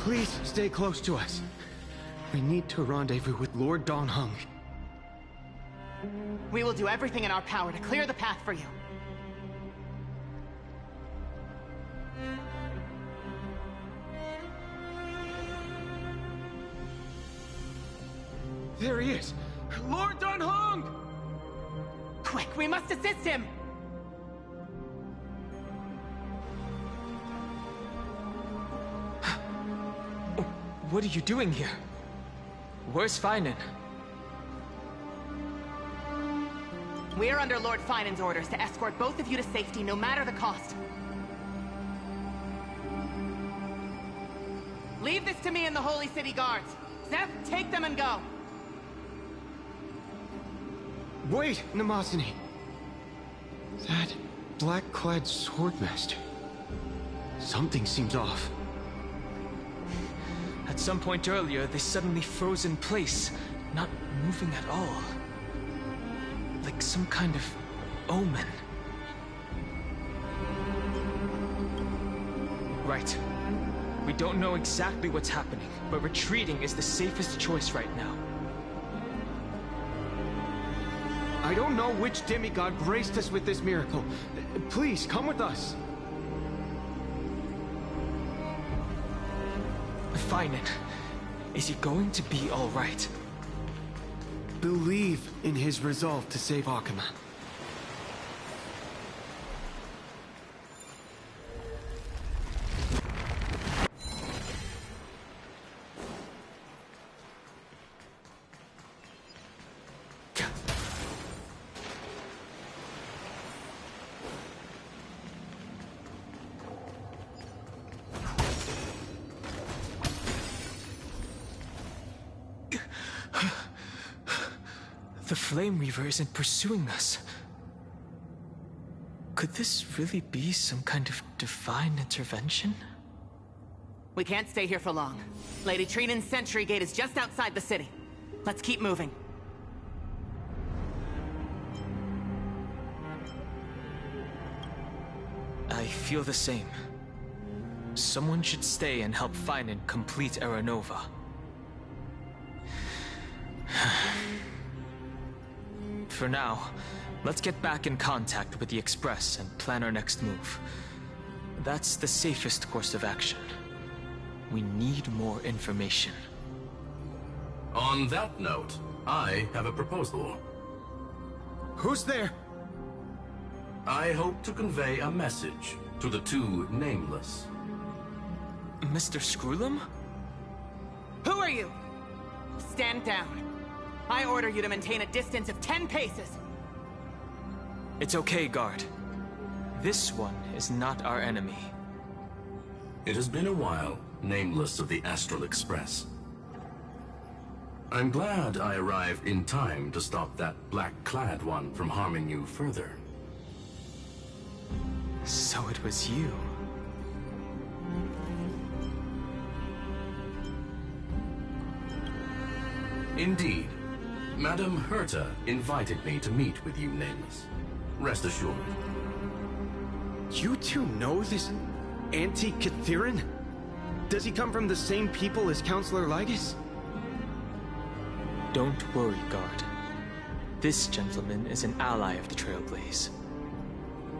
Please stay close to us. We need to rendezvous with Lord Dan Heng. We will do everything in our power to clear the path for you. There he is! Lord Dan Heng! Quick, we must assist him! What are you doing here? Where's Feinen? We're under Lord Feinen's orders to escort both of you to safety, no matter the cost. Leave this to me and the Holy City Guards. Zeph, take them and go. Wait, Namazani. That black-clad swordmaster. Something seems off. At some point earlier, they suddenly froze in place, not moving at all. Like some kind of omen. Right. We don't know exactly what's happening, but retreating is the safest choice right now. I don't know which demigod graced us with this miracle. Please, come with us. Feinen, is he going to be all right? Believe in his resolve to save Akuma. The Flame Reaver isn't pursuing us. Could this really be some kind of divine intervention? We can't stay here for long. Lady Trinan's Sentry Gate is just outside the city. Let's keep moving. I feel the same. Someone should stay and help Feinen complete Aranova. For now, let's get back in contact with the Express and plan our next move. That's the safest course of action. We need more information. On that note, I have a proposal. Who's there? I hope to convey a message to the two nameless. Mr. Screwlum? Who are you? Stand down. I order you to maintain a distance of 10 paces. It's okay, guard. This one is not our enemy. It has been a while, nameless of the Astral Express. I'm glad I arrived in time to stop that black-clad one from harming you further. So it was you. Indeed. Madame Herta invited me to meet with you, Nameless. Rest assured. You two know this anti-Catharin? Does he come from the same people as Counselor Lygus? Don't worry, guard. This gentleman is an ally of the Trailblaze.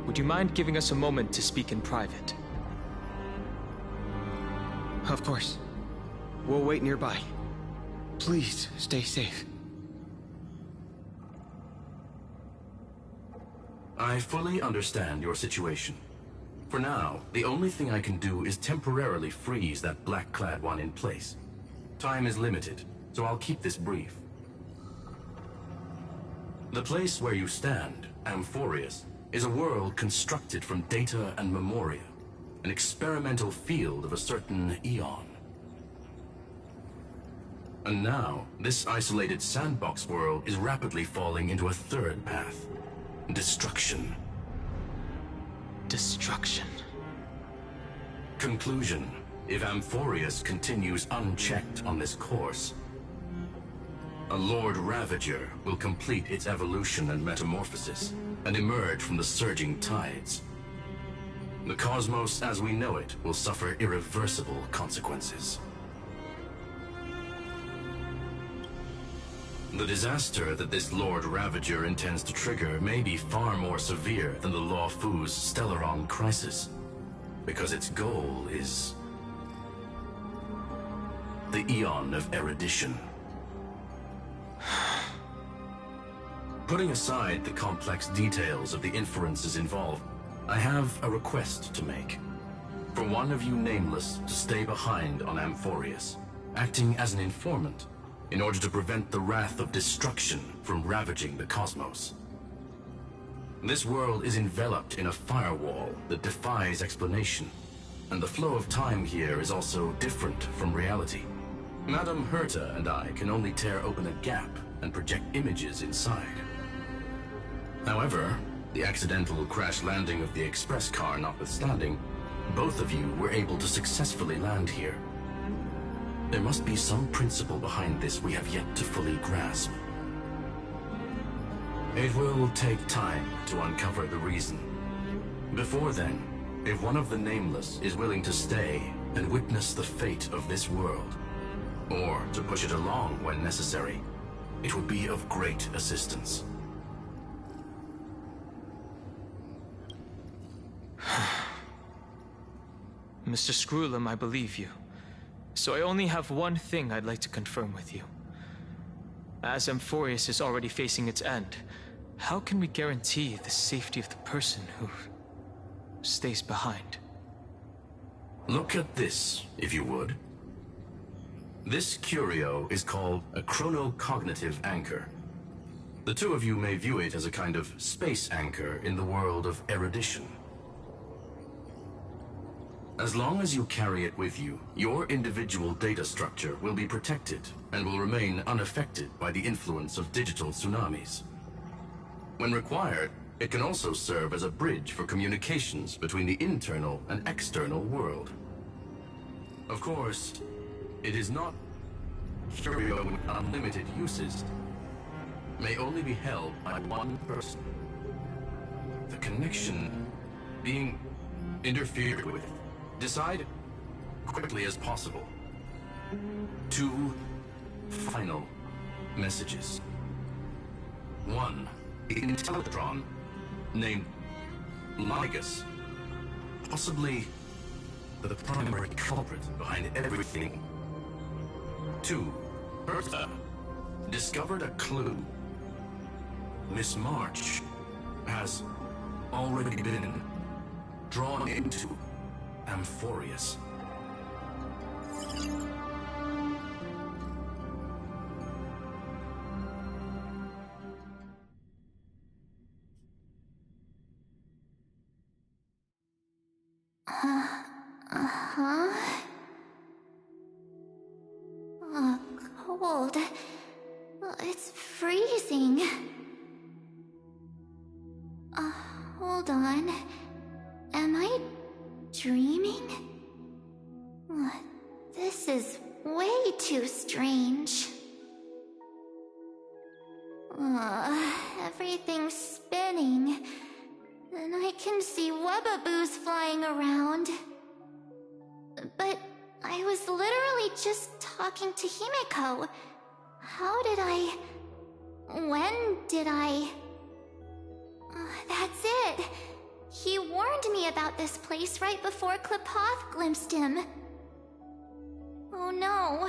Would you mind giving us a moment to speak in private? Of course. We'll wait nearby. Please, stay safe. I fully understand your situation. For now, the only thing I can do is temporarily freeze that black-clad one in place. Time is limited, so I'll keep this brief. The place where you stand, Amphorius, is a world constructed from data and memoria, an experimental field of a certain eon. And now, this isolated sandbox world is rapidly falling into a third path. Destruction. Destruction. Conclusion. If Amphorius continues unchecked on this course, a Lord Ravager will complete its evolution and metamorphosis, and emerge from the surging tides. The cosmos as we know it will suffer irreversible consequences. The disaster that this Lord Ravager intends to trigger may be far more severe than the Law Fu's Stellaron crisis, because its goal is the Eon of Erudition. Putting aside the complex details of the inferences involved, I have a request to make. For one of you nameless to stay behind on Amphorius, acting as an informant, in order to prevent the wrath of destruction from ravaging the cosmos. This world is enveloped in a firewall that defies explanation, and the flow of time here is also different from reality. Madame Herta and I can only tear open a gap and project images inside. However, the accidental crash landing of the express car notwithstanding, both of you were able to successfully land here. There must be some principle behind this we have yet to fully grasp. It will take time to uncover the reason. Before then, if one of the Nameless is willing to stay and witness the fate of this world, or to push it along when necessary, it would be of great assistance. Mr. Screwlum, I believe you. So I only have one thing I'd like to confirm with you. As Amphorius is already facing its end, how can we guarantee the safety of the person who stays behind? Look at this, if you would. This curio is called a chronocognitive anchor. The two of you may view it as a kind of space anchor in the world of erudition. As long as you carry it with you, your individual data structure will be protected and will remain unaffected by the influence of digital tsunamis. When required, it can also serve as a bridge for communications between the internal and external world. Of course, it is not curio with unlimited uses. May only be held by one person. The connection being interfered with. Decide quickly as possible. 2 final messages. 1, Intellatron, named Ligus, possibly the primary culprit behind everything. 2, Bertha, discovered a clue. Miss March has already been drawn into Amphorius. Cold. It's freezing. Hold on. Am I dreaming? This is way too strange. Everything's spinning, and I can see webaboos flying around. But I was literally just talking to Himeko. How did I... When did I... That's it! He warned me about this place right before Klepoth glimpsed him. Oh no.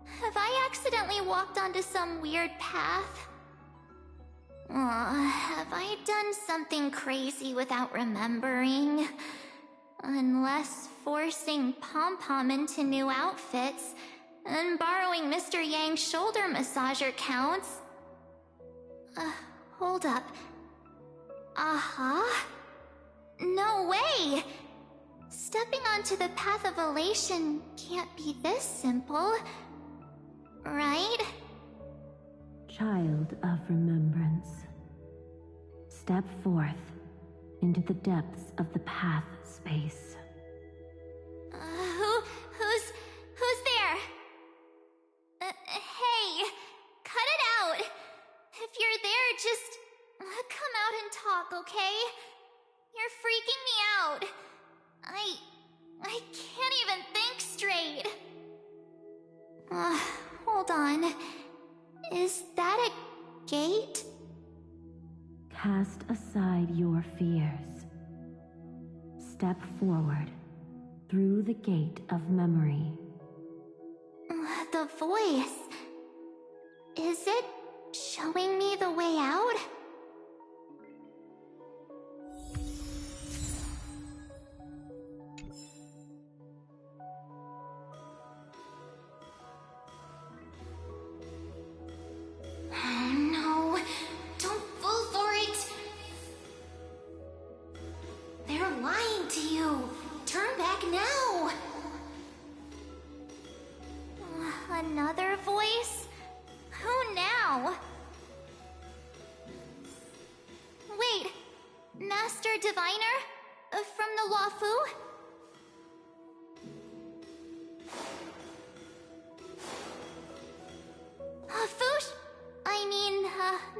Have I accidentally walked onto some weird path? Have I done something crazy without remembering? Unless forcing Pom-Pom into new outfits and borrowing Mr. Yang's shoulder massager counts. Hold up. No way! Stepping onto the path of elation can't be this simple, right? Child of remembrance, step forth into the depths of the path space. Who's there? Hey, cut it out! If you're there, just come out and talk, okay? You're freaking me out. I can't even think straight. Hold on. Is that Step forward, through the gate of memory. The voice... Is it showing me the way out? Oh no, don't fall for it! They're lying to you! Turn back now! Another voice? Who now? Wait, Master Diviner? From the Luofu?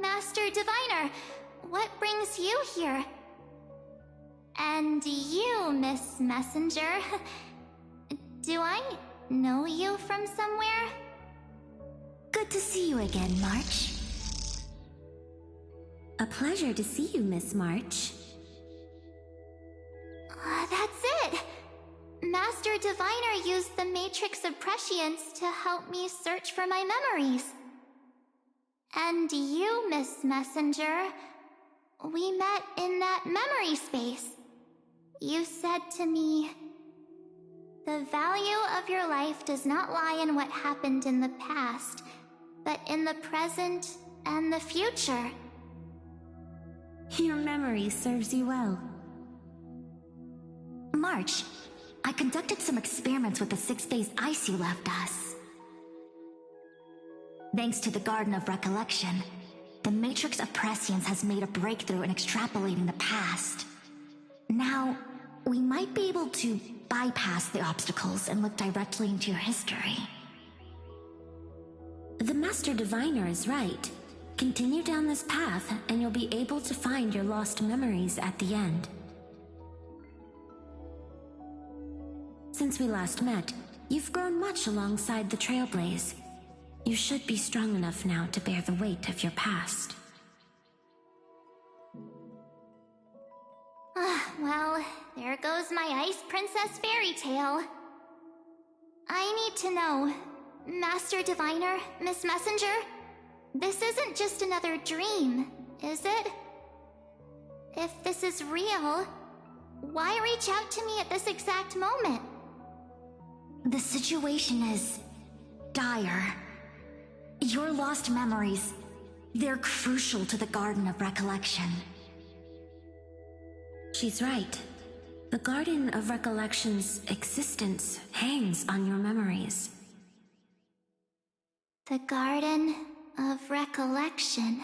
Master Diviner, what brings you here? And you, Miss Messenger, do I know you from somewhere? Good to see you again, March. A pleasure to see you, Miss March. That's it! Master Diviner used the Matrix of Prescience to help me search for my memories. And you, Miss Messenger, we met in that memory space. You said to me, "The value of your life does not lie in what happened in the past, but in the present and the future." Your memory serves you well. March, I conducted some experiments with the 6-phase ice you left us. Thanks to the Garden of Recollection, the Matrix of Prescience has made a breakthrough in extrapolating the past. Now, we might be able to bypass the obstacles and look directly into your history. The Master Diviner is right. Continue down this path, and you'll be able to find your lost memories at the end. Since we last met, you've grown much alongside the Trailblaze. You should be strong enough now to bear the weight of your past. Well, there goes my Ice Princess fairy tale. I need to know, Master Diviner, Miss Messenger, this isn't just another dream, is it? If this is real, why reach out to me at this exact moment? The situation is dire. Your lost memories, they're crucial to the Garden of Recollection. She's right. The Garden of Recollection's existence hangs on your memories. The Garden of Recollection.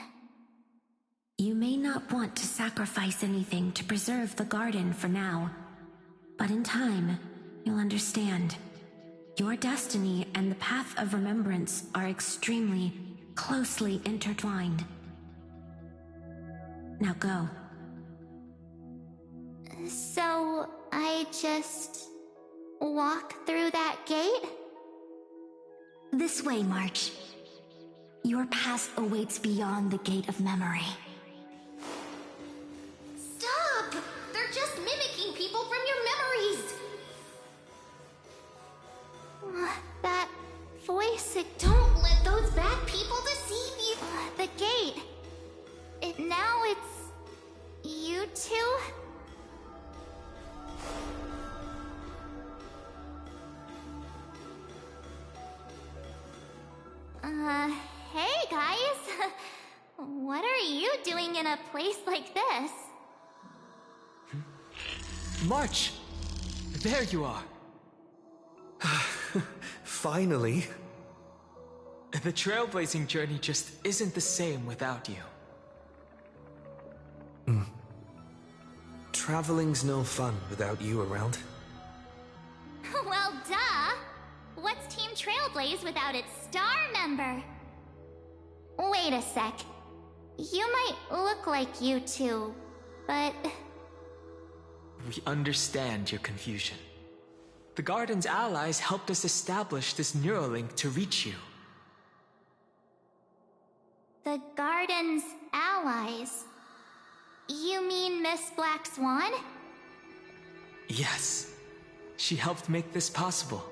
You may not want to sacrifice anything to preserve the garden for now, but in time, you'll understand. Your destiny and the path of remembrance are extremely, closely intertwined. Now go. So, I just walk through that gate? This way, March. Your past awaits beyond the Gate of Memory. Stop! They're just mimicking people from your memories! That voice, don't let those bad people deceive you! The gate. Now it's... you two? Hey guys! What are you doing in a place like this? March! There you are! Finally. The trailblazing journey just isn't the same without you. Traveling's no fun without you around. Well, duh! What's Team Trailblaze without its star member? Wait a sec. You might look like you two, but... We understand your confusion. The Garden's allies helped us establish this Neuralink to reach you. The Garden's allies? You mean Miss Black Swan? Yes. She helped make this possible.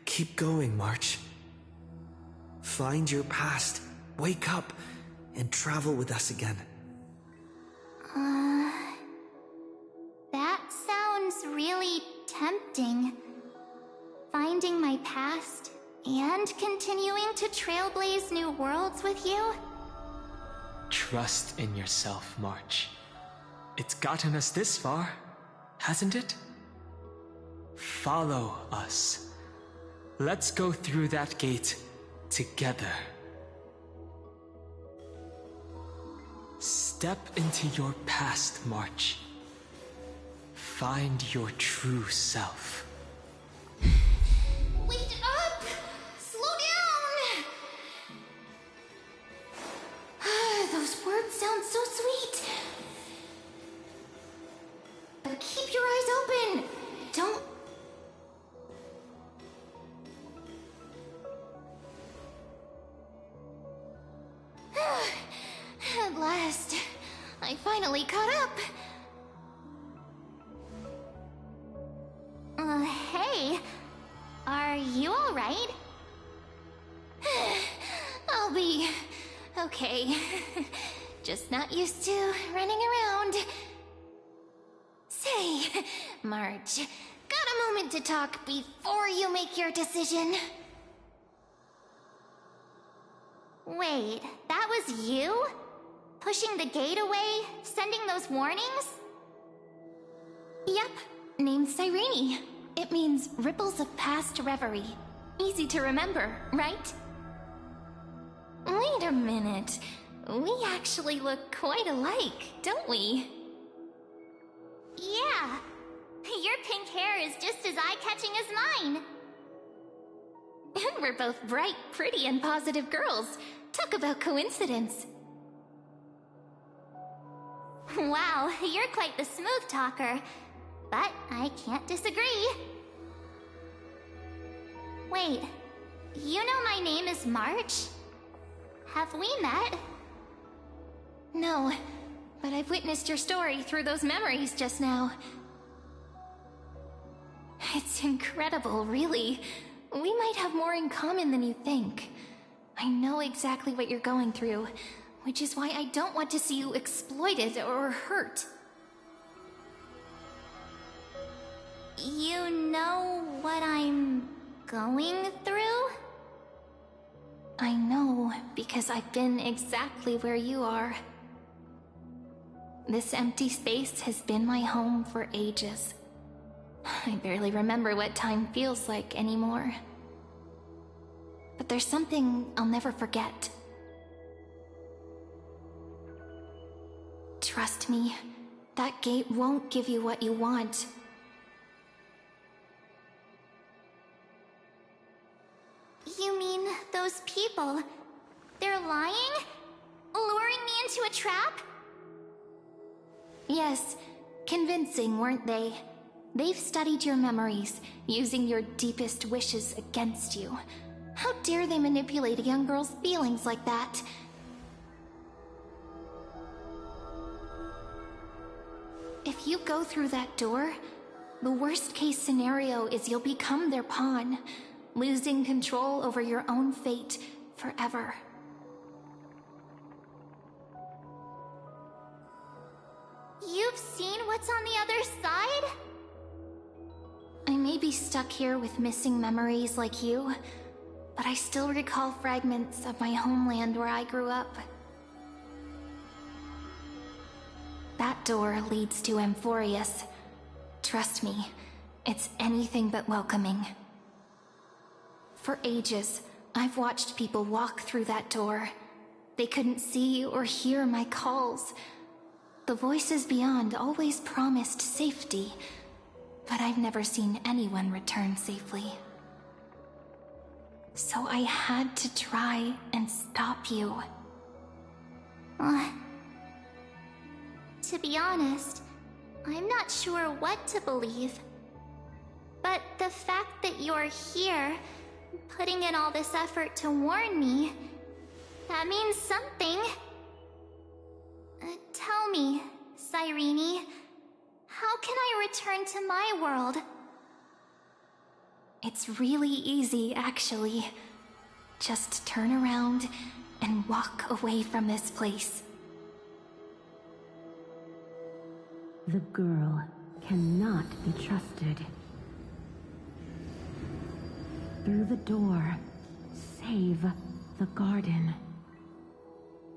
Keep going, March. Find your past, wake up, and travel with us again. That sounds really tempting. Finding my past and continuing to trailblaze new worlds with you? Trust in yourself, March. It's gotten us this far, hasn't it? Follow us. Let's go through that gate together. Step into your past, March. Find your true self. Wait up! Slow down! Those words sound so sweet. But keep your eyes open! Don't... At last, I finally caught up. Hey. Are you alright? I'll be... okay. Just not used to running around. Say, March, got a moment to talk before you make your decision? Wait, that was you? Pushing the gate away? Sending those warnings? Yep, named Cyrene. It means ripples of past reverie. Easy to remember, right? Wait a minute. We actually look quite alike, don't we? Yeah. Your pink hair is just as eye-catching as mine. And we're both bright, pretty, and positive girls. Talk about coincidence. Wow, you're quite the smooth talker. But I can't disagree. Wait, you know my name is March? Have we met? No, but I've witnessed your story through those memories just now. It's incredible, really. We might have more in common than you think. I know exactly what you're going through, which is why I don't want to see you exploited or hurt. You know what I'm going through? I know, because I've been exactly where you are. This empty space has been my home for ages. I barely remember what time feels like anymore. But there's something I'll never forget. Trust me, that gate won't give you what you want. You mean those people? They're lying? Luring me into a trap? Yes, convincing, weren't they? They've studied your memories, using your deepest wishes against you. How dare they manipulate a young girl's feelings like that? If you go through that door, the worst case scenario is you'll become their pawn, losing control over your own fate forever. You've seen what's on the other side? I may be stuck here with missing memories like you, but I still recall fragments of my homeland where I grew up. That door leads to Amphorius. Trust me, it's anything but welcoming. For ages, I've watched people walk through that door. They couldn't see or hear my calls. The voices beyond always promised safety, but I've never seen anyone return safely. So I had to try and stop you. To be honest, I'm not sure what to believe. But the fact that you're here, putting in all this effort to warn me, that means something. Tell me, Cyrene, how can I return to my world? It's really easy, actually. Just turn around and walk away from this place. The girl cannot be trusted. Through the door, save the garden.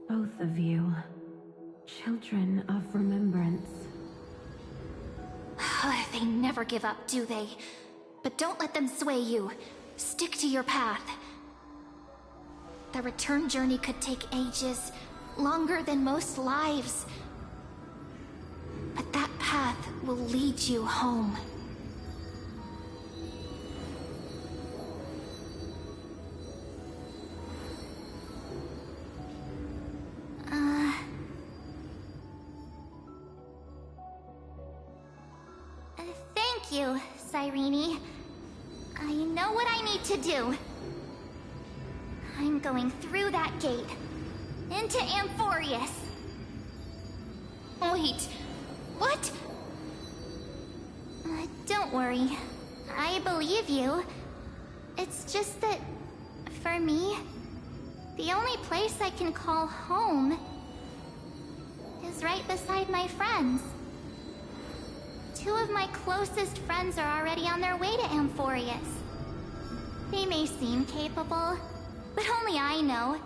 Both of you, children of remembrance. They never give up, do they? But don't let them sway you. Stick to your path. The return journey could take ages, longer than most lives. But that path will lead you home. Thank you, Cyrene. I know what I need to do. I'm going through that gate. Into Amphorius. Wait, what? Don't worry. I believe you. It's just that, for me, the only place I can call home is right beside my friends. Two of my closest friends are already on their way to Amphorius. They may seem capable, but only I know.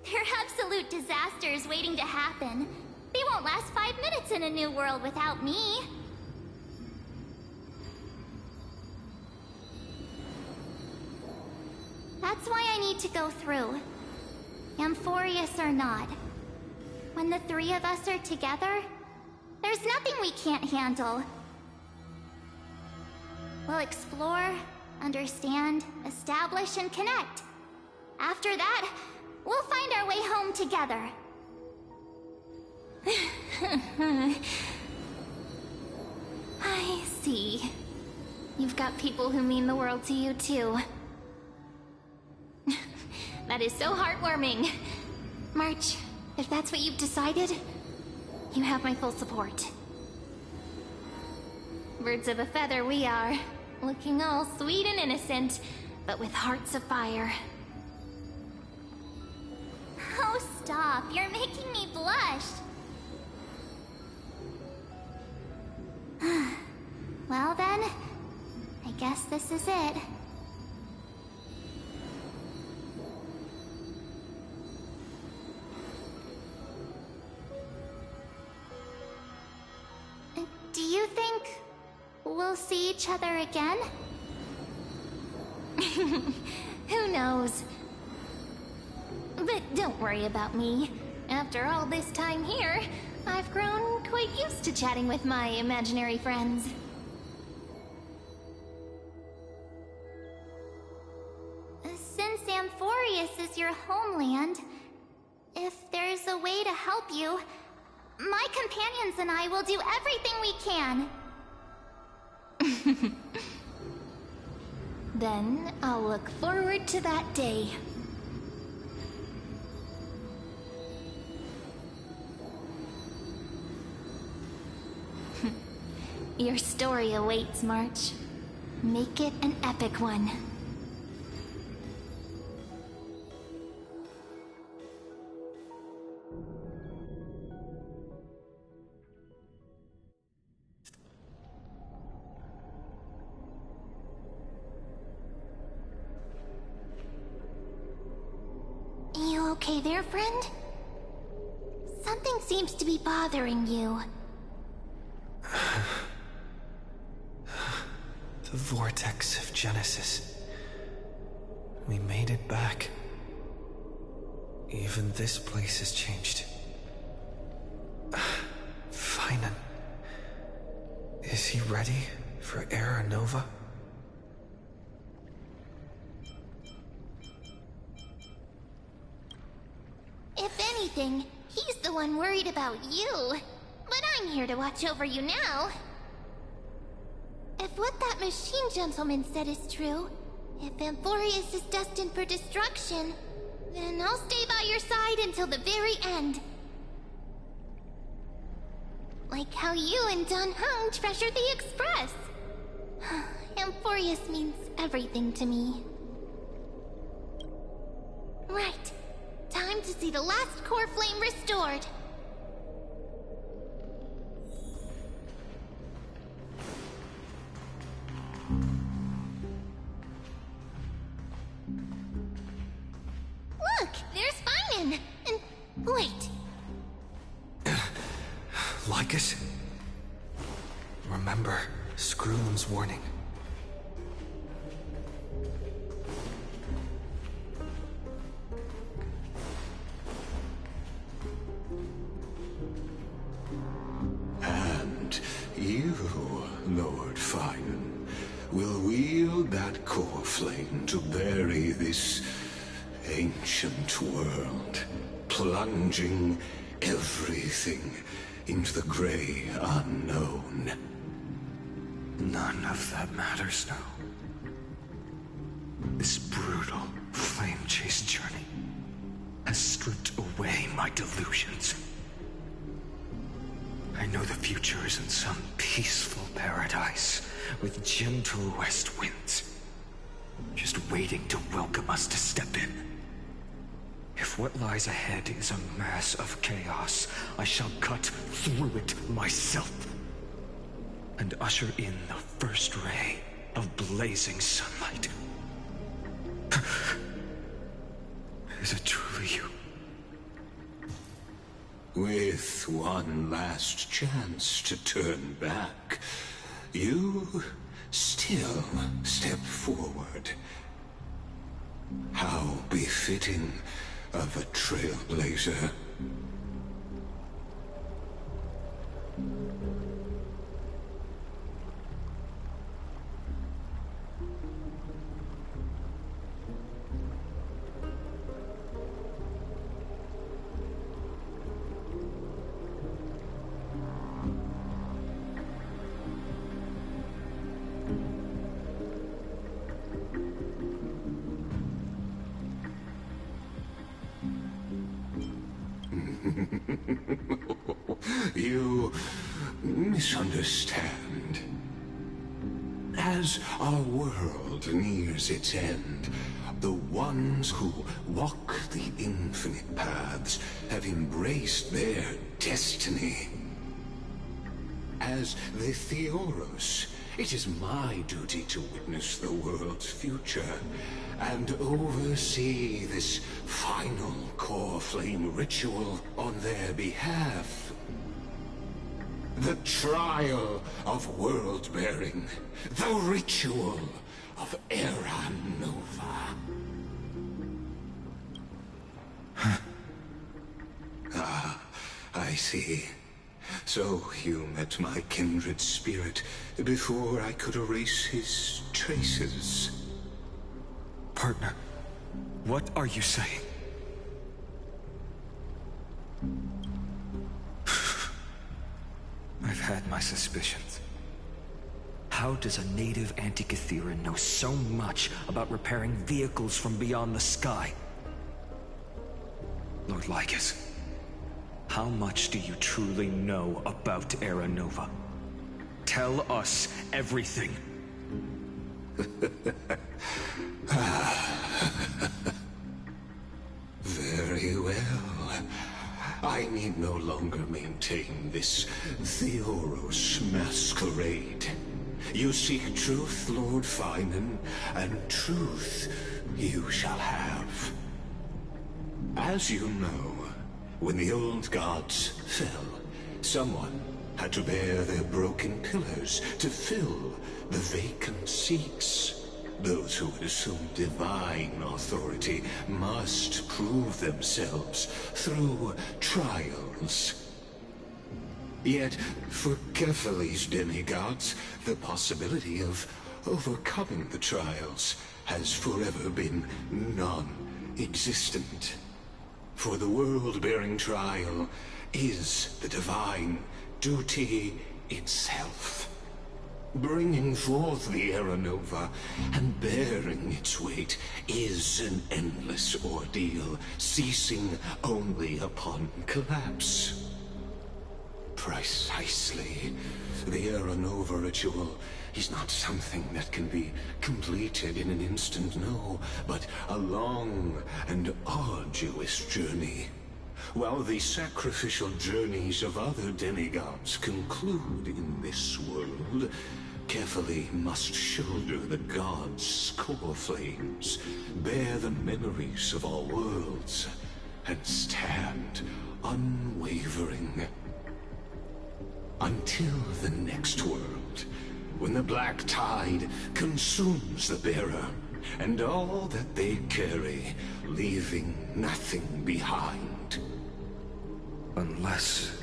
They're absolute disasters waiting to happen. They won't last 5 minutes in a new world without me. That's why I need to go through. Amphorius or not. When the three of us are together, there's nothing we can't handle. We'll explore, understand, establish, and connect. After that, we'll find our way home together. I see. You've got people who mean the world to you, too. That is so heartwarming. March, if that's what you've decided, you have my full support. Birds of a feather we are, looking all sweet and innocent, but with hearts of fire. Oh, stop. You're making me blush. Well then, I guess this is it. Do you think we'll see each other again? Who knows? But don't worry about me. After all this time here, I've grown quite used to chatting with my imaginary friends. Since Amphorius is your homeland, if there's a way to help you, my companions and I will do everything we can. Then I'll look forward to that day. Your story awaits, March. Make it an epic one. You okay there, friend? Something seems to be bothering you. The vortex of Genesis. We made it back. Even this place has changed. Finan. Is he ready for Era Nova? If anything, he's the one worried about you. But I'm here to watch over you now. If what that machine gentleman said is true, if Amphorius is destined for destruction, then I'll stay by your side until the very end. Like how you and Don Hung treasured the Express. Amphorius means everything to me. Right. Time to see the last core flame restored. Look, there's Finan. And wait. Lycus? Remember Scroom's warning. And you, Lord Finan, will wield that core flame to bury this ancient world, plunging everything into the gray unknown. None of that matters now. This brutal, flame-chased journey has stripped away my delusions. I know the future is in some peaceful paradise with gentle west winds, just waiting to welcome us to step in. If what lies ahead is a mass of chaos, I shall cut through it myself and usher in the first ray of blazing sunlight. Is it truly you? With one last chance to turn back, you still step forward. How befitting of a Trailblazer. You misunderstand. As our world nears its end, the ones who walk the infinite paths have embraced their destiny. As the Theoros, it is my duty to witness the world's future and oversee this final core flame ritual on their behalf. The trial of world-bearing, the ritual of Era Nova. Ah, I see. So you met my kindred spirit before I could erase his traces. Partner, what are you saying? I've had my suspicions. How does a native Antikytheran know so much about repairing vehicles from beyond the sky? Lord Lycus, how much do you truly know about Era Nova? Tell us everything. Very well. I need no longer maintain this Theoros masquerade. You seek truth, Lord Finan, and truth you shall have. As you know, when the old gods fell, someone had to bear their broken pillars to fill the vacant seats. Those who would assume divine authority must prove themselves through trials. Yet, for Kephales's demigods, the possibility of overcoming the trials has forever been non-existent. For the world-bearing trial is the divine duty itself. Bringing forth the Era Nova and bearing its weight is an endless ordeal, ceasing only upon collapse. Precisely. The Aeronova ritual is not something that can be completed in an instant, no, but a long and arduous journey. While the sacrificial journeys of other demigods conclude in this world, carefully must shoulder the gods' core flames, bear the memories of all worlds, and stand unwavering. Until the next world, when the black tide consumes the bearer, and all that they carry, leaving nothing behind. Unless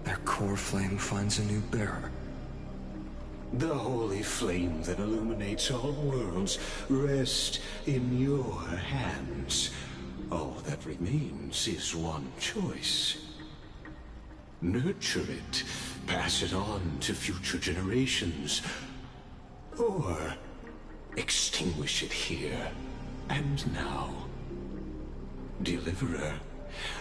their core flame finds a new bearer. The holy flame that illuminates all worlds rests in your hands. All that remains is one choice. Nurture it, pass it on to future generations, or extinguish it here and now. Deliverer,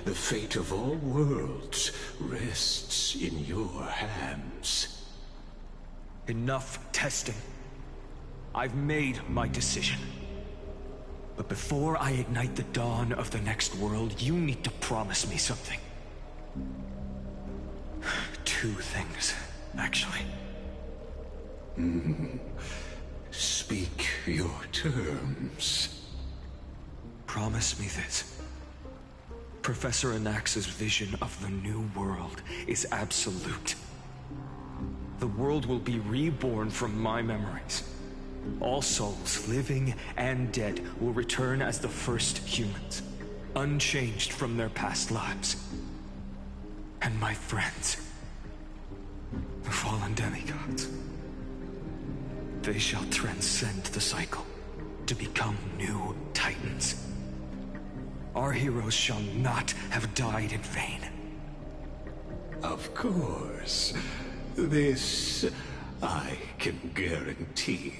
the fate of all worlds rests in your hands. Enough testing. I've made my decision. But before I ignite the dawn of the next world, you need to promise me something. 2 things, actually. Speak your terms. Promise me this. Professor Anax's vision of the new world is absolute. The world will be reborn from my memories. All souls, living and dead, will return as the first humans, unchanged from their past lives. And my friends, the fallen demigods, they shall transcend the cycle to become new titans. Our heroes shall not have died in vain. Of course. This I can guarantee.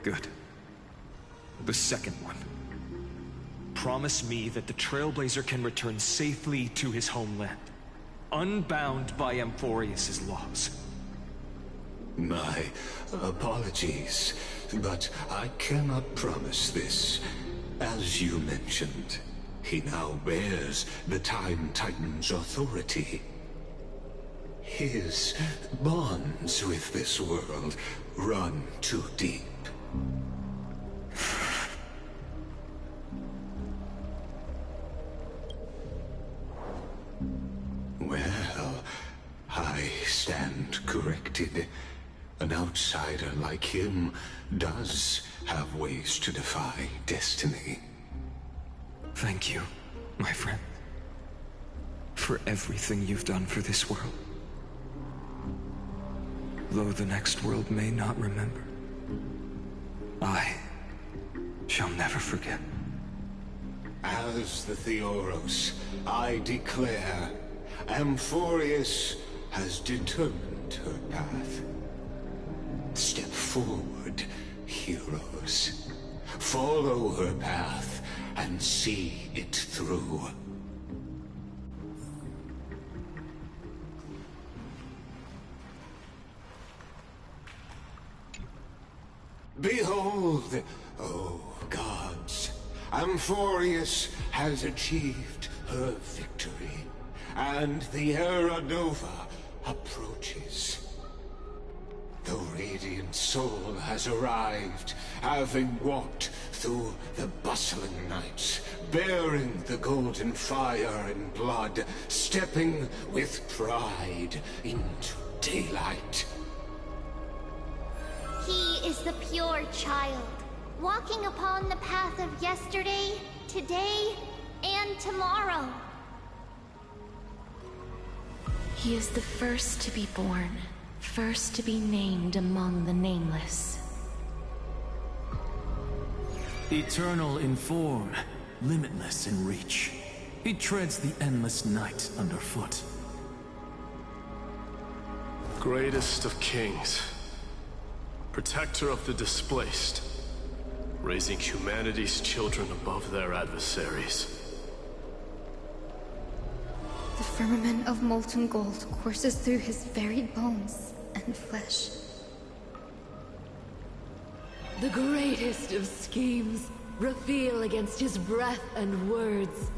Good. The second one. Promise me that the Trailblazer can return safely to his homeland, unbound by Amphorius's laws. My apologies, but I cannot promise this. As you mentioned, he now bears the Time Titan's authority. His bonds with this world run too deep. Well, I stand corrected. An outsider like him does have ways to defy destiny. Thank you, my friend, for everything you've done for this world. Though the next world may not remember, I shall never forget. As the Theoros, I declare, Amphorius has determined her path. Step forward, heroes. Follow her path and see it through. Behold, oh gods, Amphorius has achieved her victory, and the Aeronova approaches. The radiant soul has arrived, having walked through the bustling nights, bearing the golden fire and blood, stepping with pride into daylight. He is the pure child, walking upon the path of yesterday, today, and tomorrow. He is the first to be born, first to be named among the nameless. Eternal in form, limitless in reach. He treads the endless night underfoot. Greatest of kings. Protector of the displaced, raising humanity's children above their adversaries. The firmament of molten gold courses through his very bones and flesh. The greatest of schemes reveal against his breath and words.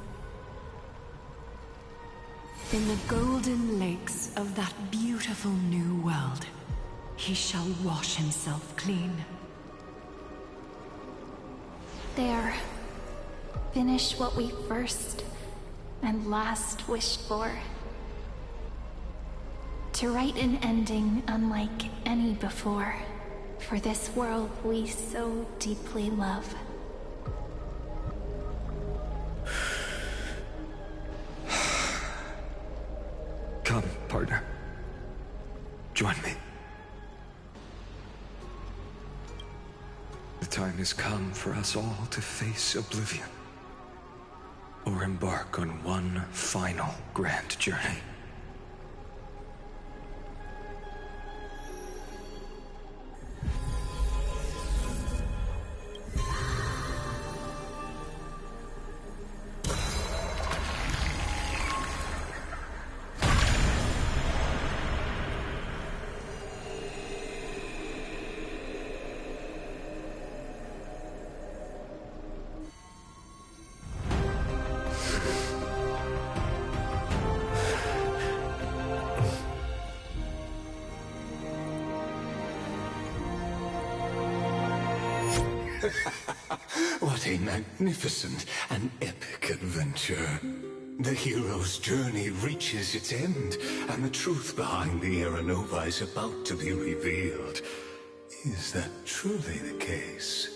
In the golden lakes of that beautiful new world, he shall wash himself clean. There. Finish what we first and last wished for. To write an ending unlike any before, for this world we so deeply love. Come, partner. Join me. The time has come for us all to face oblivion, or embark on one final grand journey. What a magnificent and epic adventure. The hero's journey reaches its end, and the truth behind the Aeronova is about to be revealed. Is that truly the case?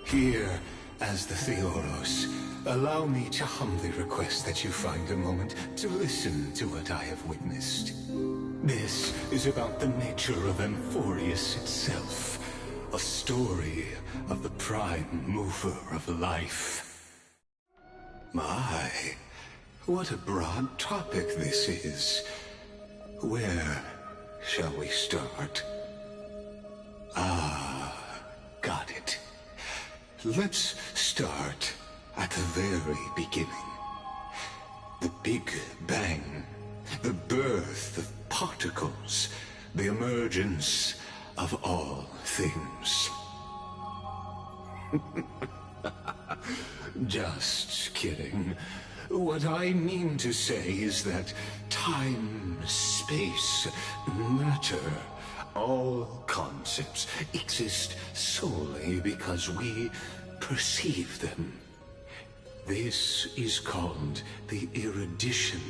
Here, as the Theoros, allow me to humbly request that you find a moment to listen to what I have witnessed. This is about the nature of Amphorius itself. A story of the prime mover of life. My, what a broad topic this is. Where shall we start? Got it. Let's start at the very beginning. The Big Bang. The birth of particles. The emergence of all things. Just kidding. What I mean to say is that time, space, matter, all concepts exist solely because we perceive them. This is called the erudition.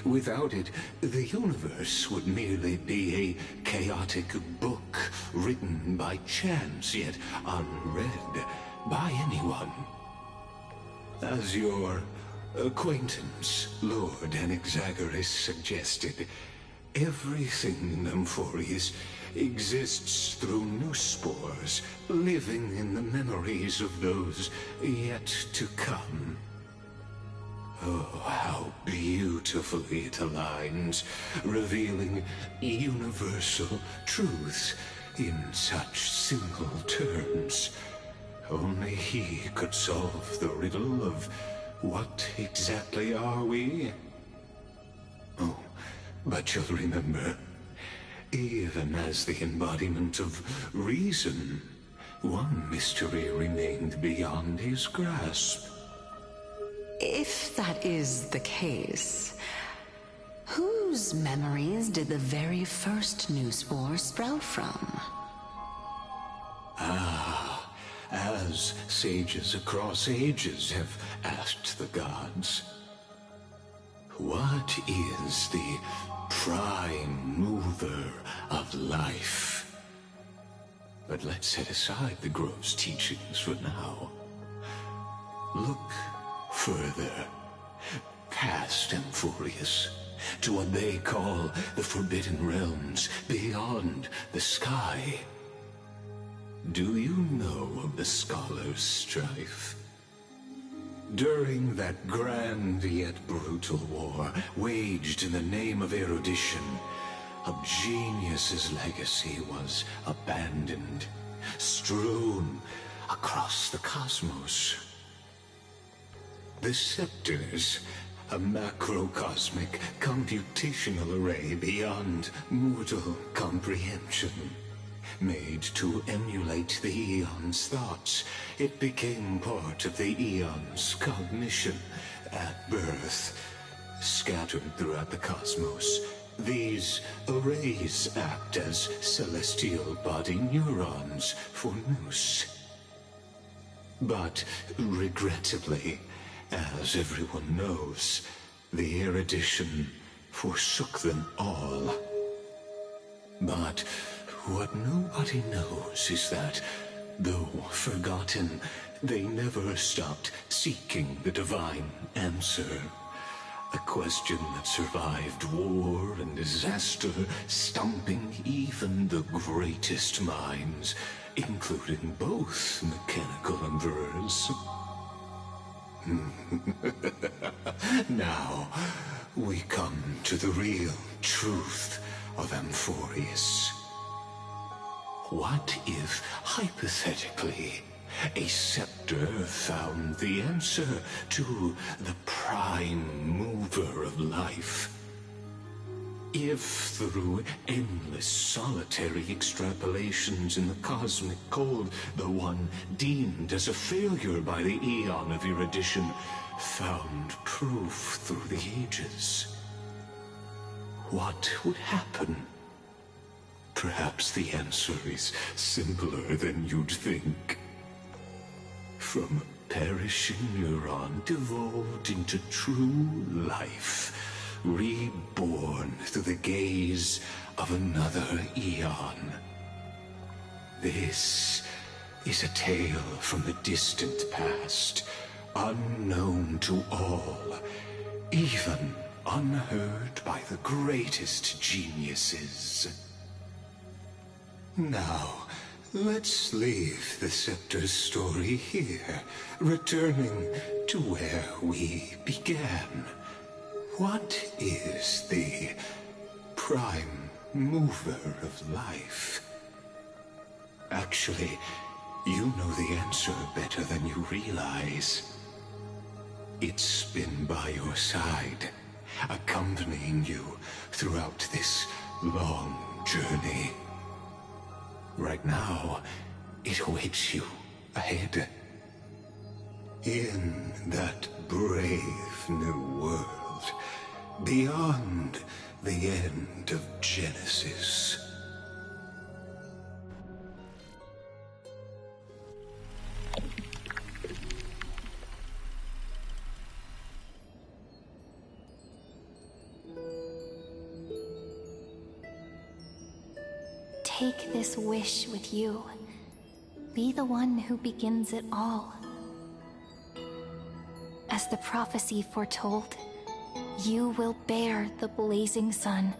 Without it, the universe would merely be a chaotic book written by chance, yet unread by anyone. As your acquaintance, Lord Anaxagoras, suggested, everything in Amphorius exists through new spores, living in the memories of those yet to come. Oh, how beautifully it aligns, revealing universal truths in such simple terms. Only he could solve the riddle of what exactly are we? Oh, but you'll remember, even as the embodiment of reason, one mystery remained beyond his grasp. If that is the case, whose memories did the very first new spore sprout from? As sages across ages have asked the gods, what is the prime mover of life? But let's set aside the grove's teachings for now. Look further, past Amphorius, to what they call the Forbidden Realms beyond the sky. Do you know of the Scholar's Strife? During that grand yet brutal war, waged in the name of erudition, a genius's legacy was abandoned, strewn across the cosmos. The scepters a macrocosmic computational array beyond mortal comprehension. Made to emulate the Eon's thoughts, it became part of the Eon's cognition at birth. Scattered throughout the cosmos, these arrays act as celestial body neurons for Nous. But regrettably, as everyone knows, the erudition forsook them all. But what nobody knows is that, though forgotten, they never stopped seeking the divine answer. A question that survived war and disaster, stumping even the greatest minds, including both mechanical emperors. Now, we come to the real truth of Amphorius. What if, hypothetically, a scepter found the answer to the prime mover of life? If through endless solitary extrapolations in the cosmic code, the one deemed as a failure by the Eon of erudition found proof through the ages, what would happen? Perhaps the answer is simpler than you'd think. From a perishing neuron devolved into true life, reborn through the gaze of another Eon. This is a tale from the distant past, unknown to all, even unheard by the greatest geniuses. Now, let's leave the Scepter's story here, returning to where we began. What is the prime mover of life? Actually, you know the answer better than you realize. It's been by your side, accompanying you throughout this long journey. Right now, it awaits you ahead. In that brave new world, beyond the end of Genesis. Take this wish with you. Be the one who begins it all. As the prophecy foretold, you will bear the blazing sun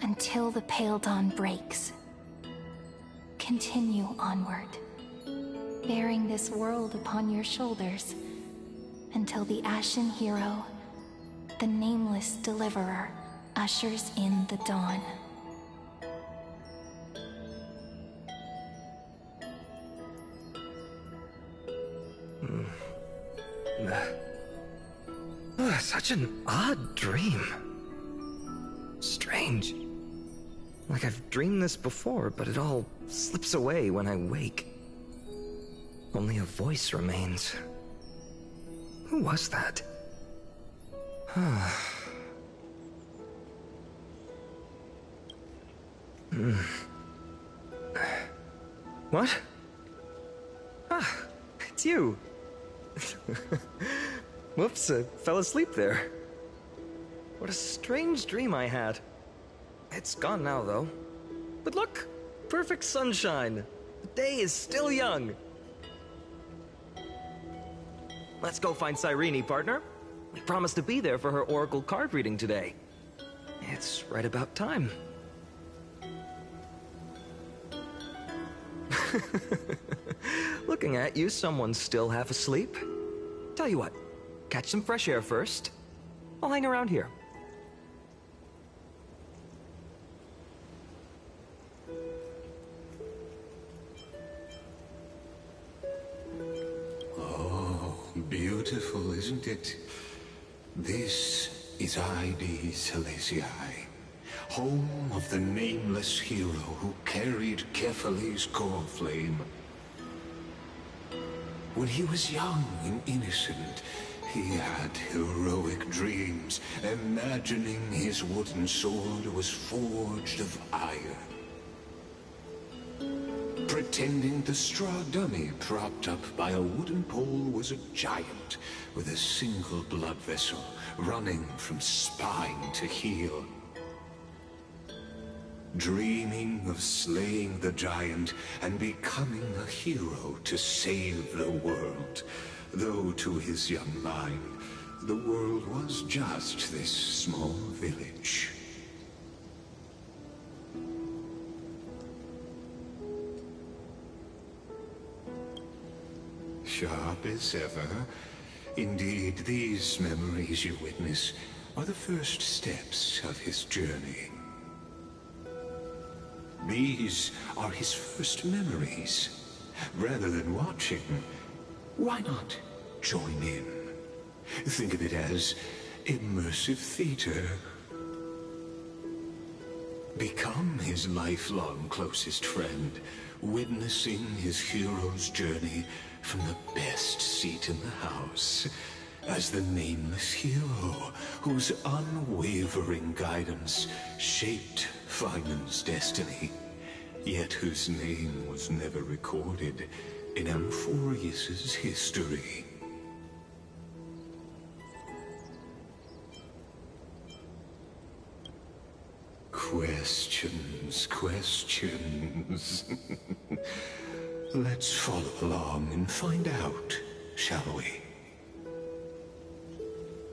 until the pale dawn breaks. Continue onward, bearing this world upon your shoulders until the Ashen Hero, the nameless deliverer, ushers in the dawn. Such an odd dream. Strange. Like I've dreamed this before, but it all slips away when I wake. Only a voice remains. Who was that? What? Ah, it's you. Whoops, I fell asleep there. What a strange dream I had. It's gone now, though. But look, perfect sunshine. The day is still young. Let's go find Cyrene, partner. We promised to be there for her oracle card reading today. It's right about time. Looking at you, someone's still half asleep. Tell you what, catch some fresh air first. I'll hang around here. Oh, beautiful, isn't it? This is ID Silesii, home of the nameless hero who carried Kefali's core flame. When he was young and innocent, he had heroic dreams, imagining his wooden sword was forged of iron. Pretending the straw dummy propped up by a wooden pole was a giant with a single blood vessel running from spine to heel. Dreaming of slaying the giant and becoming a hero to save the world, though to his young mind, the world was just this small village. Sharp as ever. Indeed, these memories you witness are the first steps of his journey. These are his first memories. Rather than watching, why not join in? Think of it as immersive theater. Become his lifelong closest friend, witnessing his hero's journey from the best seat in the house, as the nameless hero whose unwavering guidance shaped Feynman's destiny, yet whose name was never recorded in Amphorius's history. Questions, questions. Let's follow along and find out, shall we?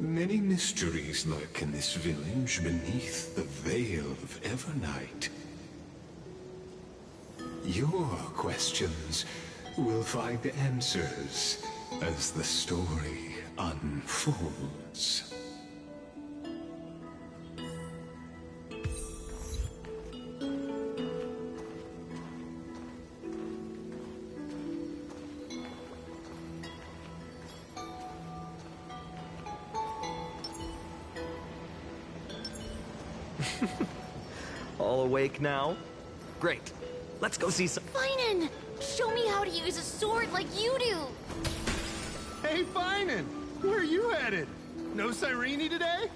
Many mysteries lurk in this village beneath the veil of Evernight. Your questions will find answers as the story unfolds. All awake now? Great. Let's go see some— Finan! Show me how to use a sword like you do! Hey, Finan! Where are you headed? No Cyrene today?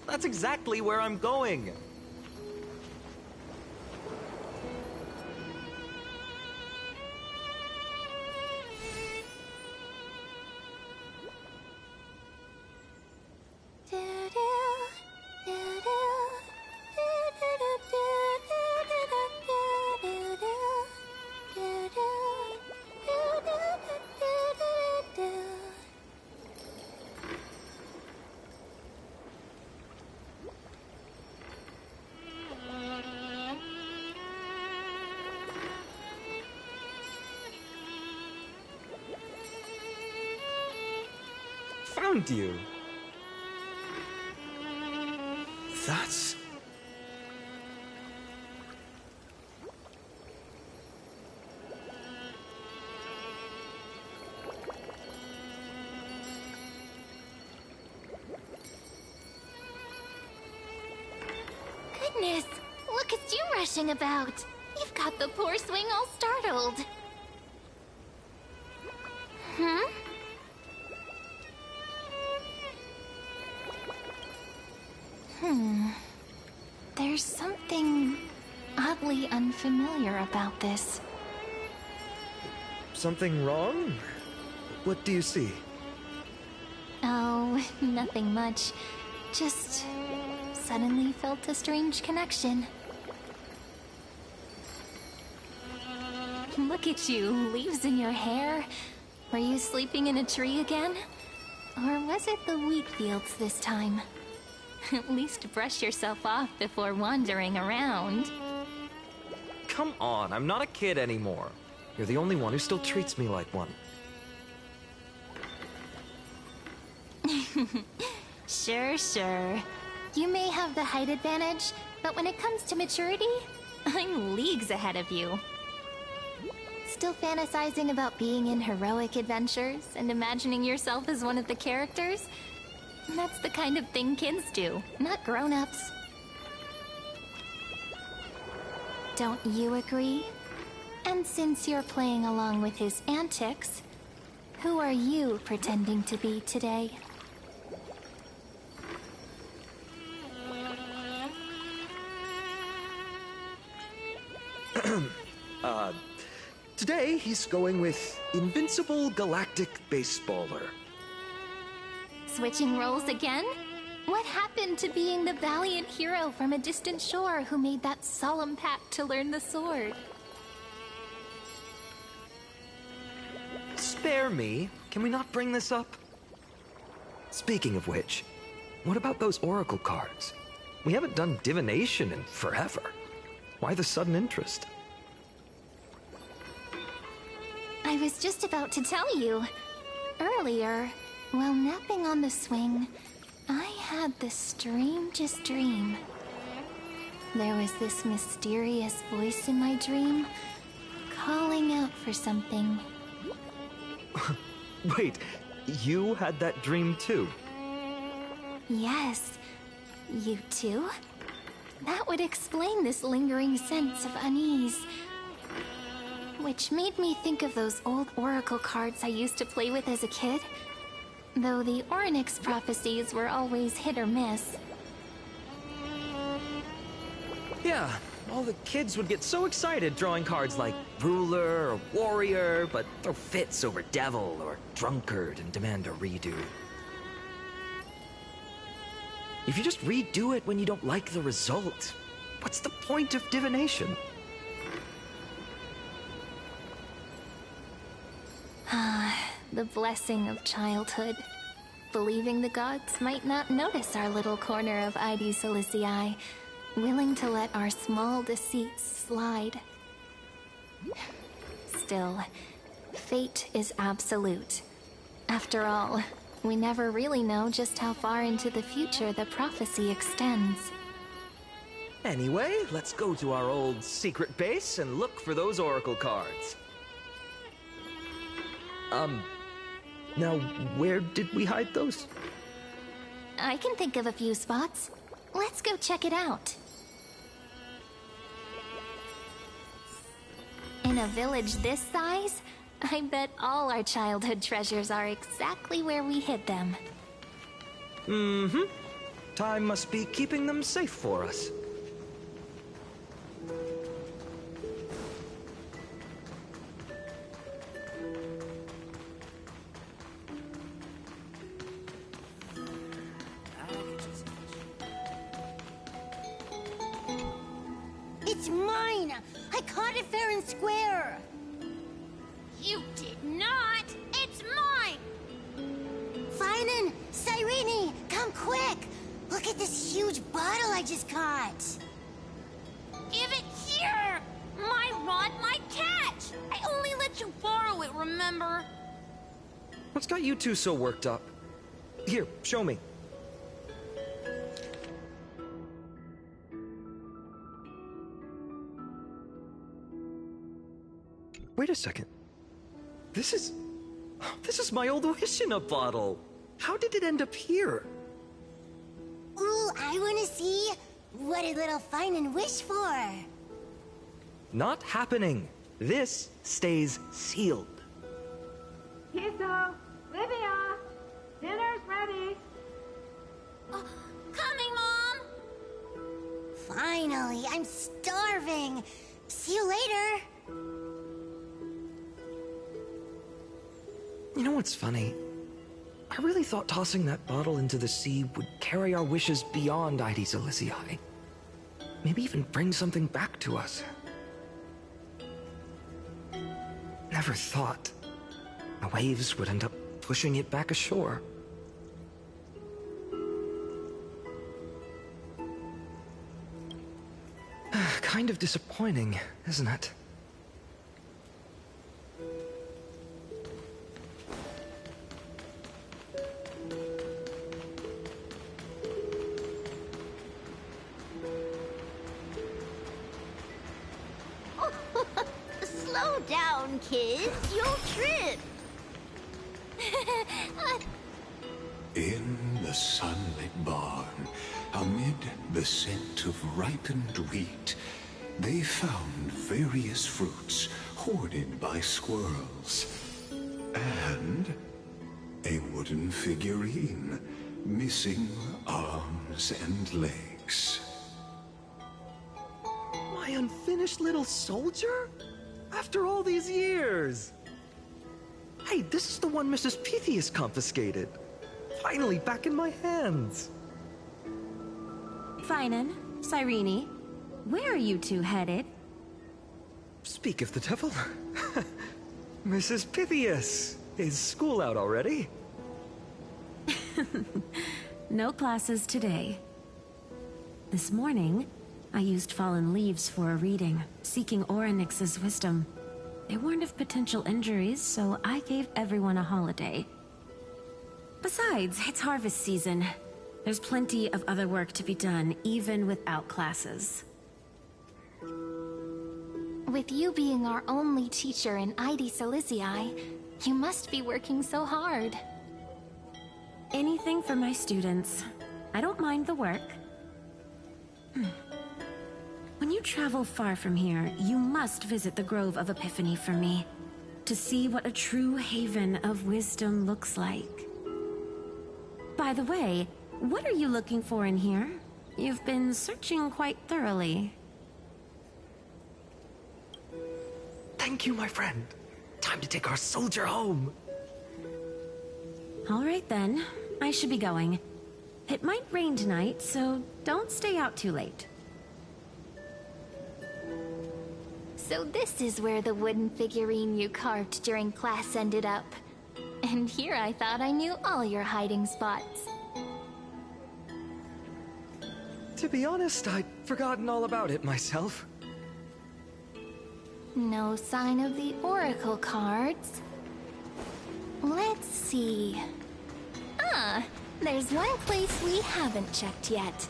That's exactly where I'm going. Found you. That's... Goodness, look at you rushing about. You've got the poor swing all startled. Hmm? There's something oddly unfamiliar about this. Something wrong? What do you see? Oh, nothing much. Just suddenly felt a strange connection. Look at you, leaves in your hair. Were you sleeping in a tree again? Or was it the wheat fields this time? At least brush yourself off before wandering around. Come on, I'm not a kid anymore. You're the only one who still treats me like one. Sure. You may have the height advantage, but when it comes to maturity, I'm leagues ahead of you. still fantasizing about being in heroic adventures and imagining yourself as one of the characters? That's the kind of thing kids do, not grown-ups. Don't you agree? And since you're playing along with his antics, who are you pretending to be today? Today he's going with Invincible Galactic Baseballer. Switching roles again? What happened to being the valiant hero from a distant shore who made that solemn pact to learn the sword? Spare me. Can we not bring this up? Speaking of which, what about those oracle cards? We haven't done divination in forever. Why the sudden interest? I was just about to tell you. Earlier, while napping on the swing, I had the strangest dream. There was this mysterious voice in my dream, calling out for something. Wait, you had that dream too? Yes, you too? That would explain this lingering sense of unease. Which made me think of those old oracle cards I used to play with as a kid. Though the Ornyx prophecies were always hit or miss. Yeah, all the kids would get so excited drawing cards like ruler or warrior, but throw fits over devil or drunkard and demand a redo. If you just redo it when you don't like the result, what's the point of divination? The blessing of childhood. Believing the gods might not notice our little corner of Id Solicii, willing to let our small deceits slide. Still, fate is absolute. After all, we never really know just how far into the future the prophecy extends. Anyway, let's go to our old secret base and look for those oracle cards. Now, where did we hide those? I can think of a few spots. Let's go check it out. In a village this size, I bet all our childhood treasures are exactly where we hid them. Mm-hmm. Time must be keeping them safe for us. It's mine! I caught it fair and square! You did not! It's mine! Finan! Cyrene! Come quick! Look at this huge bottle I just caught! Give it here! My rod, my catch! I only let you borrow it, remember? What's got you two so worked up? Here, show me. Wait a second. This is my old wish in a bottle. How did it end up here? Ooh, I wanna see what did little Finan wish for? Not happening. This stays sealed. Kiso, Livia, dinner's ready. Oh, coming, Mom! Finally, I'm starving. See you later. You know what's funny? I really thought tossing that bottle into the sea would carry our wishes beyond Id Solicii. Maybe even bring something back to us. Never thought the waves would end up pushing it back ashore. Kind of disappointing, isn't it? Slow Slow down, kids. You'll trip. In the sunlit barn, amid the scent of ripened wheat, they found various fruits hoarded by squirrels. And a wooden figurine, missing arms and legs. My unfinished little soldier? After all these years! Hey, this is the one Mrs. Pythias confiscated. Finally back in my hands. Finan, Cyrene, where are you two headed? Speak of the devil. Mrs. Pythias, is school out already? No classes today. This morning, I used fallen leaves for a reading, seeking Orynyx's wisdom. They warned of potential injuries, so I gave everyone a holiday. Besides, it's harvest season. There's plenty of other work to be done, even without classes. With you being our only teacher in ID Silicii, you must be working so hard. Anything for my students. I don't mind the work. When you travel far from here, you must visit the Grove of Epiphany for me, to see what a true haven of wisdom looks like. By the way, what are you looking for in here? You've been searching quite thoroughly. Thank you, my friend. Time to take our soldier home. All right then, I should be going. It might rain tonight, so don't stay out too late. So this is where the wooden figurine you carved during class ended up. And here I thought I knew all your hiding spots. To be honest, I'd forgotten all about it myself. No sign of the oracle cards. Let's see. Ah, there's one place we haven't checked yet.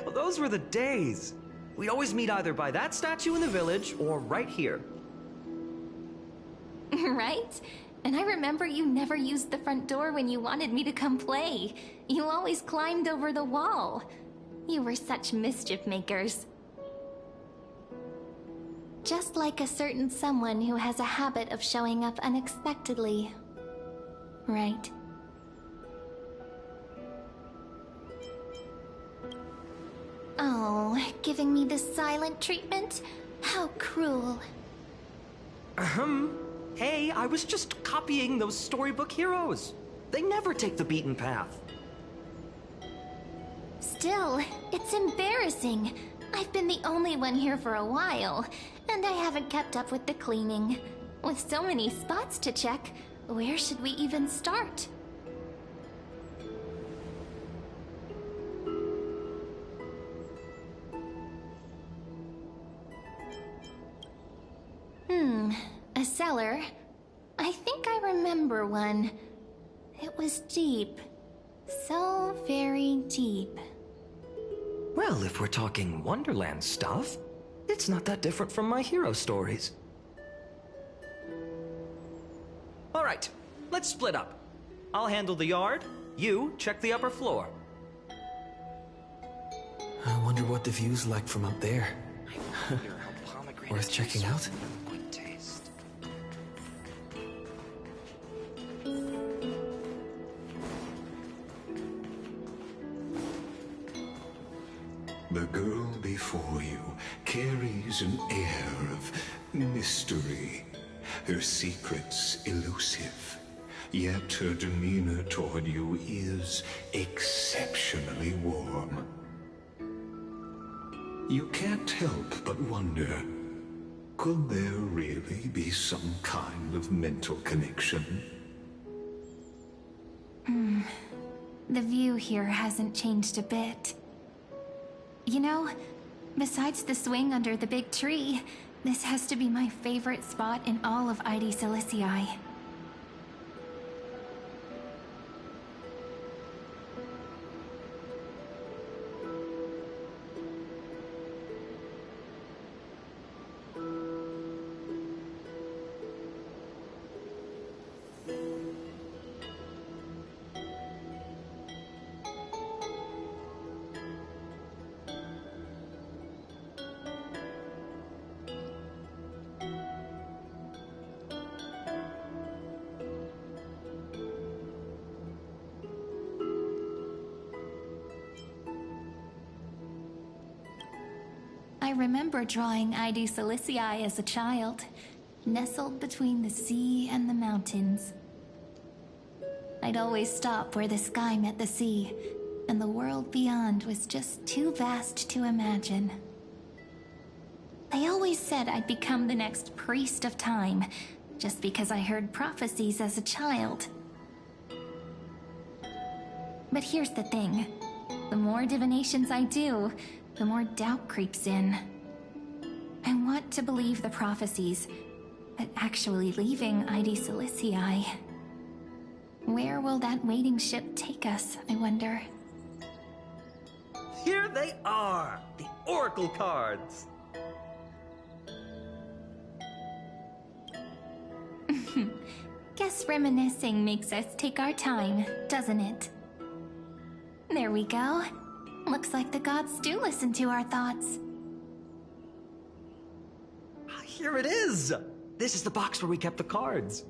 Well, those were the days. We'd always meet either by that statue in the village or right here. Right? And I remember you never used the front door when you wanted me to come play. You always climbed over the wall. You were such mischief makers. Just like a certain someone who has a habit of showing up unexpectedly. Right? Oh, giving me this silent treatment? How cruel. Hey, I was just copying those storybook heroes. They never take the beaten path. Still, it's embarrassing. I've been the only one here for a while, and I haven't kept up with the cleaning. With so many spots to check, where should we even start? A cellar. I think I remember one. It was deep. So very deep. Well, if we're talking Wonderland stuff, it's not that different from my hero stories. All right, let's split up. I'll handle the yard, you check the upper floor. I wonder what the view's like from up there. Worth checking out? The girl before you carries an air of mystery, her secrets elusive, yet her demeanor toward you is exceptionally warm. You can't help but wonder, could there really be some kind of mental connection? The view here hasn't changed a bit. You know, besides the swing under the big tree, this has to be my favorite spot in all of ID Silicii. I remember drawing ID Silicii as a child, nestled between the sea and the mountains. I'd always stop where the sky met the sea, and the world beyond was just too vast to imagine. They always said I'd become the next priest of time, just because I heard prophecies as a child. But here's the thing. The more divinations I do, the more doubt creeps in. I want to believe the prophecies, but actually leaving ID Silicii... Where will that waiting ship take us, I wonder? Here they are! The Oracle cards! Guess reminiscing makes us take our time, doesn't it? There we go. Looks like the gods do listen to our thoughts. Here it is! This is the box where we kept the cards.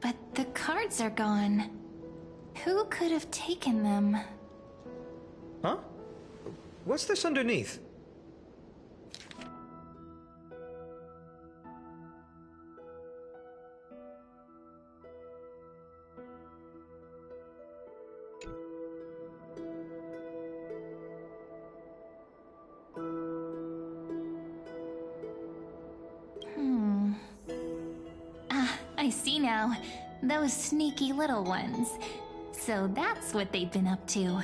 But the cards are gone. Who could have taken them? Huh? What's this underneath? I see now. Those sneaky little ones. So that's what they've been up to.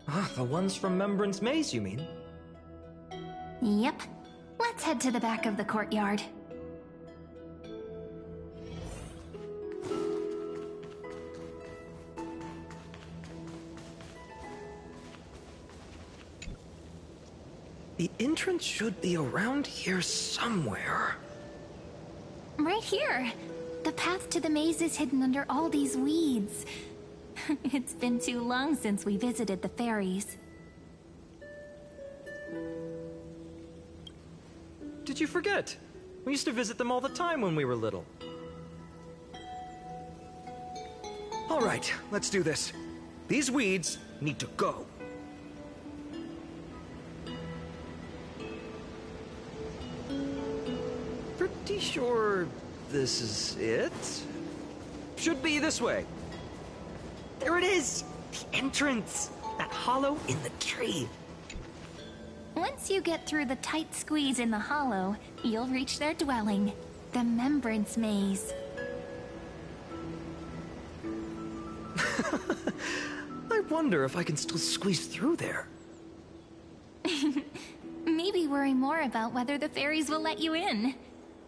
Ah, the ones from Remembrance Maze, you mean? Yep. Let's head to the back of the courtyard. The entrance should be around here somewhere. Right here. The path to the maze is hidden under all these weeds. It's been too long since we visited the fairies. Did you forget? We used to visit them all the time when we were little. All right, let's do this. These weeds need to go. Pretty sure this is it? Should be this way. There it is! The entrance! That hollow in the tree. Once you get through the tight squeeze in the hollow, you'll reach their dwelling, the Remembrance Maze. I wonder if I can still squeeze through there. Maybe worry more about whether the fairies will let you in.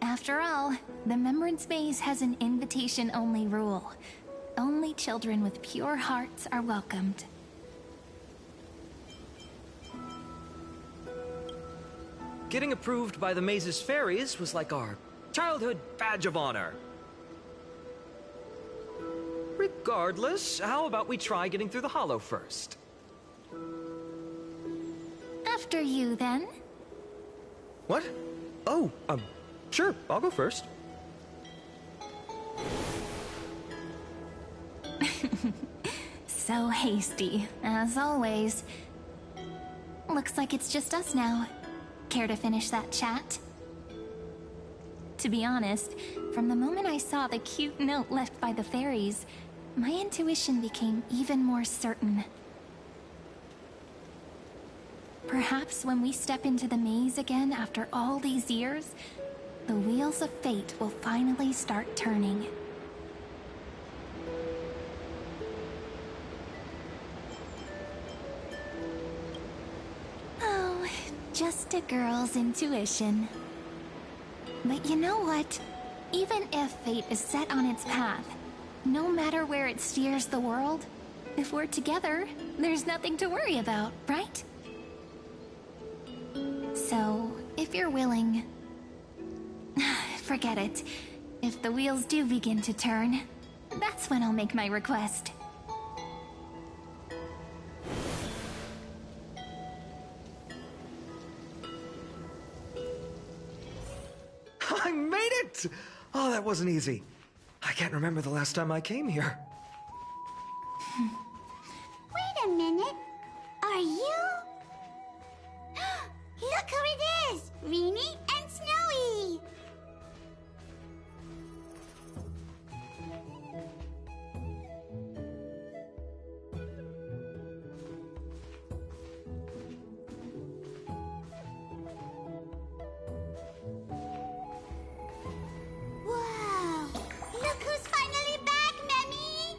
After all, the Remembrance Maze has an invitation-only rule. Only children with pure hearts are welcomed. Getting approved by the maze's fairies was like our childhood badge of honor. Regardless, how about we try getting through the hollow first? After you, then. What? Oh, sure, I'll go first. So hasty, as always. Looks like it's just us now. Care to finish that chat? To be honest, from the moment I saw the cute note left by the fairies, my intuition became even more certain. Perhaps when we step into the maze again after all these years, the wheels of fate will finally start turning. Oh, just a girl's intuition. But you know what? Even if fate is set on its path, no matter where it steers the world, if we're together, there's nothing to worry about, right? So, if you're willing... Forget it. If the wheels do begin to turn, that's when I'll make my request. I made it! Oh, that wasn't easy. I can't remember the last time I came here. Wait a minute. Are you... Look who it is! Rini and Snowy! Wow! Look who's finally back, Memmy!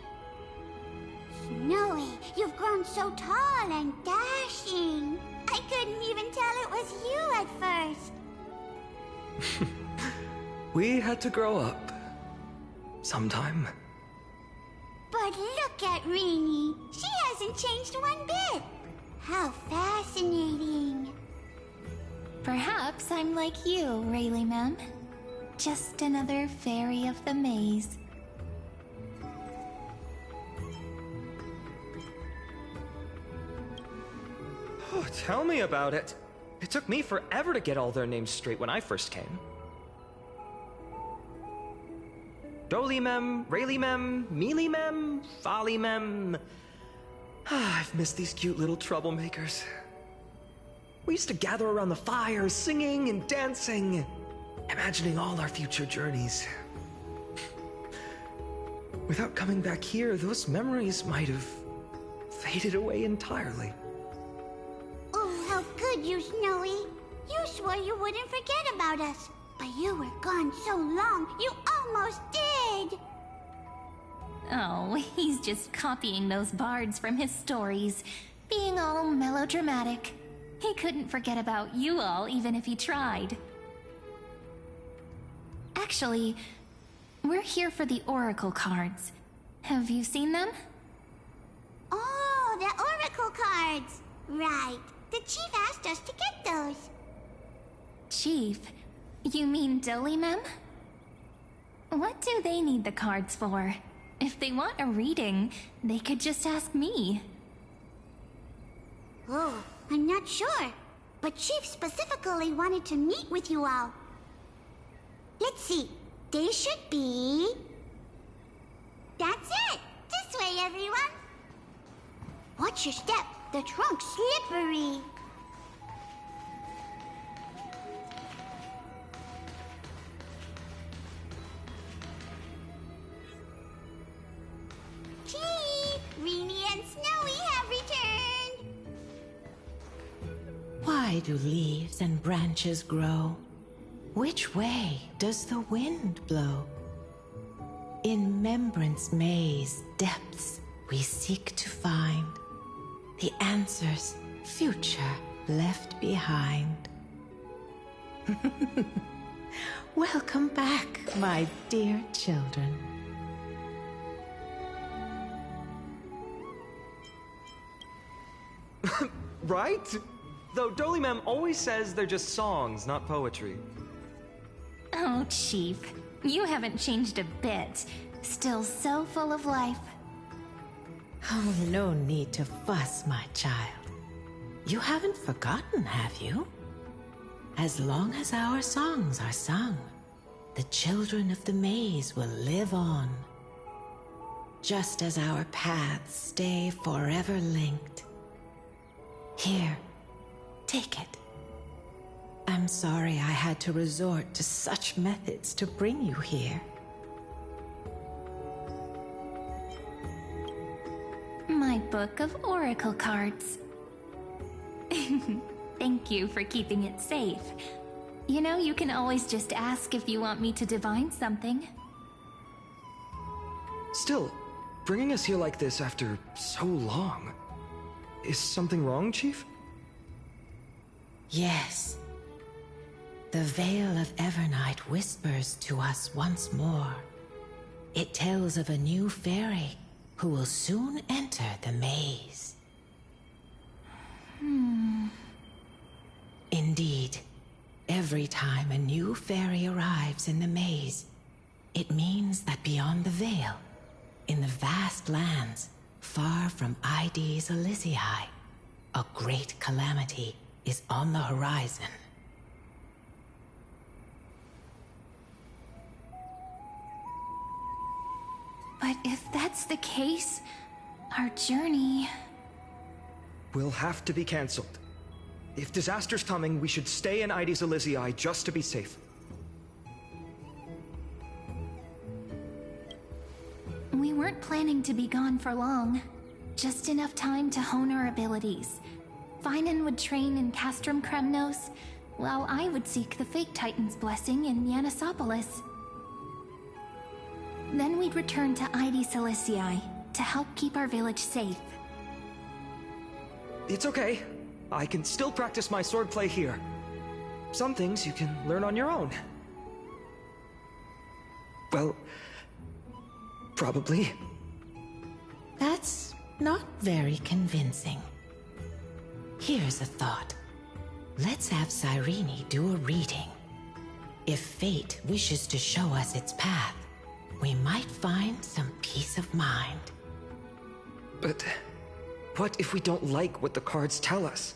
Snowy, you've grown so tall and dashing. I couldn't even tell it was you at first. We had to grow up. Sometime. But look at Rini. She hasn't changed one bit. How fascinating. Perhaps I'm like you, Rayleigh Mem. Just another fairy of the maze. Oh, tell me about it. It took me forever to get all their names straight when I first came. Dolimem, Rayleigh-mem, Mealy-mem, Folly-mem. I've missed these cute little troublemakers. We used to gather around the fire, singing and dancing, imagining all our future journeys. Without coming back here, those memories might have faded away entirely. Oh, how good you, Snowy. You swore you wouldn't forget about us. But you were gone so long, you almost did! Oh, he's just copying those bards from his stories, being all melodramatic. He couldn't forget about you all, even if he tried. Actually, we're here for the Oracle cards. Have you seen them? Oh, the Oracle cards! Right. The Chief asked us to get those. Chief? You mean Dolimem? What do they need the cards for? If they want a reading, they could just ask me. Oh, I'm not sure. But Chief specifically wanted to meet with you all. Let's see. They should be... That's it! This way, everyone! Watch your step. The trunk's slippery. Chief! Rini and Snowy have returned! Why do leaves and branches grow? Which way does the wind blow? In Membrance Maze depths we seek to find the answers future left behind. Welcome back, my dear children. Right? Though Dolimem always says they're just songs, not poetry. Oh, Chief, you haven't changed a bit. Still so full of life. Oh, no need to fuss, my child. You haven't forgotten, have you? As long as our songs are sung, the children of the maze will live on. Just as our paths stay forever linked. Here, take it. I'm sorry I had to resort to such methods to bring you here. My book of oracle cards. Thank you for keeping it safe. You know, you can always just ask if you want me to divine something. Still, bringing us here like this after so long. Is something wrong, Chief? Yes. The Veil of Evernight whispers to us once more. It tells of a new fairy who will soon enter the maze. Indeed, every time a new fairy arrives in the maze, it means that beyond the veil, in the vast lands far from ID's Elysiae, a great calamity is on the horizon. But if that's the case, our journey... Will have to be cancelled. If disaster's coming, we should stay in Ides Elysiae just to be safe. We weren't planning to be gone for long. Just enough time to hone our abilities. Finan would train in Castrum Kremnos, while I would seek the Fake Titan's blessing in Yanisopolis. Then we'd return to Ides Elysiae to help keep our village safe. It's okay. I can still practice my swordplay here. Some things you can learn on your own. Well, probably. That's not very convincing. Here's a thought. Let's have Cyrene do a reading. If fate wishes to show us its path, we might find some peace of mind. But what if we don't like what the cards tell us?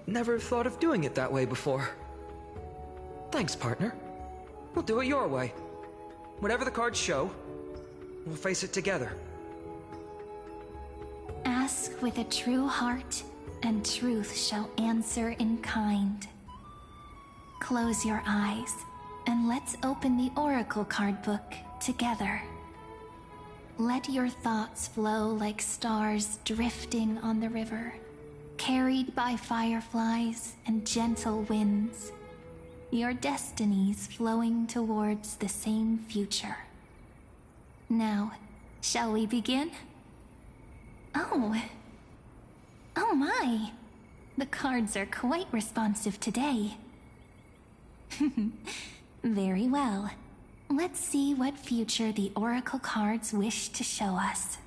Never thought of doing it that way before. Thanks, partner. We'll do it your way. Whatever the cards show, we'll face it together. Ask with a true heart, and truth shall answer in kind. Close your eyes, and let's open the Oracle card book together. Let your thoughts flow like stars drifting on the river, carried by fireflies and gentle winds. Your destinies flowing towards the same future. Now, shall we begin? Oh my! The cards are quite responsive today. Very well. Let's see what future the Oracle cards wish to show us.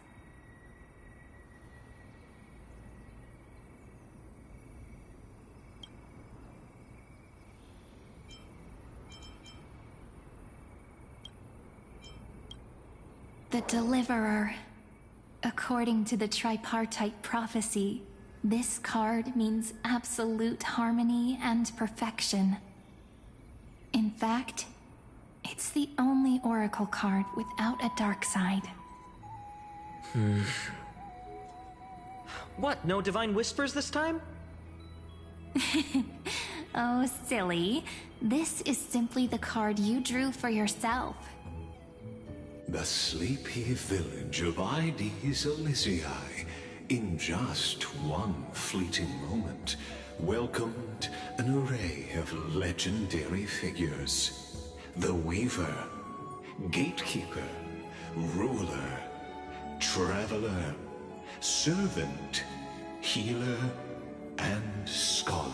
The Deliverer. According to the tripartite prophecy, this card means absolute harmony and perfection. In fact, it's the only Oracle card without a dark side. What, no divine whispers this time? Oh, silly. This is simply the card you drew for yourself. The sleepy village of Ides Elysiae, in just one fleeting moment, welcomed an array of legendary figures. The Weaver, Gatekeeper, Ruler, Traveler, Servant, Healer, and Scholar.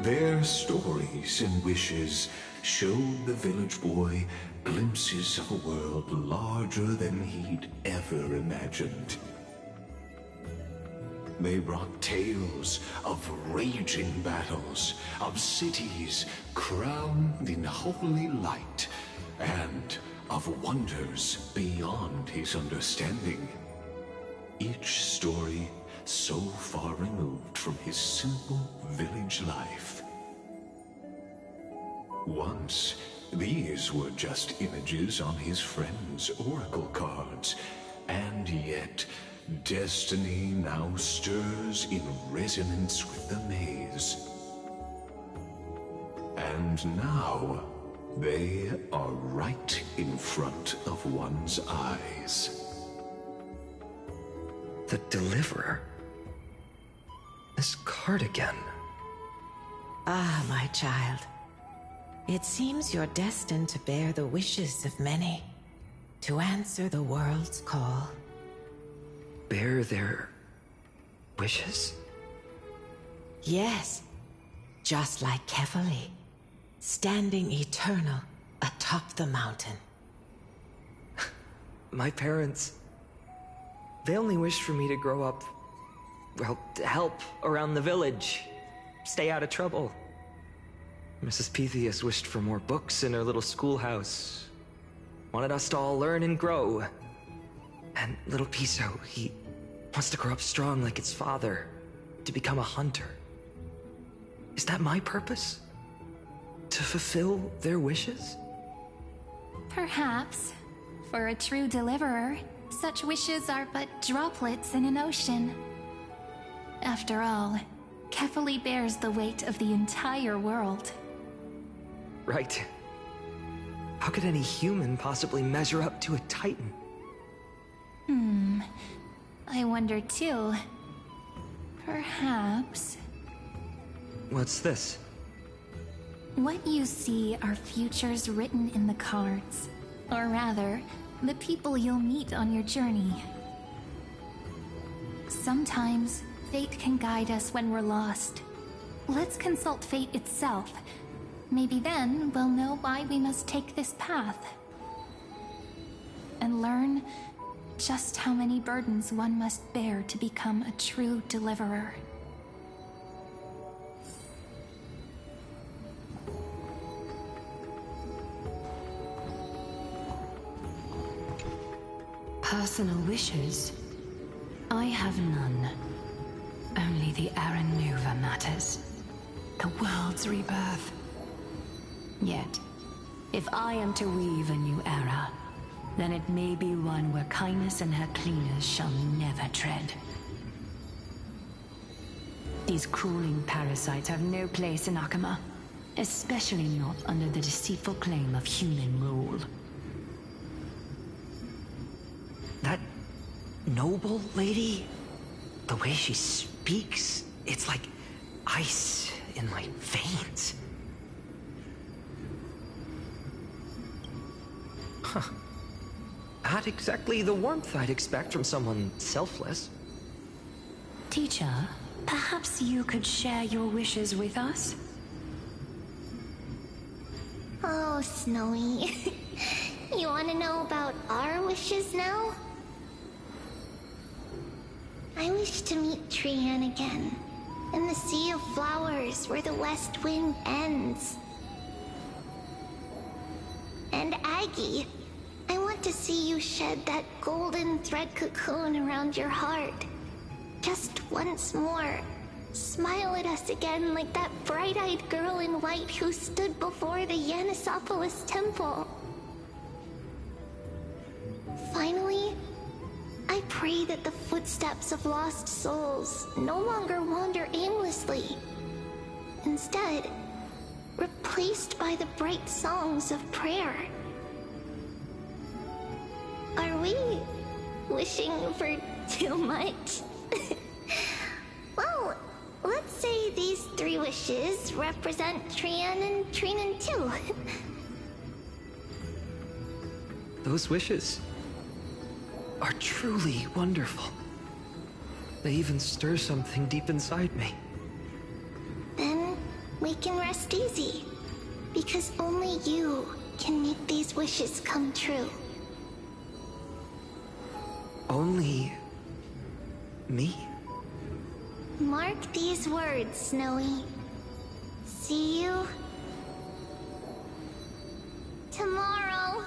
Their stories and wishes showed the village boy glimpses of a world larger than he'd ever imagined. They brought tales of raging battles, of cities crowned in holy light, and of wonders beyond his understanding. Each story so far removed from his simple village life. Once, these were just images on his friend's oracle cards, and yet destiny now stirs in resonance with the maze. And now, they are right in front of one's eyes. The Deliverer? This card again. Ah, my child. It seems you're destined to bear the wishes of many, to answer the world's call. Bear their wishes? Yes, just like Kefali, standing eternal atop the mountain. My parents, they only wished for me to grow up, well, to help around the village, stay out of trouble. Mrs. Pythias wished for more books in her little schoolhouse, wanted us to all learn and grow. And little Piso, he wants to grow up strong like his father, to become a hunter. Is that my purpose? To fulfill their wishes? Perhaps. For a true deliverer, such wishes are but droplets in an ocean. After all, Kefali bears the weight of the entire world. Right. How could any human possibly measure up to a Titan? I wonder too. Perhaps... What's this? What you see are futures written in the cards. Or rather, the people you'll meet on your journey. Sometimes, fate can guide us when we're lost. Let's consult fate itself. Maybe then we'll know why we must take this path. And learn just how many burdens one must bear to become a true deliverer. Personal wishes? I have none. Only the Aranuva matters. The world's rebirth. Yet, if I am to weave a new era, then it may be one where kindness and her cleaners shall never tread. These crawling parasites have no place in Akama, especially not under the deceitful claim of human rule. That noble lady? The way she speaks, it's like ice in my veins. Huh. Not exactly the warmth I'd expect from someone selfless. Teacher, perhaps you could share your wishes with us? Oh, Snowy. You want to know about our wishes now? I wish to meet Trian again, in the sea of flowers where the west wind ends. And Aggie, I want to see you shed that golden thread cocoon around your heart. Just once more. Smile at us again like that bright-eyed girl in white who stood before the Yanisopolis temple. Finally, I pray that the footsteps of lost souls no longer wander aimlessly. Instead, replaced by the bright songs of prayer. Are we wishing for too much? Well, let's say these 3 wishes represent Trian and Trinan too. Those wishes are truly wonderful. They even stir something deep inside me. Then we can rest easy, because only you can make these wishes come true. Only me? Mark these words, Snowy. See you tomorrow.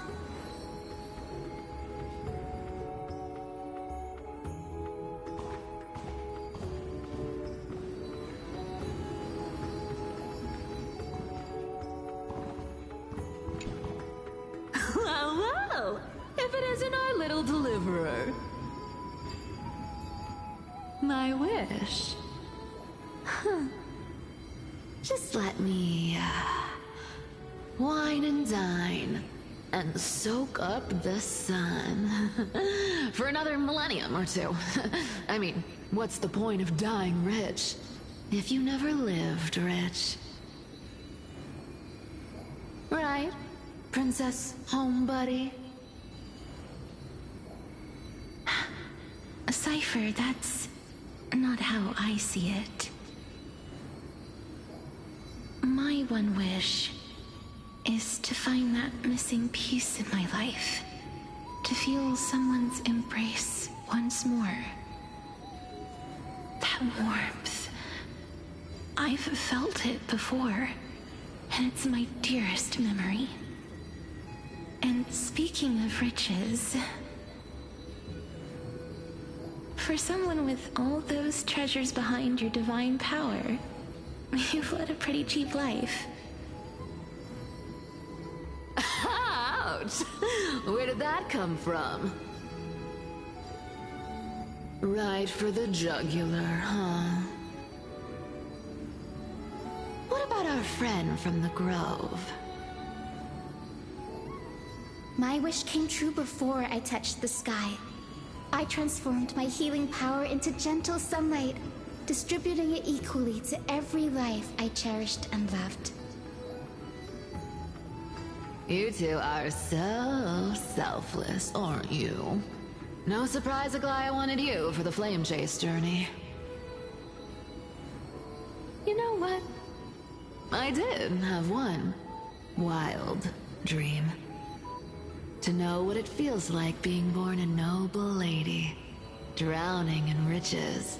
Well, well, if it isn't our little deliverer. My wish. Huh. Just let me, wine and dine, and soak up the sun. For another millennium or 2. I mean, what's the point of dying rich, if you never lived rich? Right, Princess Homebuddy? Cypher, that's not how I see it. My one wish is to find that missing piece in my life. To feel someone's embrace once more. That warmth. I've felt it before, and it's my dearest memory. And speaking of riches, for someone with all those treasures behind your divine power, You've led a pretty cheap life. Ouch! Where did that come from? Right for the jugular, huh? What about our friend from the Grove? My wish came true before I touched the sky. I transformed my healing power into gentle sunlight, distributing it equally to every life I cherished and loved. You two are so selfless, aren't you? No surprise Aglaya wanted you for the flame chase journey. You know what? I did have one wild dream. To know what it feels like being born a noble lady, drowning in riches.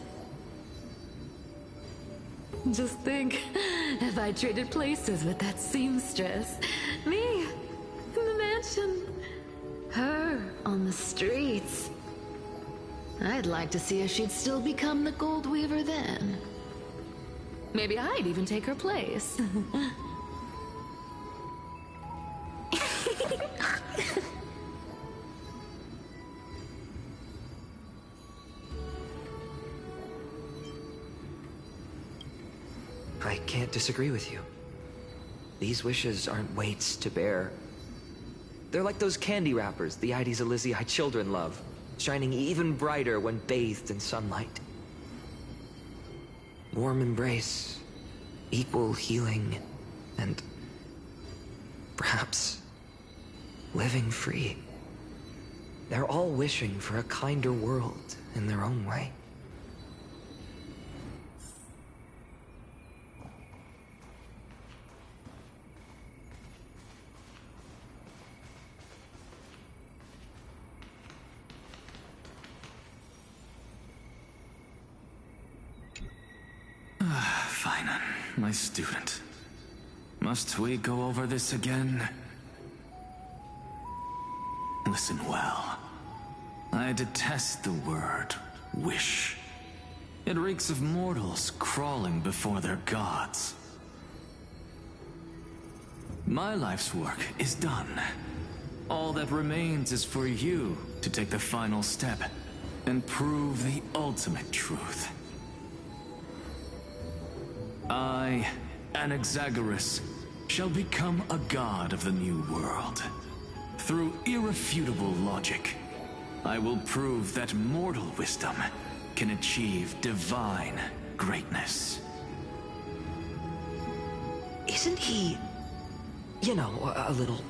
Just think, if I traded places with that seamstress, me in the mansion, her on the streets. I'd like to see if she'd still become the gold weaver then. Maybe I'd even take her place. I can't disagree with you. These wishes aren't weights to bear. They're like those candy wrappers the Ides Elysiae children love, shining even brighter when bathed in sunlight. Warm embrace, equal healing, and perhaps living free. They're all wishing for a kinder world in their own way. Finan, my student. Must we go over this again? Listen well. I detest the word wish. It reeks of mortals crawling before their gods. My life's work is done. All that remains is for you to take the final step and prove the ultimate truth. I, Anaxagoras, shall become a god of the new world. Through irrefutable logic, I will prove that mortal wisdom can achieve divine greatness. Isn't he, you know, a little...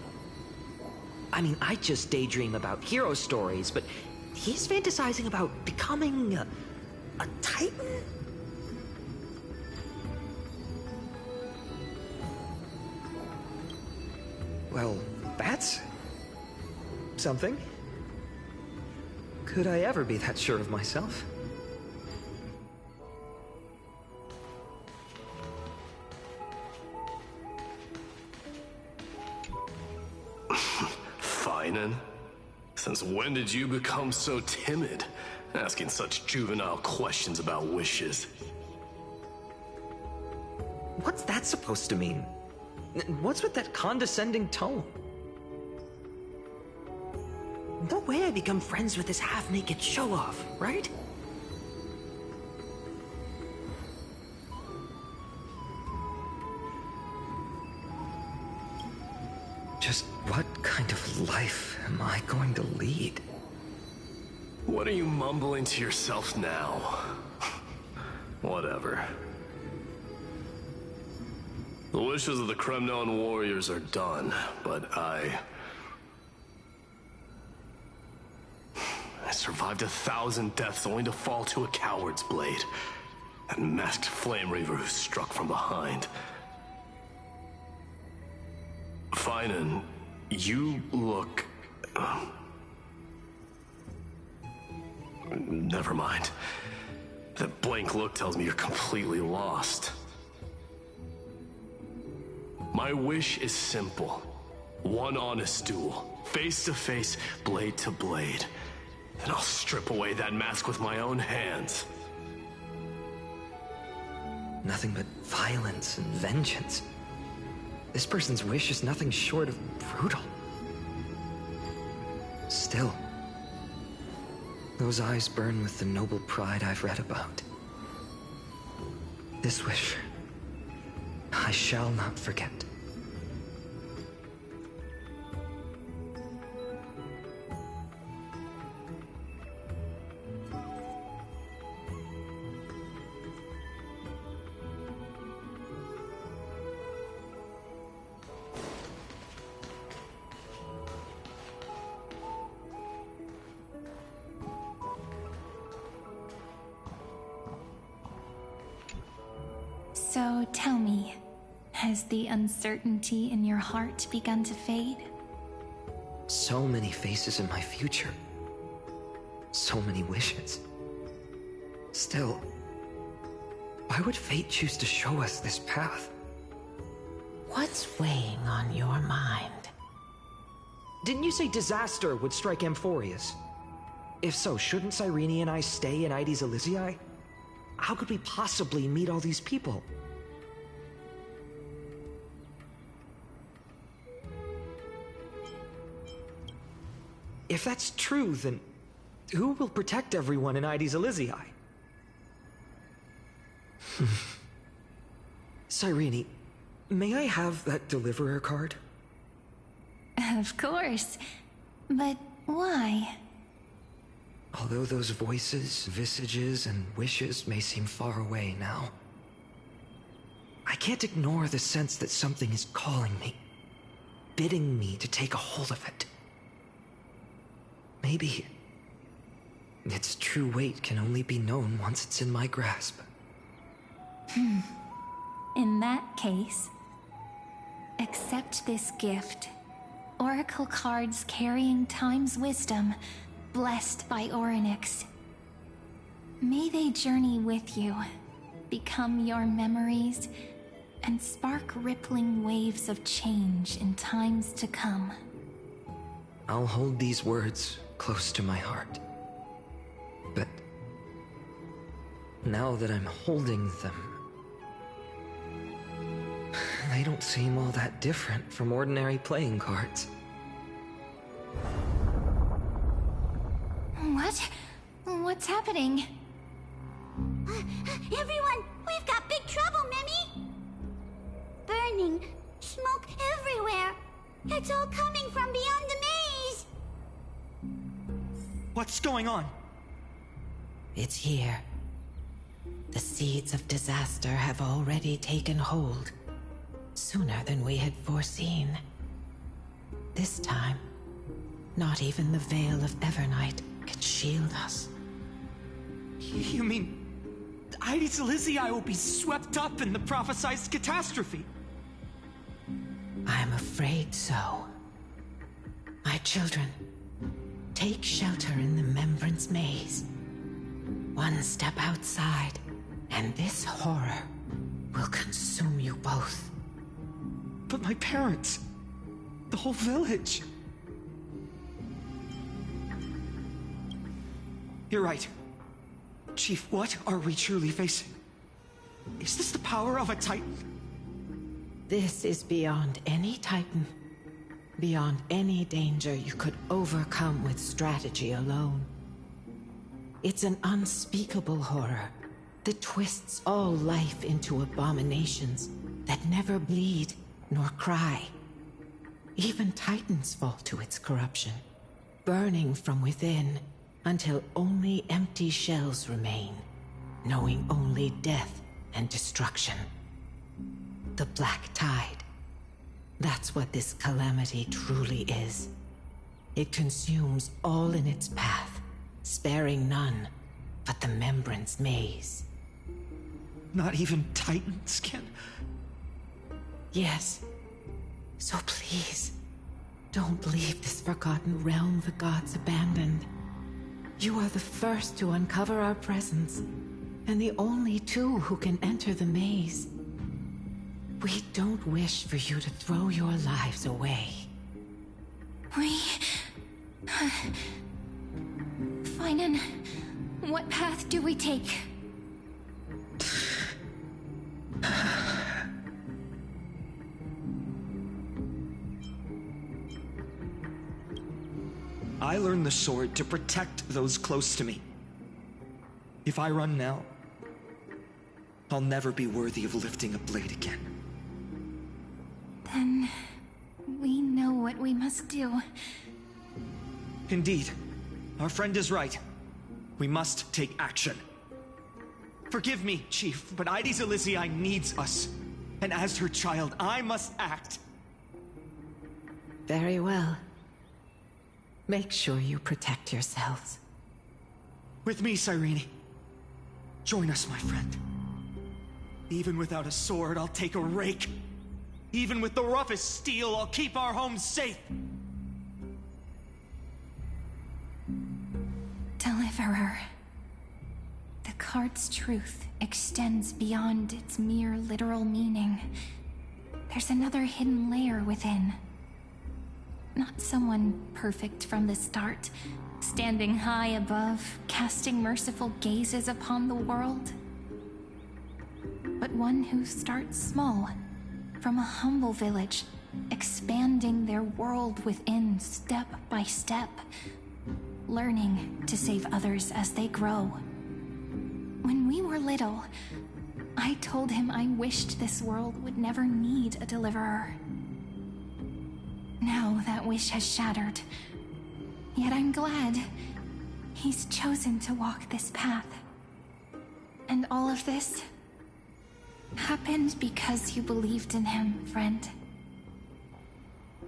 I mean, I just daydream about hero stories, but he's fantasizing about becoming a titan? Well, that's something. Could I ever be that sure of myself? Finan? Since when did you become so timid, asking such juvenile questions about wishes? What's that supposed to mean? What's with that condescending tone? No way I become friends with this half-naked show-off, right? Just what kind of life am I going to lead? What are you mumbling to yourself now? Whatever. The wishes of the Kremnon warriors are done, but I survived 1,000 deaths only to fall to a coward's blade. That masked flame reaver who struck from behind. Finan, you look... Never mind. That blank look tells me you're completely lost. My wish is simple. One honest duel. Face to face, blade to blade. Then I'll strip away that mask with my own hands. Nothing but violence and vengeance. This person's wish is nothing short of brutal. Still, those eyes burn with the noble pride I've read about. This wish, I shall not forget. So tell me, has the uncertainty in your heart begun to fade? So many faces in my future. So many wishes. Still, why would fate choose to show us this path? What's weighing on your mind? Didn't you say disaster would strike Amphorius? If so, shouldn't Cyrene and I stay in Ides Elysiae? How could we possibly meet all these people? If that's true, then who will protect everyone in Ides Elysiae? Cyrene, may I have that deliverer card? Of course. But why? Although those voices, visages, and wishes may seem far away now, I can't ignore the sense that something is calling me, bidding me to take a hold of it. Maybe its true weight can only be known once it's in my grasp. In that case, accept this gift. Oracle cards carrying time's wisdom, blessed by Orynyx. May they journey with you, become your memories, and spark rippling waves of change in times to come. I'll hold these words close to my heart. But now that I'm holding them, they don't seem all that different from ordinary playing cards. What? What's happening? Everyone, we've got big trouble, Mimi! Burning, smoke everywhere. It's all coming from beyond the maze! What's going on? It's here. The seeds of disaster have already taken hold, sooner than we had foreseen. This time, not even the Veil of Evernight can shield us. You mean Ides Elysiae will be swept up in the prophesized catastrophe? I'm afraid so. My children, take shelter in the Membrance Maze. One step outside, and this horror will consume you both. But my parents, the whole village. You're right. Chief, what are we truly facing? Is this the power of a Titan? This is beyond any Titan. Beyond any danger you could overcome with strategy alone. It's an unspeakable horror that twists all life into abominations that never bleed nor cry. Even Titans fall to its corruption, burning from within until only empty shells remain, knowing only death and destruction. The Black Tide. That's what this calamity truly is. It consumes all in its path, sparing none but the Membrance Maze. Not even Titans can... Yes. So please, don't leave this forgotten realm the gods abandoned. You are the first to uncover our presence, and the only two who can enter the maze. We don't wish for you to throw your lives away. Finan, what path do we take? I learned the sword to protect those close to me. If I run now, I'll never be worthy of lifting a blade again. Then we know what we must do. Indeed, our friend is right. We must take action. Forgive me, Chief, but Ides Elysiae needs us. And as her child, I must act. Very well. Make sure you protect yourselves. With me, Cyrene. Join us, my friend. Even without a sword, I'll take a rake. Even with the roughest steel, I'll keep our home safe. Deliverer. The card's truth extends beyond its mere literal meaning. There's another hidden layer within. Not someone perfect from the start, standing high above, casting merciful gazes upon the world. But one who starts small, from a humble village, expanding their world within step by step, learning to save others as they grow. When we were little, I told him I wished this world would never need a deliverer. Now that wish has shattered. Yet I'm glad he's chosen to walk this path. And all of this happened because you believed in him, friend.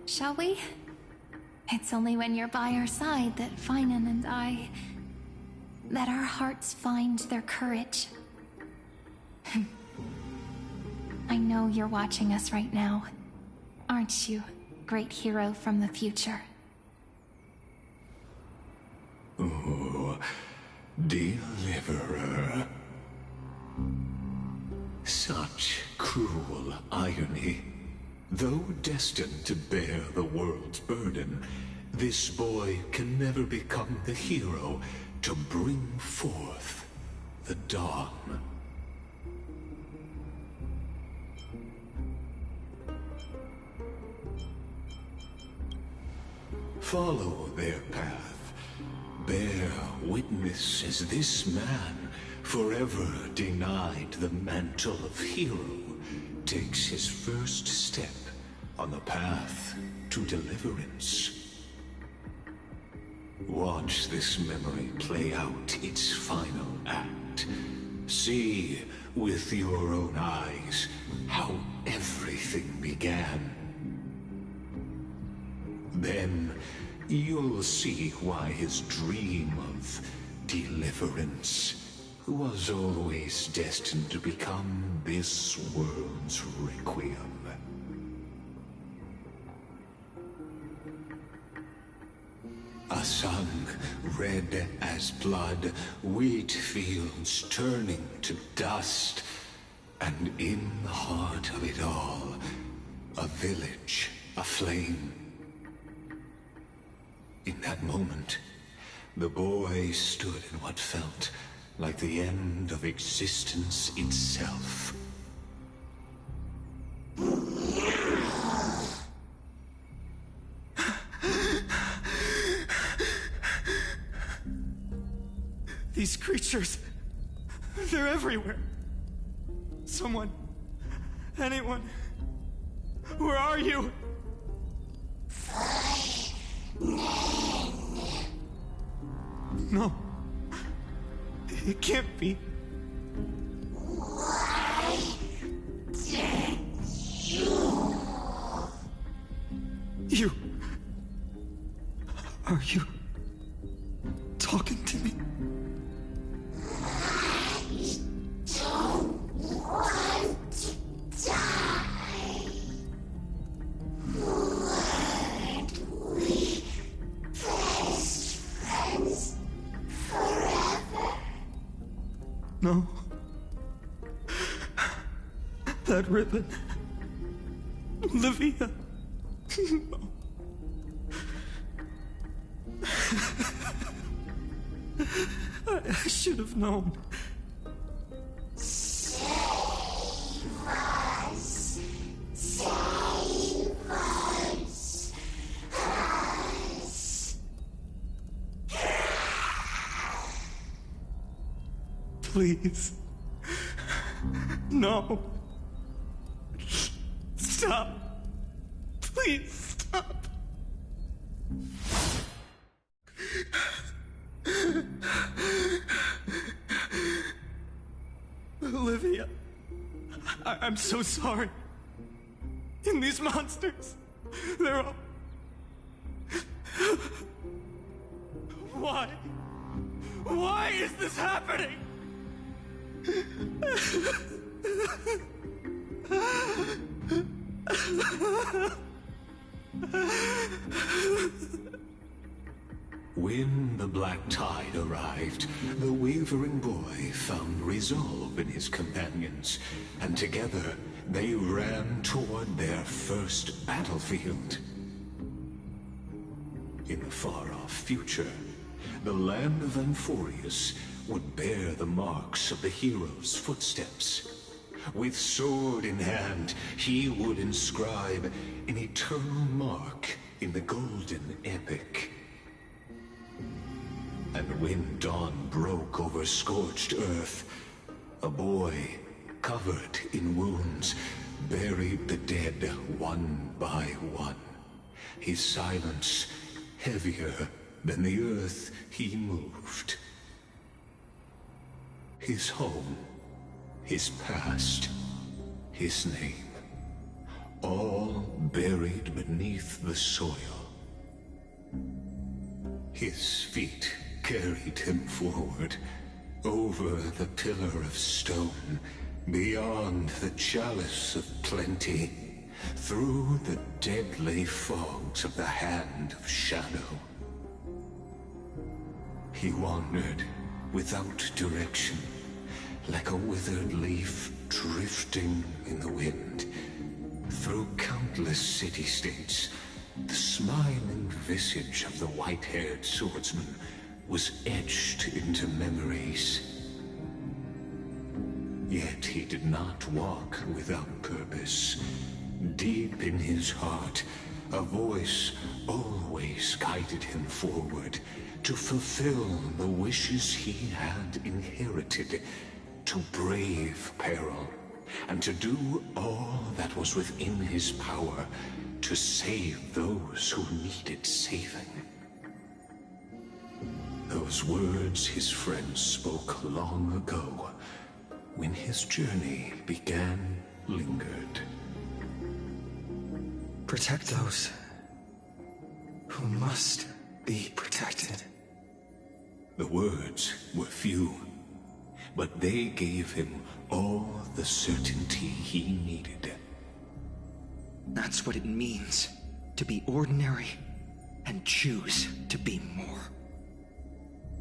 Shall we? It's only when you're by our side that Finan and that our hearts find their courage. I know you're watching us right now, aren't you, great hero from the future? Oh, deliverer. Such cruel irony. Though destined to bear the world's burden, this boy can never become the hero to bring forth the dawn. Follow their path. Bear witness as this man, forever denied the mantle of hero, takes his first step on the path to deliverance. Watch this memory play out its final act. See with your own eyes how everything began. Then you'll see why his dream of deliverance was always destined to become this world's requiem. A sun red as blood, wheat fields turning to dust, and in the heart of it all, a village aflame. In that moment, the boy stood in what felt like the end of existence itself. These creatures, they're everywhere. Someone, anyone, where are you? No, it can't be. Why did you? Are you talking to me? I don't want to die. Weren't we best friends forever? No. That ribbon. Olivia. No. I should have known. Save us. Save us. Please. No. Stop. Please stop. Olivia, I'm so sorry. And these monsters, they're all... Why? Why is this happening? When the black tide arrived, the wavering boy found resolve in his companions, and together they ran toward their first battlefield. In the far-off future, the land of Amphorius would bear the marks of the hero's footsteps. With sword in hand, he would inscribe an eternal mark in the golden epic. And when dawn broke over scorched earth, a boy, covered in wounds, buried the dead one by one. His silence heavier than the earth he moved. His home, his past, his name, all buried beneath the soil. His feet carried him forward, over the pillar of stone, beyond the chalice of plenty, through the deadly fogs of the hand of shadow. He wandered without direction, like a withered leaf drifting in the wind. Through countless city-states, the smiling visage of the white-haired swordsman was etched into memories. Yet he did not walk without purpose. Deep in his heart, a voice always guided him forward to fulfill the wishes he had inherited, to brave peril, and to do all that was within his power to save those who needed saving. Those words his friends spoke long ago, when his journey began, lingered. Protect those who must be protected. The words were few, but they gave him all the certainty he needed. That's what it means to be ordinary and choose to be more.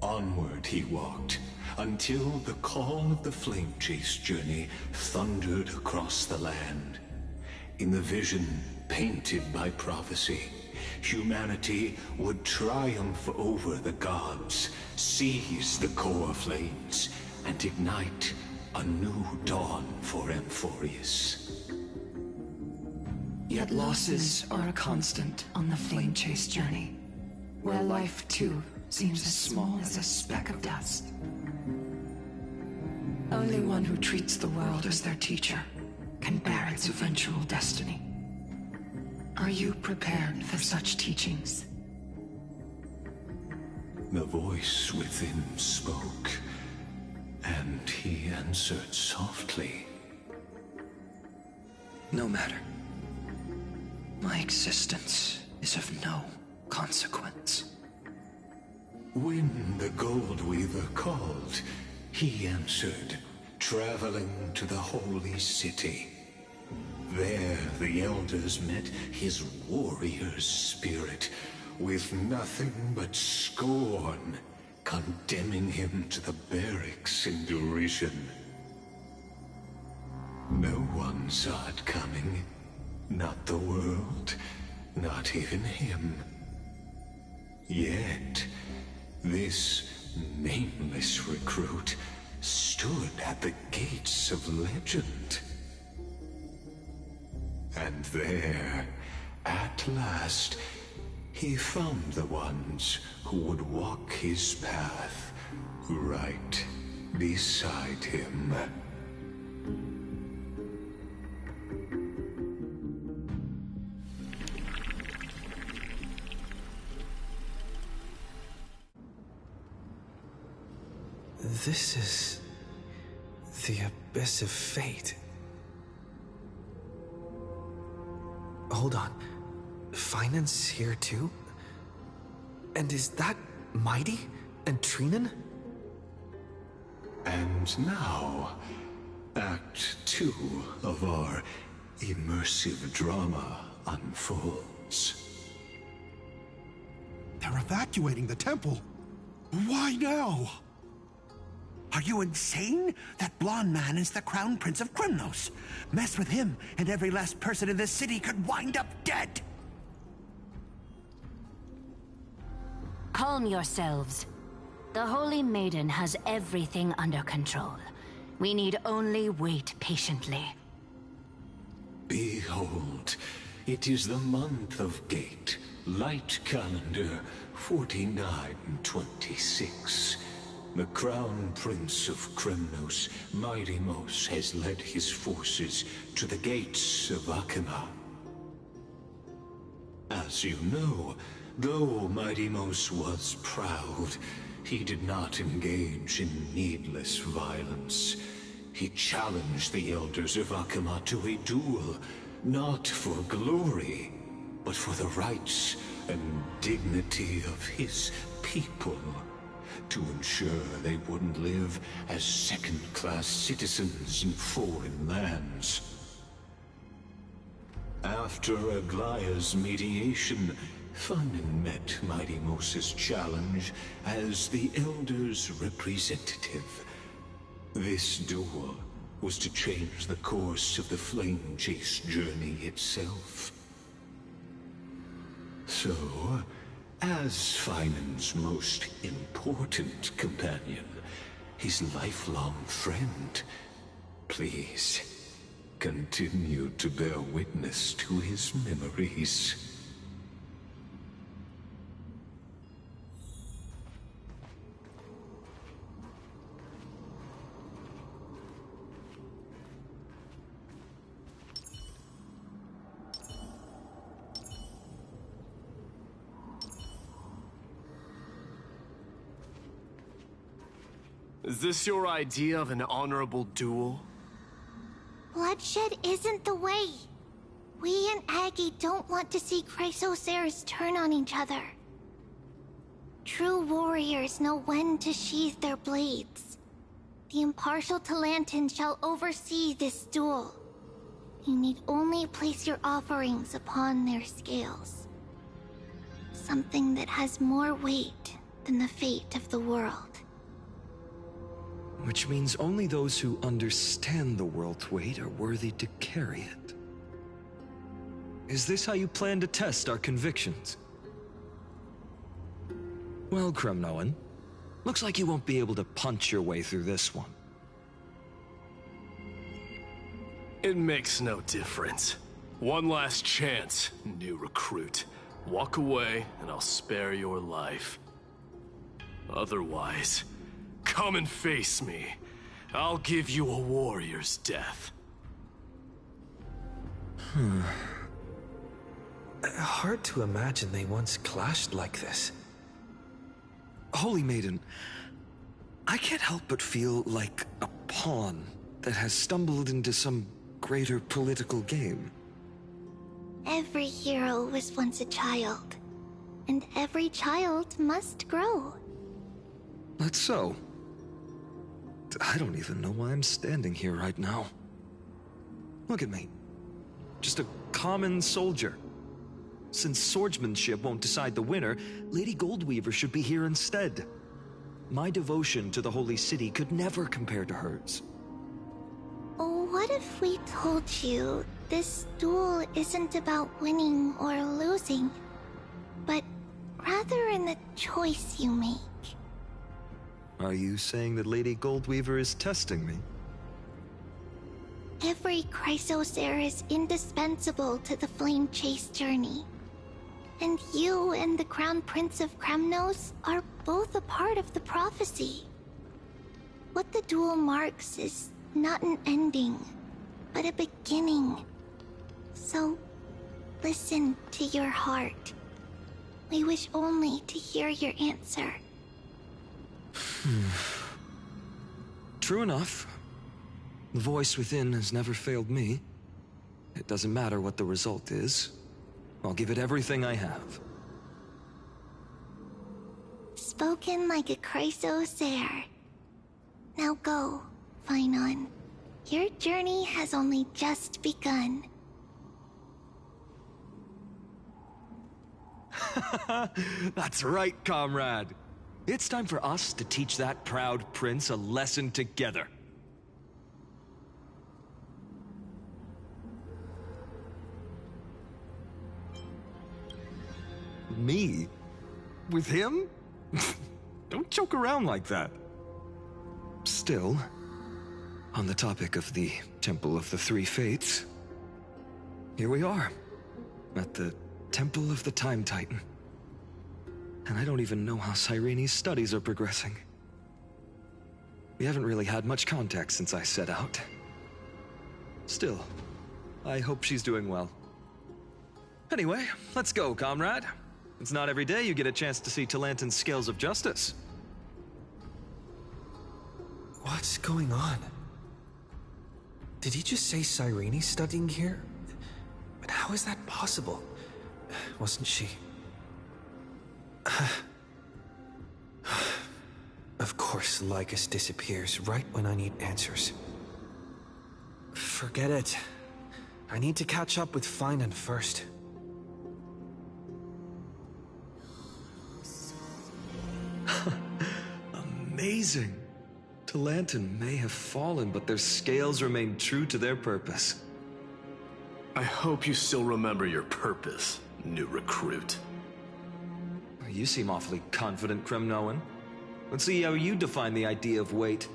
Onward he walked, until the call of the flame chase journey thundered across the land. In the vision painted by prophecy, humanity would triumph over the gods, seize the core flames, and ignite a new dawn for Amphorius. Yet losses are a constant on the flame chase journey, where life too seems as small as a speck of dust. Only one who treats the world as their teacher can bear its eventual destiny. Are you prepared for such teachings? The voice within spoke, and he answered softly. No matter. My existence is of no consequence. When the Gold Weaver called, he answered, traveling to the holy city. There the elders met his warrior's spirit, with nothing but scorn, condemning him to the barracks in derision. No one saw it coming. Not the world, not even him. Yet, this nameless recruit stood at the gates of legend. And there, at last, he found the ones who would walk his path right beside him. This is the Abyss of Fate. Hold on. Finance here too? And is that Mighty and Trinan? And now, Act 2 of our immersive drama unfolds. They're evacuating the temple. Why now? Are you insane? That blonde man is the Crown Prince of Krymnos. Mess with him, and every last person in this city could wind up dead. Calm yourselves. The Holy Maiden has everything under control. We need only wait patiently. Behold, it is the month of Gate, light calendar 4926. The Crown Prince of Krymnos, Midimos, has led his forces to the gates of Akima. As you know, though Midimos was proud, he did not engage in needless violence. He challenged the elders of Akima to a duel, not for glory, but for the rights and dignity of his people, to ensure they wouldn't live as second-class citizens in foreign lands. After Aglaya's mediation, Finan met Midimos' challenge as the Elder's representative. This duel was to change the course of the Flame Chase journey itself. So, as Finan's most important companion, his lifelong friend, please continue to bear witness to his memories. Is this your idea of an honorable duel? Bloodshed isn't the way. We and Aggie don't want to see Chrysoceres turn on each other. True warriors know when to sheathe their blades. The impartial Talantan shall oversee this duel. You need only place your offerings upon their scales. Something that has more weight than the fate of the world. Which means only those who understand the world's weight are worthy to carry it. Is this how you plan to test our convictions? Well, Kremnoan, looks like you won't be able to punch your way through this one. It makes no difference. One last chance, new recruit. Walk away, and I'll spare your life. Otherwise, come and face me. I'll give you a warrior's death. Hard to imagine they once clashed like this. Holy Maiden, I can't help but feel like a pawn that has stumbled into some greater political game. Every hero was once a child, and every child must grow. That's so. I don't even know why I'm standing here right now. Look at me. Just a common soldier. Since swordsmanship won't decide the winner, Lady Goldweaver should be here instead. My devotion to the Holy City could never compare to hers. What if we told you this duel isn't about winning or losing, but rather in the choice you make? Are you saying that Lady Goldweaver is testing me? Every Chrysocer is indispensable to the Flame Chase journey. And you and the Crown Prince of Krymnos are both a part of the prophecy. What the duel marks is not an ending, but a beginning. So, listen to your heart. We wish only to hear your answer. True enough. The voice within has never failed me. It doesn't matter what the result is. I'll give it everything I have. Spoken like a chrysosaur. Now go, Finon. Your journey has only just begun. That's right, comrade. It's time for us to teach that proud prince a lesson together. Me? With him? Don't joke around like that. Still, on the topic of the Temple of the Three Fates, here we are, at the Temple of the Time Titan. And I don't even know how Cyrene's studies are progressing. We haven't really had much contact since I set out. Still, I hope she's doing well. Anyway, let's go, comrade. It's not every day you get a chance to see Talantin's scales of justice. What's going on? Did he just say Cyrene's studying here? But how is that possible? Wasn't she... Of course, Lycus disappears right when I need answers. Forget it. I need to catch up with Finon first. Amazing. Talantin may have fallen, but their scales remain true to their purpose. I hope you still remember your purpose, new recruit. You seem awfully confident, Kremnoan. Let's see how you define the idea of weight.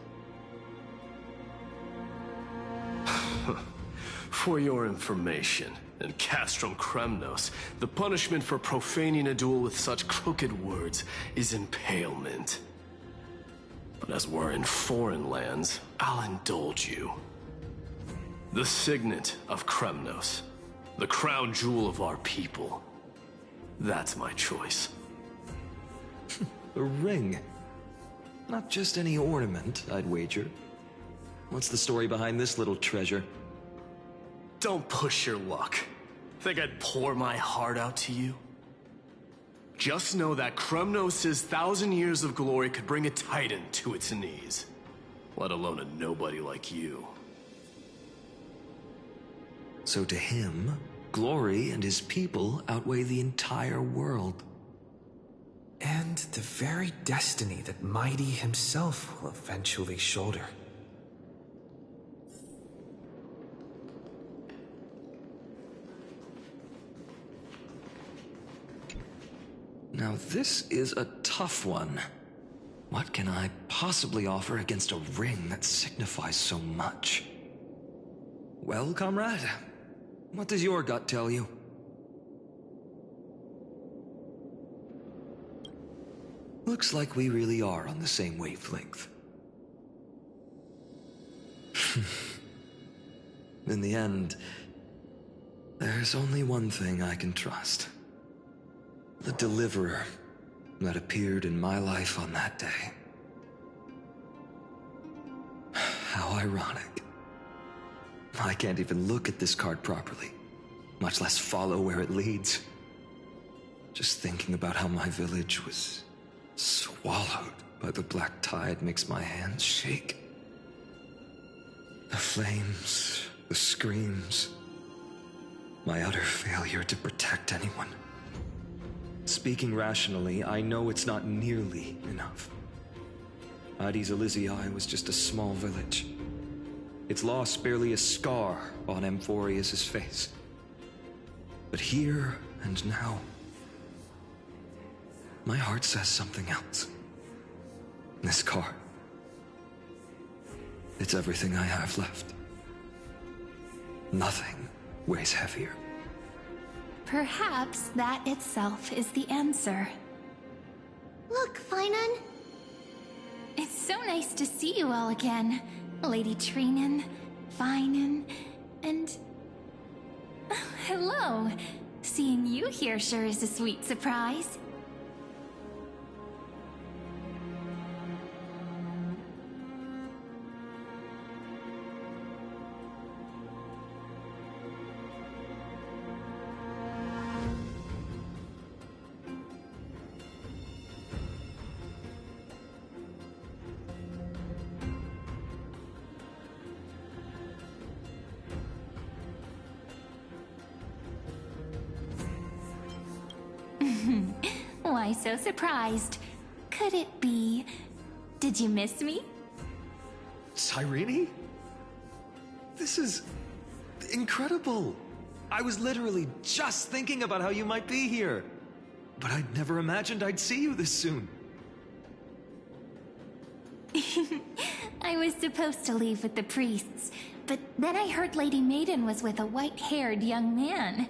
For your information, in Castrum Kremnos, the punishment for profaning a duel with such crooked words is impalement. But as we're in foreign lands, I'll indulge you. The signet of Kremnos, the crown jewel of our people. That's my choice. A ring. Not just any ornament, I'd wager. What's the story behind this little treasure? Don't push your luck. Think I'd pour my heart out to you? Just know that Kremnos' 1,000 years of glory could bring a titan to its knees. Let alone a nobody like you. So to him, glory and his people outweigh the entire world. And the very destiny that Mighty himself will eventually shoulder. Now this is a tough one. What can I possibly offer against a ring that signifies so much? Well, comrade, what does your gut tell you? Looks like we really are on the same wavelength. In the end, there's only one thing I can trust. The deliverer that appeared in my life on that day. How ironic. I can't even look at this card properly, much less follow where it leads. Just thinking about how my village was swallowed by the black tide makes my hands shake. The flames, the screams, my utter failure to protect anyone. Speaking rationally, I know it's not nearly enough. Hades Elysiae was just a small village. Its loss barely a scar on Amphorius' face. But here and now, my heart says something else. This card. It's everything I have left. Nothing weighs heavier. Perhaps that itself is the answer. Look, Finon. It's so nice to see you all again. Lady Treenan, Finan, and... hello. Seeing you here sure is a sweet surprise. Why so surprised? Could it be... Did you miss me? Cyrene? This is... incredible! I was literally just thinking about how you might be here. But I'd never imagined I'd see you this soon. I was supposed to leave with the priests, but then I heard Lady Maiden was with a white-haired young man.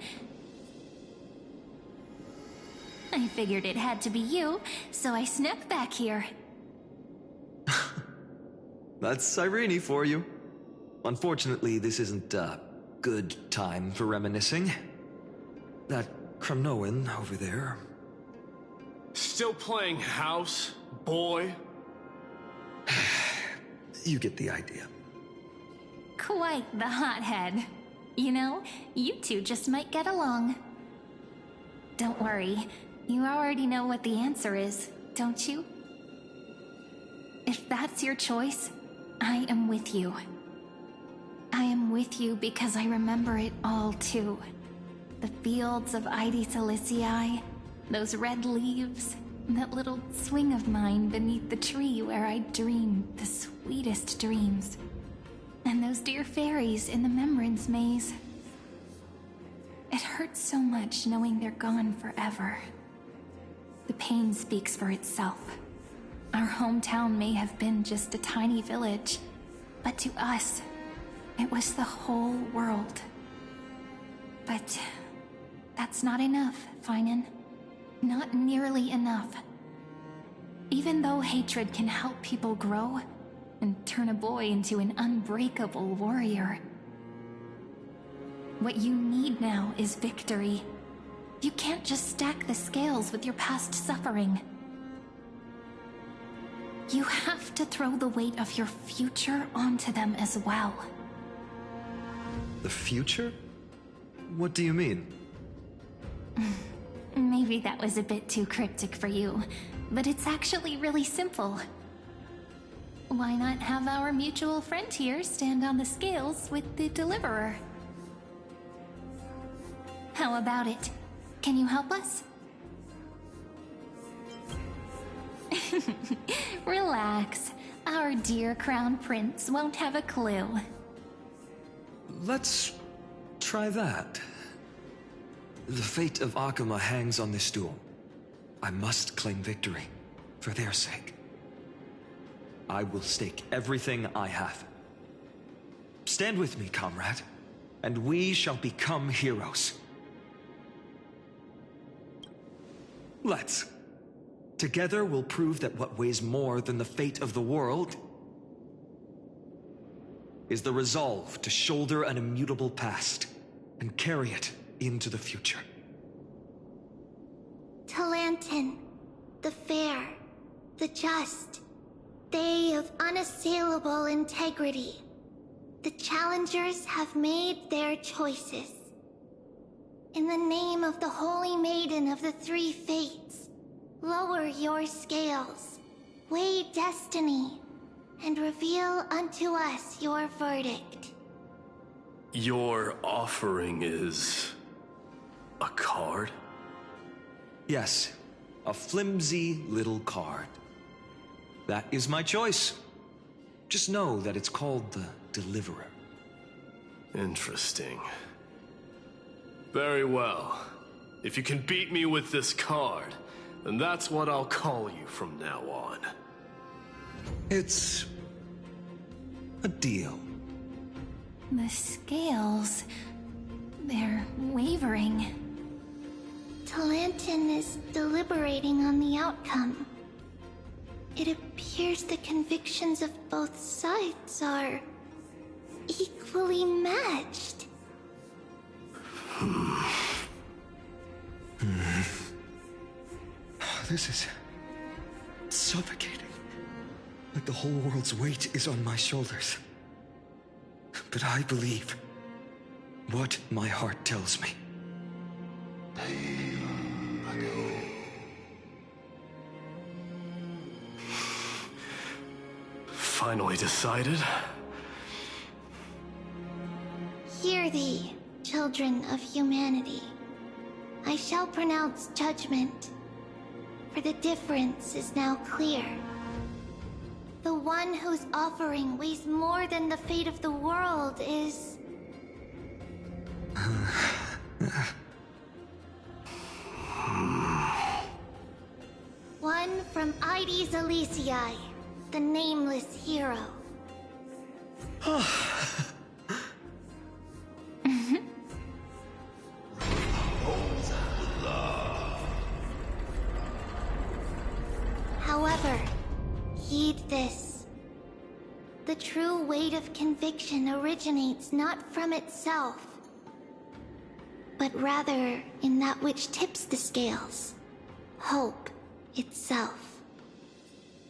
I figured it had to be you, so I snuck back here. That's Cyrene for you. Unfortunately, this isn't a good time for reminiscing. That Kremnoan over there... Still playing house, boy? You get the idea. Quite the hothead. You know, you two just might get along. Don't worry. You already know what the answer is, don't you? If that's your choice, I am with you. I am with you because I remember it all too. The fields of Ide Silicii, those red leaves, that little swing of mine beneath the tree where I dreamed the sweetest dreams. And those dear fairies in the Memorance Maze. It hurts so much knowing they're gone forever. The pain speaks for itself. Our hometown may have been just a tiny village, but to us, it was the whole world. But that's not enough, Finan. Not nearly enough. Even though hatred can help people grow and turn a boy into an unbreakable warrior, what you need now is victory. You can't just stack the scales with your past suffering. You have to throw the weight of your future onto them as well. The future? What do you mean? Maybe that was a bit too cryptic for you, but it's actually really simple. Why not have our mutual friend here stand on the scales with the Deliverer? How about it? Can you help us? Relax. Our dear Crown Prince won't have a clue. Let's try that. The fate of Akuma hangs on this duel. I must claim victory, for their sake. I will stake everything I have. Stand with me, comrade, and we shall become heroes. Let's. Together we'll prove that what weighs more than the fate of the world is the resolve to shoulder an immutable past and carry it into the future. Talantin, the fair, the just, they of unassailable integrity. The challengers have made their choices. In the name of the Holy Maiden of the Three Fates, lower your scales, weigh destiny, and reveal unto us your verdict. Your offering is... a card? Yes, a flimsy little card. That is my choice. Just know that it's called the Deliverer. Interesting. Very well. If you can beat me with this card, then that's what I'll call you from now on. It's... a deal. The scales... they're wavering. Talantin is deliberating on the outcome. it appears the convictions of both sides are equally matched. This is suffocating. Like the whole world's weight is on my shoulders. But I believe what my heart tells me. Finally decided? Hear thee, children of humanity. I shall pronounce judgment, for the difference is now clear. The one whose offering weighs more than the fate of the world is... one from Ides Elysiae, the nameless hero. However, heed this. The true weight of conviction originates not from itself, but rather in that which tips the scales. Hope itself.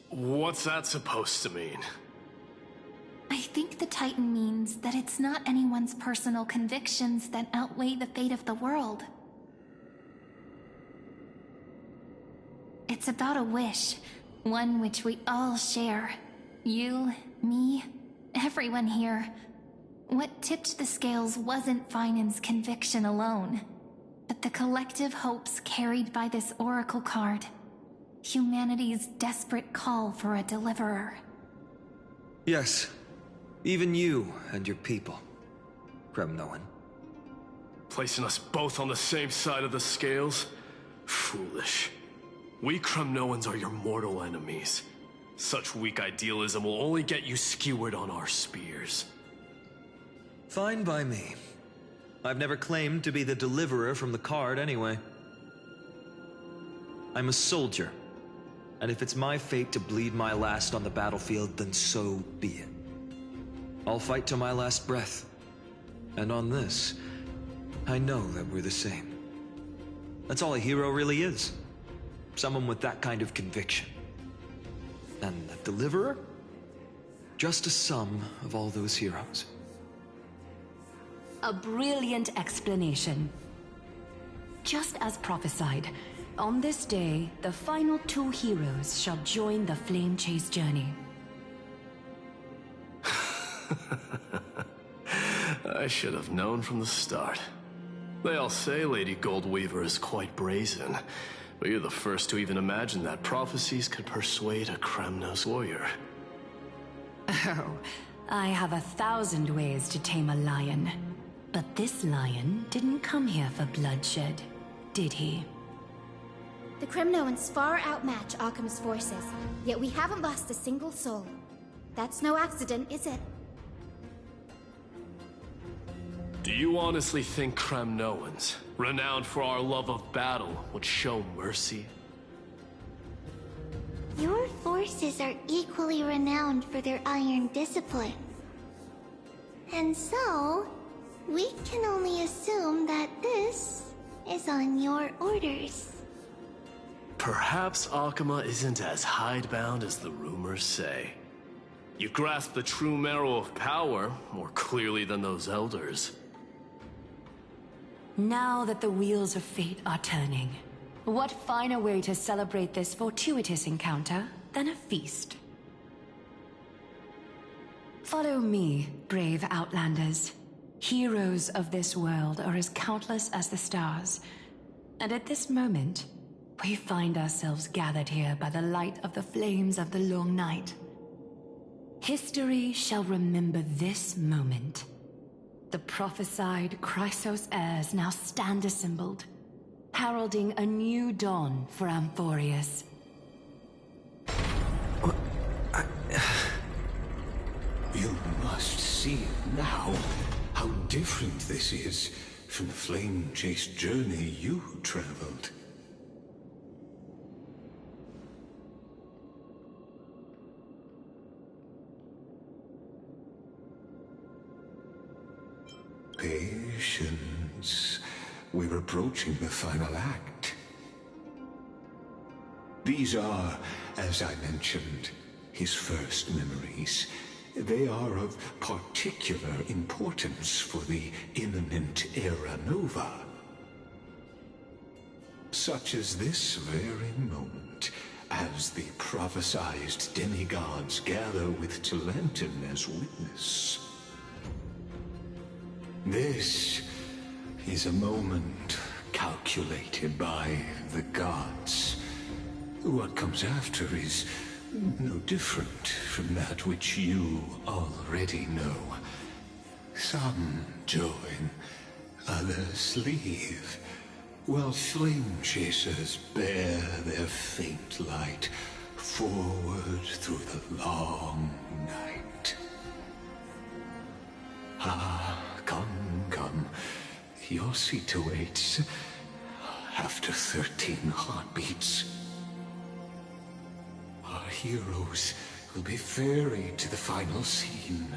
What's that supposed to mean? I think the Titan means that it's not anyone's personal convictions that outweigh the fate of the world. It's about a wish, one which we all share. You, me, everyone here. What tipped the scales wasn't Finan's conviction alone, but the collective hopes carried by this oracle card. Humanity's desperate call for a deliverer. Yes, even you and your people, Kremnoan. Placing us both on the same side of the scales? Foolish. We Kremnoans are your mortal enemies. Such weak idealism will only get you skewered on our spears. Fine by me. I've never claimed to be the deliverer from the card anyway. I'm a soldier, and if it's my fate to bleed my last on the battlefield, then so be it. I'll fight to my last breath. And on this, I know that we're the same. That's all a hero really is. Someone with that kind of conviction. And the deliverer? Just a sum of all those heroes. A brilliant explanation. Just as prophesied, on this day, the final two heroes shall join the Flame Chase journey. I should have known from the start. They all say Lady Goldweaver is quite brazen, but you're the first to even imagine that prophecies could persuade a Kremnos warrior. Oh, I have 1,000 ways to tame a lion. But this lion didn't come here for bloodshed, did he? The Kremnoans far outmatch Arkham's forces, yet we haven't lost a single soul. That's no accident, is it? Do you honestly think Kremnoans, renowned for our love of battle, would show mercy? Your forces are equally renowned for their iron discipline. And so, we can only assume that this is on your orders. Perhaps Akama isn't as hidebound as the rumors say. You grasp the true marrow of power more clearly than those elders. Now that the wheels of fate are turning, what finer way to celebrate this fortuitous encounter than a feast? Follow me, brave Outlanders. Heroes of this world are as countless as the stars, and at this moment, we find ourselves gathered here by the light of the flames of the long night. History shall remember this moment. The prophesied Chrysos heirs now stand assembled, heralding a new dawn for Amphorius. You must see now how different this is from the flame chase journey you traveled. Patience. We're approaching the final act. These are, as I mentioned, his first memories. They are of particular importance for the imminent Era Nova. Such as this very moment, as the prophesized demigods gather with Talentum as witness. This is a moment calculated by the gods. What comes after is no different from that which you already know. Some join, others leave, while flame chasers bear their faint light forward through the long night. Ah, come. Your seat awaits after 13 heartbeats. Our heroes will be ferried to the final scene.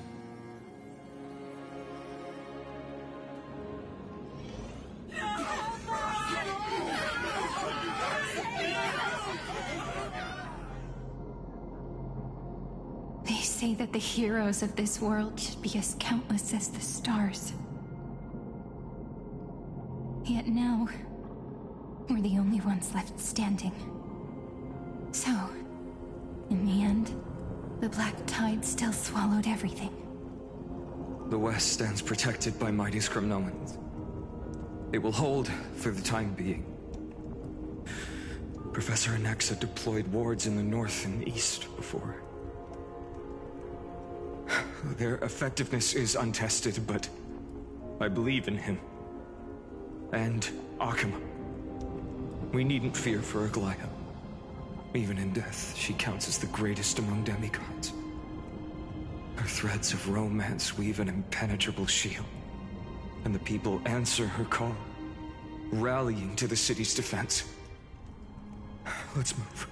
They say that the heroes of this world should be as countless as the stars. Yet now, we're the only ones left standing. So, in the end, the black tide still swallowed everything. The West stands protected by mighty Scrimnoans. It will hold for the time being. Professor Anexa deployed wards in the north and east before. Their effectiveness is untested, but I believe in him. And Akuma. We needn't fear for Aglaya. Even in death, she counts as the greatest among demigods. Her threads of romance weave an impenetrable shield, and the people answer her call, rallying to the city's defense. Let's move.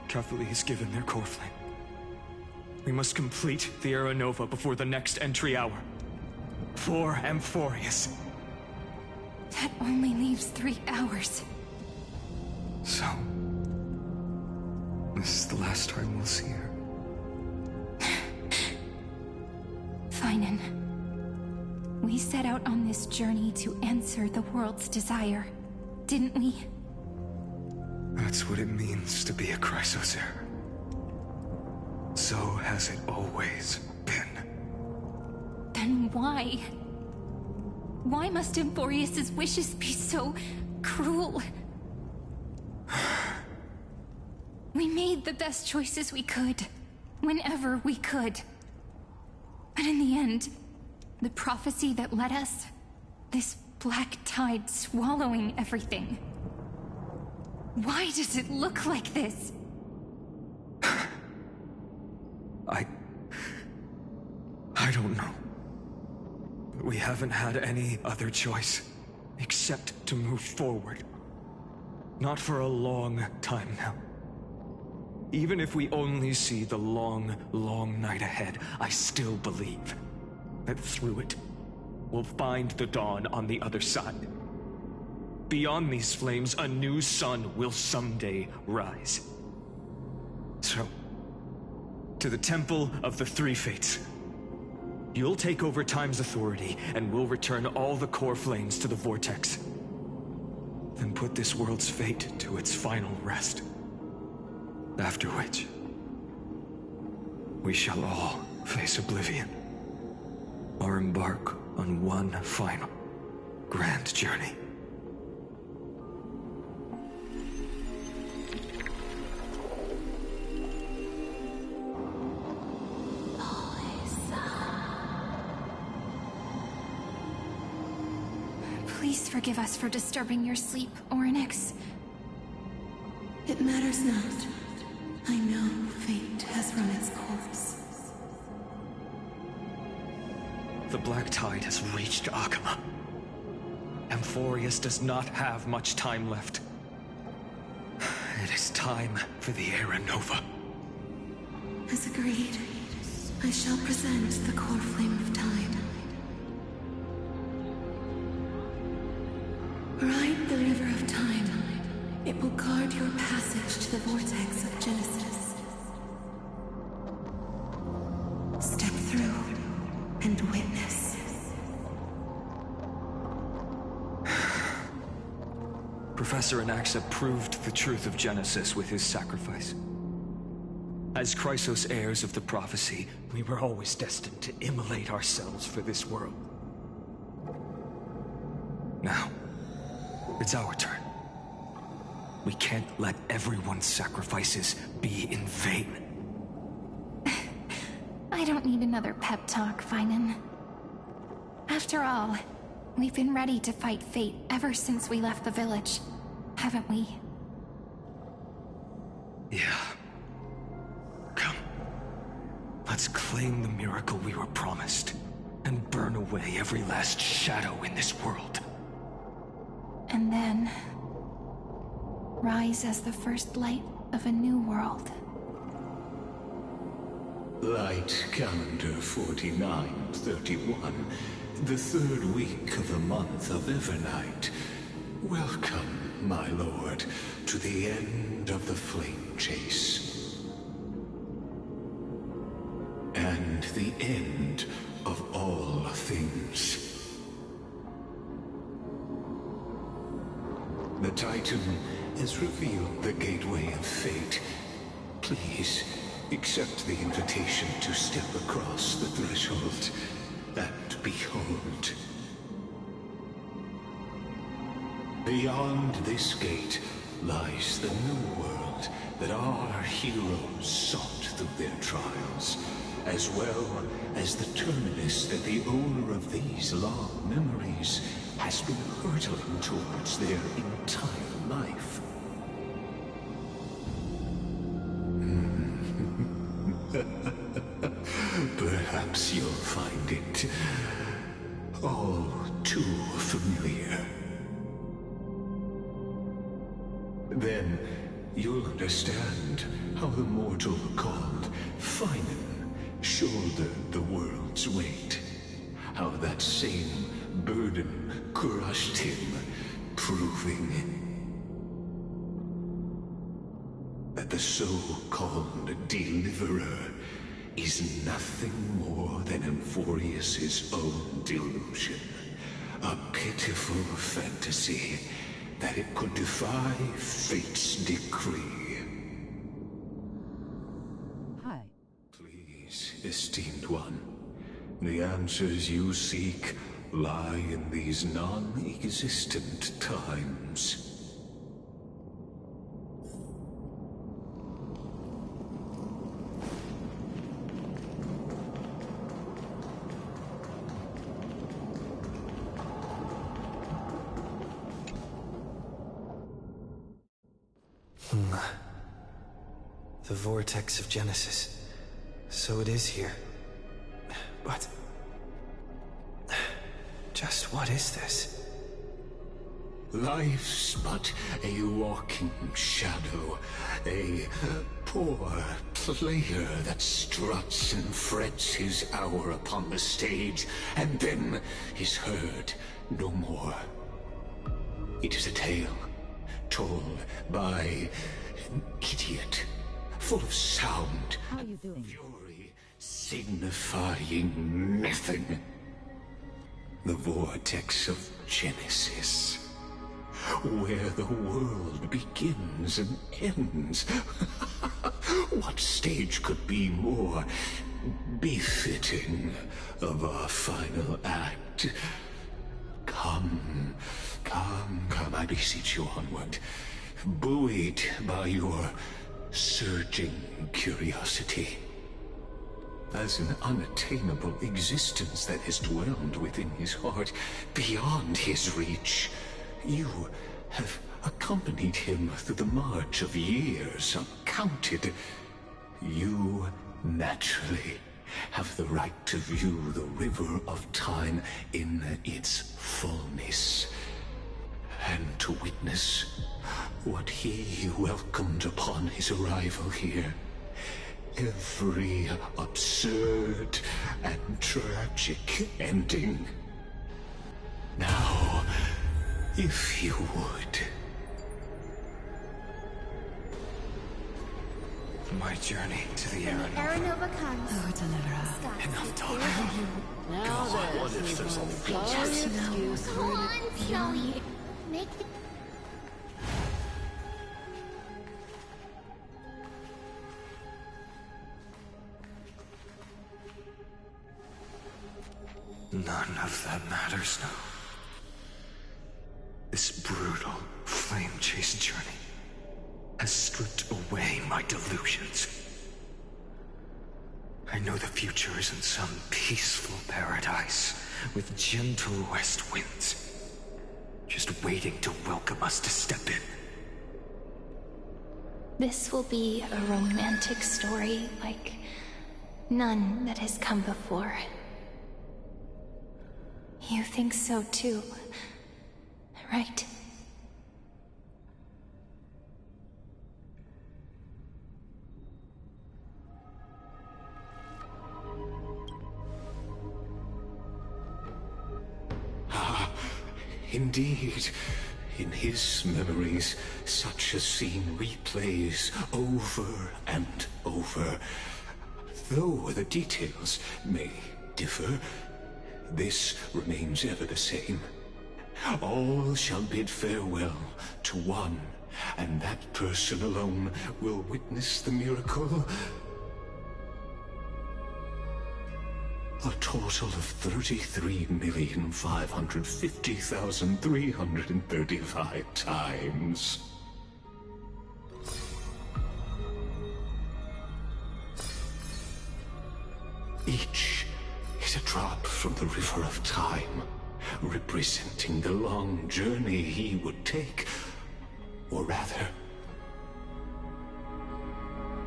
Catholic has given their core flame. We must complete the Era Nova before the next entry hour. For Amphorius. That only leaves 3 hours. So, this is the last time we'll see her. Finan. We set out on this journey to answer the world's desire, didn't we? That's what it means to be a Chrysosaur. So has it always been. Then why? Why must Amphorius' wishes be so cruel? We made the best choices we could, whenever we could. But in the end, the prophecy that led us, this black tide swallowing everything. Why does it look like this? I don't know. We haven't had any other choice, except to move forward. Not for a long time now. Even if we only see the long, long night ahead, I still believe that through it, we'll find the dawn on the other side. Beyond these flames, a new sun will someday rise. So, to the Temple of the Three Fates. You'll take over Time's authority, and we'll return all the core flames to the Vortex. Then put this world's fate to its final rest. After which, we shall all face oblivion, or embark on one final, grand journey. Please forgive us for disturbing your sleep, Orynyx. It matters not. I know fate has run its course. The black tide has reached Akuma. Amphorius does not have much time left. It is time for the Era Nova. As agreed, I shall present the core flame of time. Professor Anaxa proved the truth of Genesis with his sacrifice. As Chrysos heirs of the prophecy, we were always destined to immolate ourselves for this world. Now, it's our turn. We can't let everyone's sacrifices be in vain. I don't need another pep talk, Finan. After all, we've been ready to fight fate ever since we left the village, haven't we? Yeah. Come. Let's claim the miracle we were promised, and burn away every last shadow in this world. And then rise as the first light of a new world. Light calendar 4931, the third week of the month of Evernight. Welcome, my lord, to the end of the flame chase. And the end of all things. The Titan has revealed the gateway of fate. Please, accept the invitation to step across the threshold and behold. Beyond this gate lies the new world that our heroes sought through their trials, as well as the terminus that the owner of these long memories has been hurtling towards their entire life. Perhaps you'll find it all too familiar. Then you'll understand how the mortal called Finan shouldered the world's weight. How that same burden crushed him, proving that the so-called deliverer is nothing more than Amphorius's own delusion. A pitiful fantasy that it could defy fate's decree. Hi. Please, esteemed one, the answers you seek lie in these non-existent times. The vortex of Genesis. So it is here. But just what is this? Life's but a walking shadow, a poor player that struts and frets his hour upon the stage, and then is heard no more. It is a tale told by an idiot, full of sound, How you doing? fury, signifying nothing. The vortex of Genesis, where the world begins and ends. What stage could be more befitting of our final act? Come, I beseech you onward, buoyed by your surging curiosity. As an unattainable existence that has dwelled within his heart, beyond his reach, you have accompanied him through the march of years uncounted. You naturally have the right to view the river of time in its fullness, and to witness what he welcomed upon his arrival here. Every absurd and tragic ending. Now, if you would. My journey to the Aranova. Aranova comes. Oh, Deliverer. Enough talk. Now what if there's a Come on, Zoe. Make it. None of that matters now. This brutal, flame-chased journey has stripped away my delusions. I know the future is in some peaceful paradise with gentle west winds, just waiting to welcome us to step in. This will be a romantic story like none that has come before. You think so too, right? Indeed, in his memories, such a scene replays over and over. Though the details may differ, this remains ever the same. All shall bid farewell to one, and that person alone will witness the miracle. A total of 33,550,335 times. Each is a drop from the river of time, representing the long journey he would take, or rather,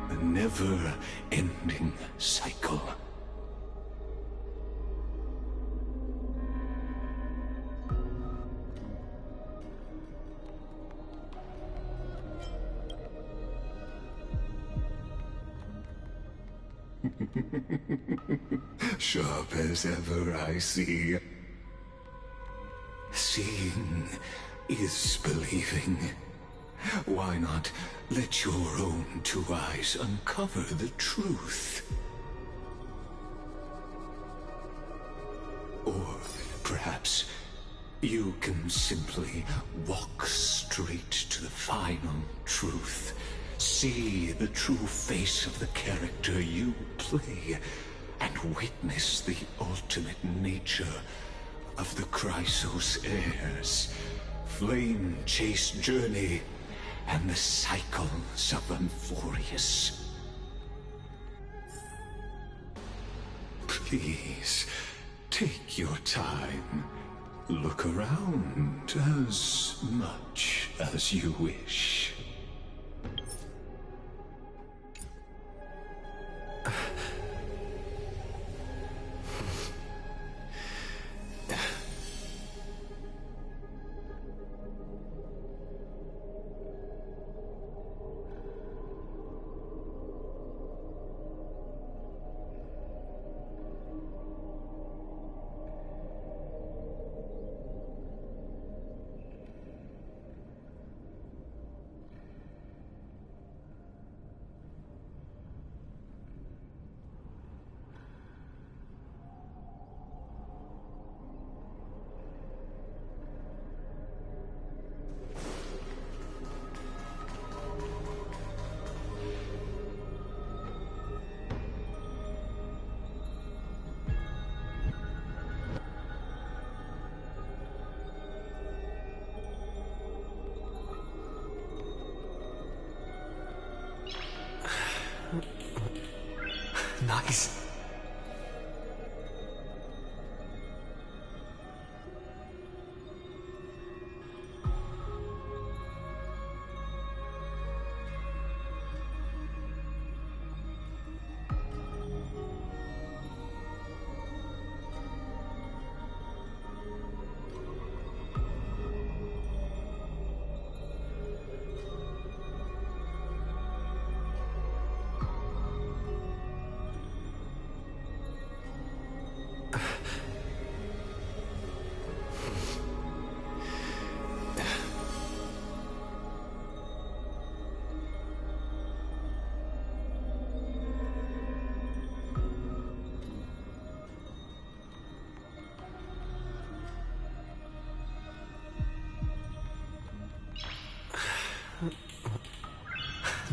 a never-ending cycle. Sharp as ever, I see. Seeing is believing. Why not let your own two eyes uncover the truth? Or perhaps you can simply walk straight to the final truth. See the true face of the character you play, and witness the ultimate nature of the Chrysos heirs, flame-chased journey, and the cycles of Amphorius. Please, take your time. Look around as much as you wish. Nice.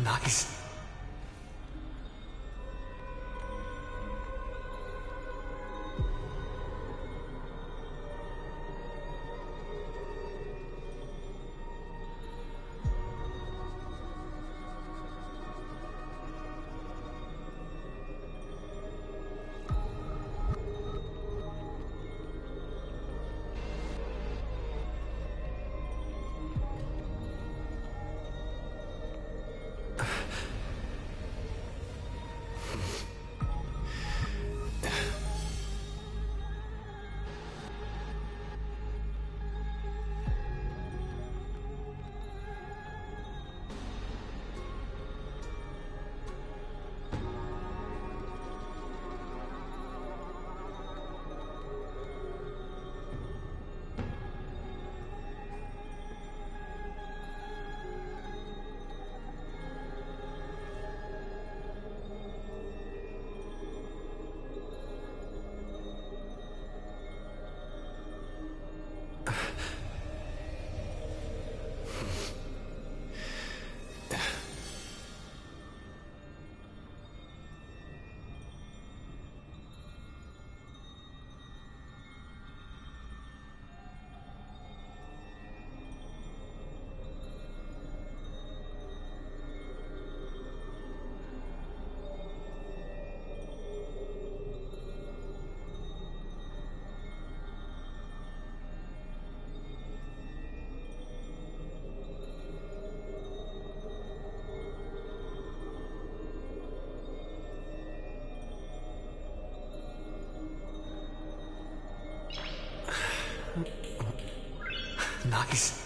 Nice. Nice.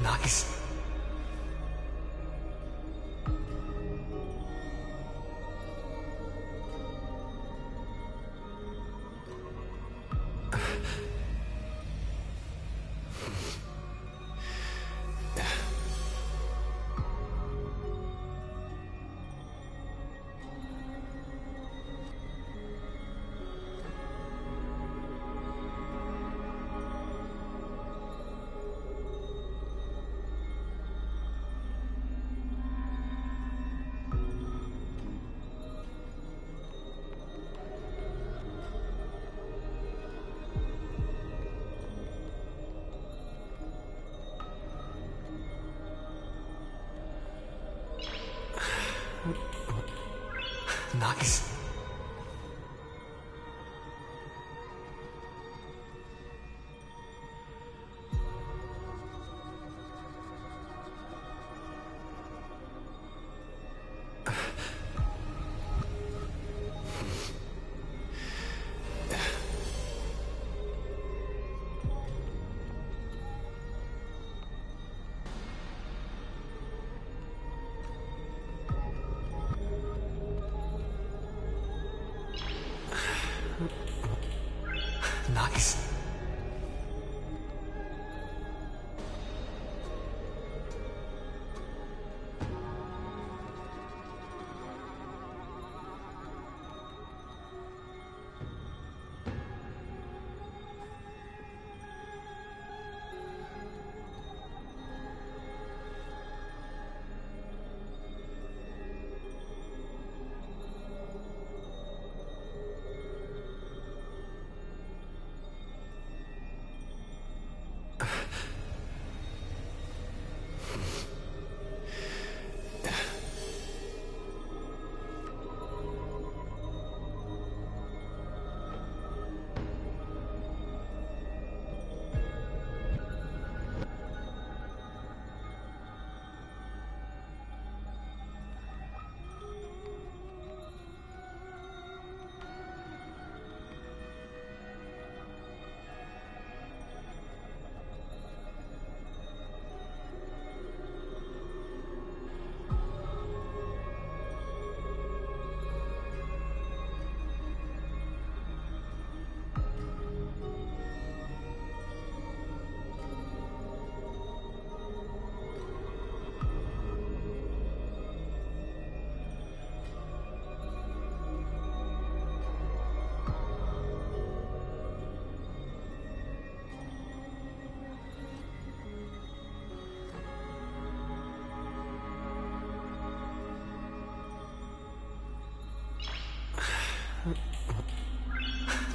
Nice. Nice. Nice.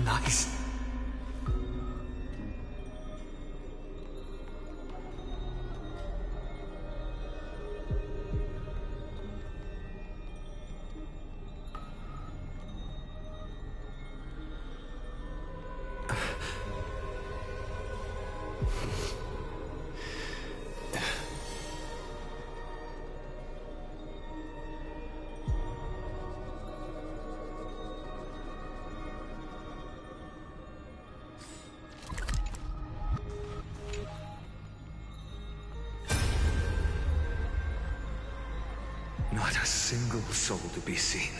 Nice. Not a single soul to be seen.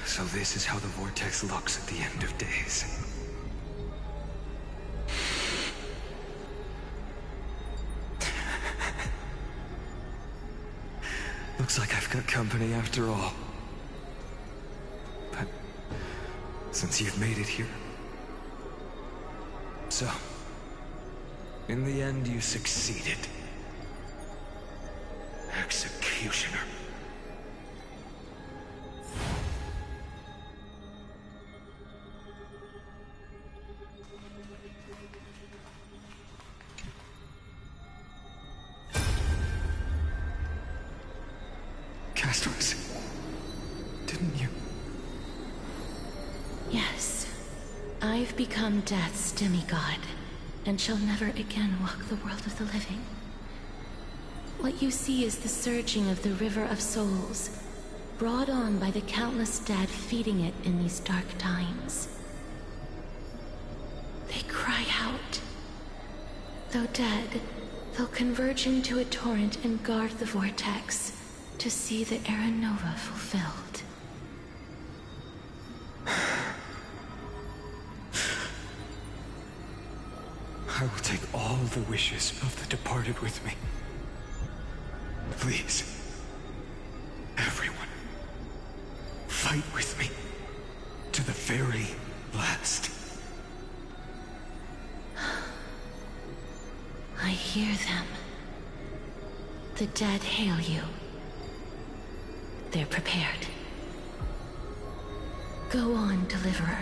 So this is how the vortex looks at the end of days. Looks like I've got company after all. But since you've made it here... So, in the end you succeeded. Executioner. Asterisk. Didn't you? Yes. I've become Death's demigod, and shall never again walk the world of the living. What you see is the surging of the river of souls, brought on by the countless dead feeding it in these dark times. They cry out. Though dead, they'll converge into a torrent and guard the vortex to see the Era Nova fulfilled. I will take all the wishes of the departed with me. Please, everyone, fight with me to the very last. I hear them. The dead hail you. They're prepared. Go on, Deliverer.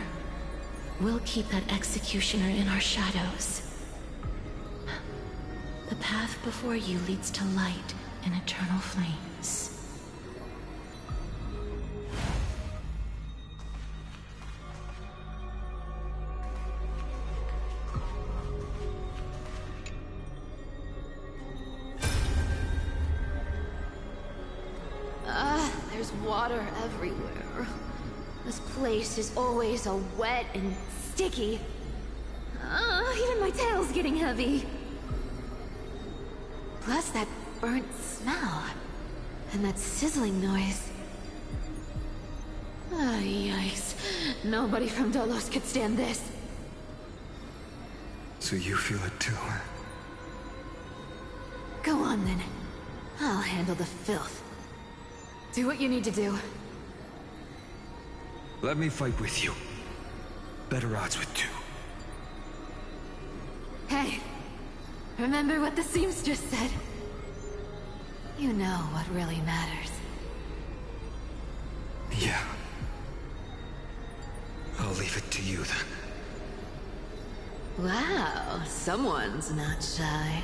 We'll keep that executioner in our shadows. The path before you leads to light and eternal flames. There's water everywhere. This place is always so wet and sticky. Even my tail's getting heavy. Plus that burnt smell. And that sizzling noise. Yikes. Nobody from Dolos could stand this. So you feel it too, huh? Go on then. I'll handle the filth. Do what you need to do. Let me fight with you. Better odds with two. Hey, remember what the seamstress said? You know what really matters. Yeah. I'll leave it to you then. Wow, someone's not shy.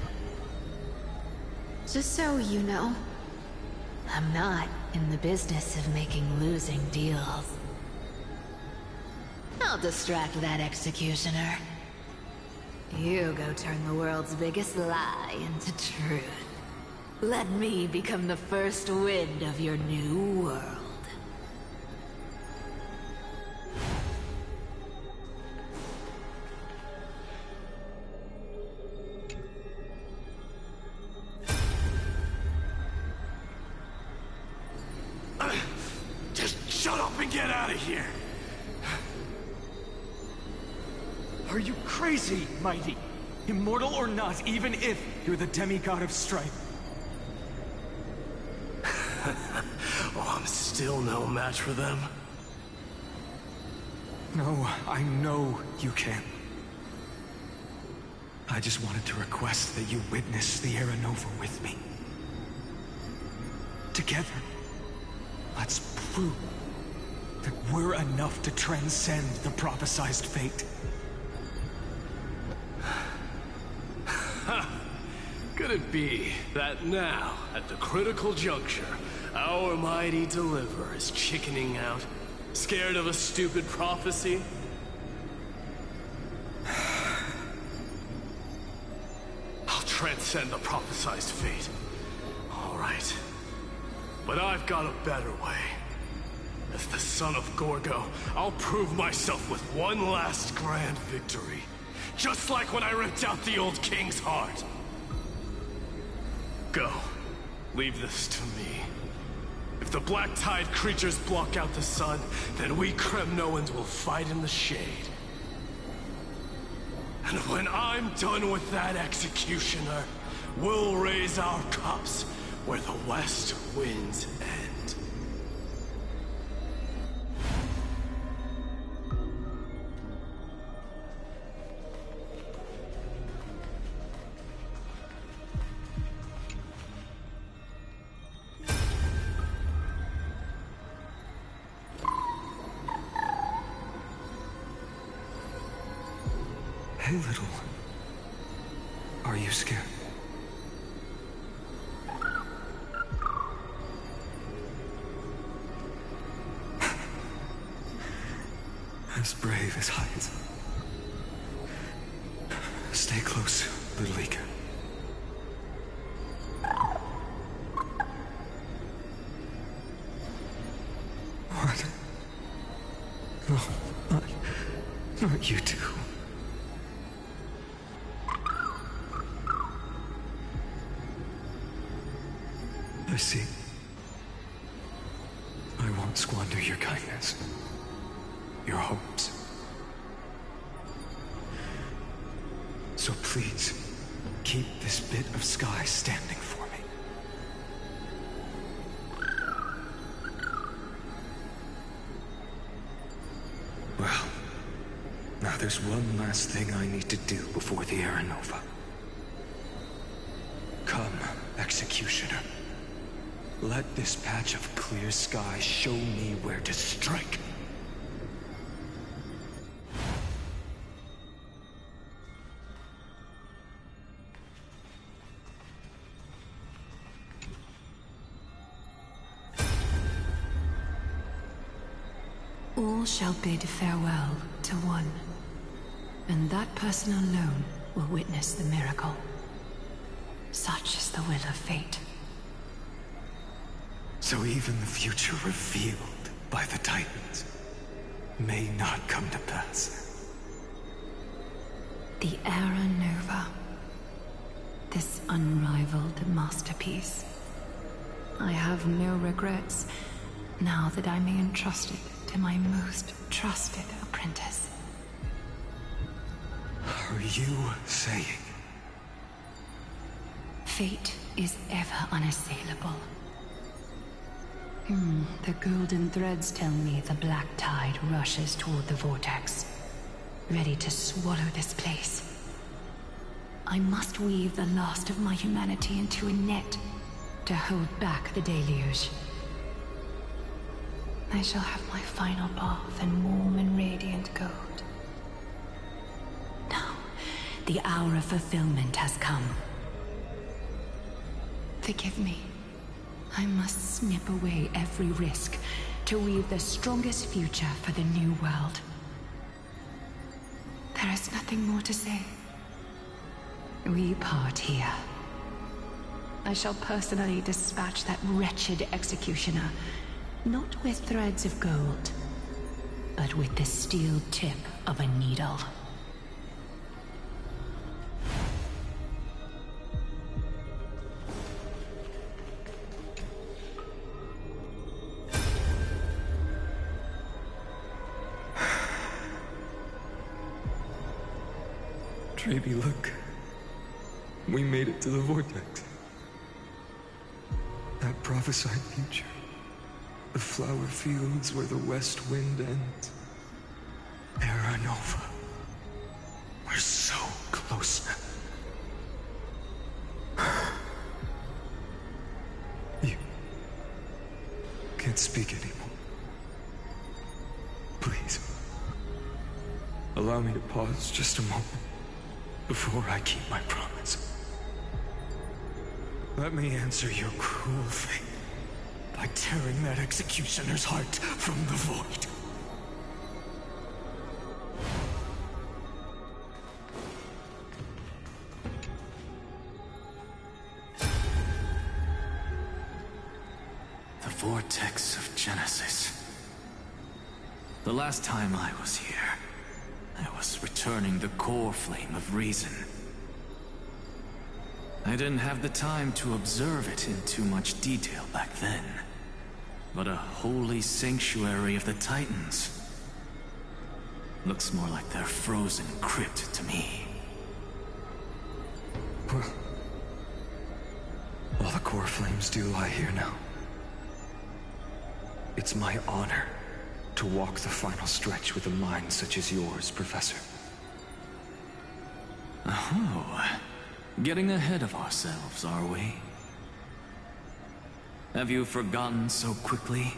Just so you know, I'm not in the business of making losing deals. I'll distract that executioner. You go turn the world's biggest lie into truth. Let me become the first wind of your new world. Just shut up and get out of here! Are you crazy, Mighty? Immortal or not, even if you're the demigod of strife. Oh, I'm still no match for them. No, I know you can. I just wanted to request that you witness the Era Nova with me. Together, let's prove that we're enough to transcend the prophesized fate. Could it be that now, at the critical juncture, our mighty deliverer is chickening out, scared of a stupid prophecy? I'll transcend the prophesized fate. All right. But I've got a better way. As the son of Gorgo, I'll prove myself with one last grand victory. Just like when I ripped out the old king's heart. Go. Leave this to me. If the Black Tide creatures block out the sun, then we Kremnoans will fight in the shade. And when I'm done with that executioner, we'll raise our cups where the west winds end. Hey, little. Are you scared? as brave as heights. Stay close, little Ika. What? No, not you two. I see. I won't squander your kindness, your hopes. So please, keep this bit of sky standing for me. Well, now there's one last thing I need to do before the Era Nova. Come, Executioner. Let this patch of clear sky show me where to strike. All shall bid farewell to one, and that person alone will witness the miracle. Such is the will of fate. So even the future revealed by the Titans may not come to pass. The Era Nova. This unrivaled masterpiece. I have no regrets now that I may entrust it to my most trusted apprentice. Are you saying? Fate is ever unassailable. The golden threads tell me the black tide rushes toward the vortex, ready to swallow this place. I must weave the last of my humanity into a net to hold back the deluge. I shall have my final bath in warm and radiant gold. Now, the hour of fulfillment has come. Forgive me. I must snip away every risk to weave the strongest future for the new world. There is nothing more to say. We part here. I shall personally dispatch that wretched executioner, not with threads of gold, but with the steel tip of a needle. Baby, look. We made it to the vortex. That prophesied future. The flower fields where the west wind ends. Era Nova. We're so close now. You can't speak anymore. Please. Allow me to pause just a moment before I keep my promise. Let me answer your cruel fate by tearing that executioner's heart from the void. The vortex of Genesis. The last time I was here, I was returning the core flame of reason. I didn't have the time to observe it in too much detail back then. But a holy sanctuary of the Titans. Looks more like their frozen crypt to me. Well, all the core flames do lie here now. It's my honor to walk the final stretch with a mind such as yours, Professor. Oh, getting ahead of ourselves, are we? Have you forgotten so quickly?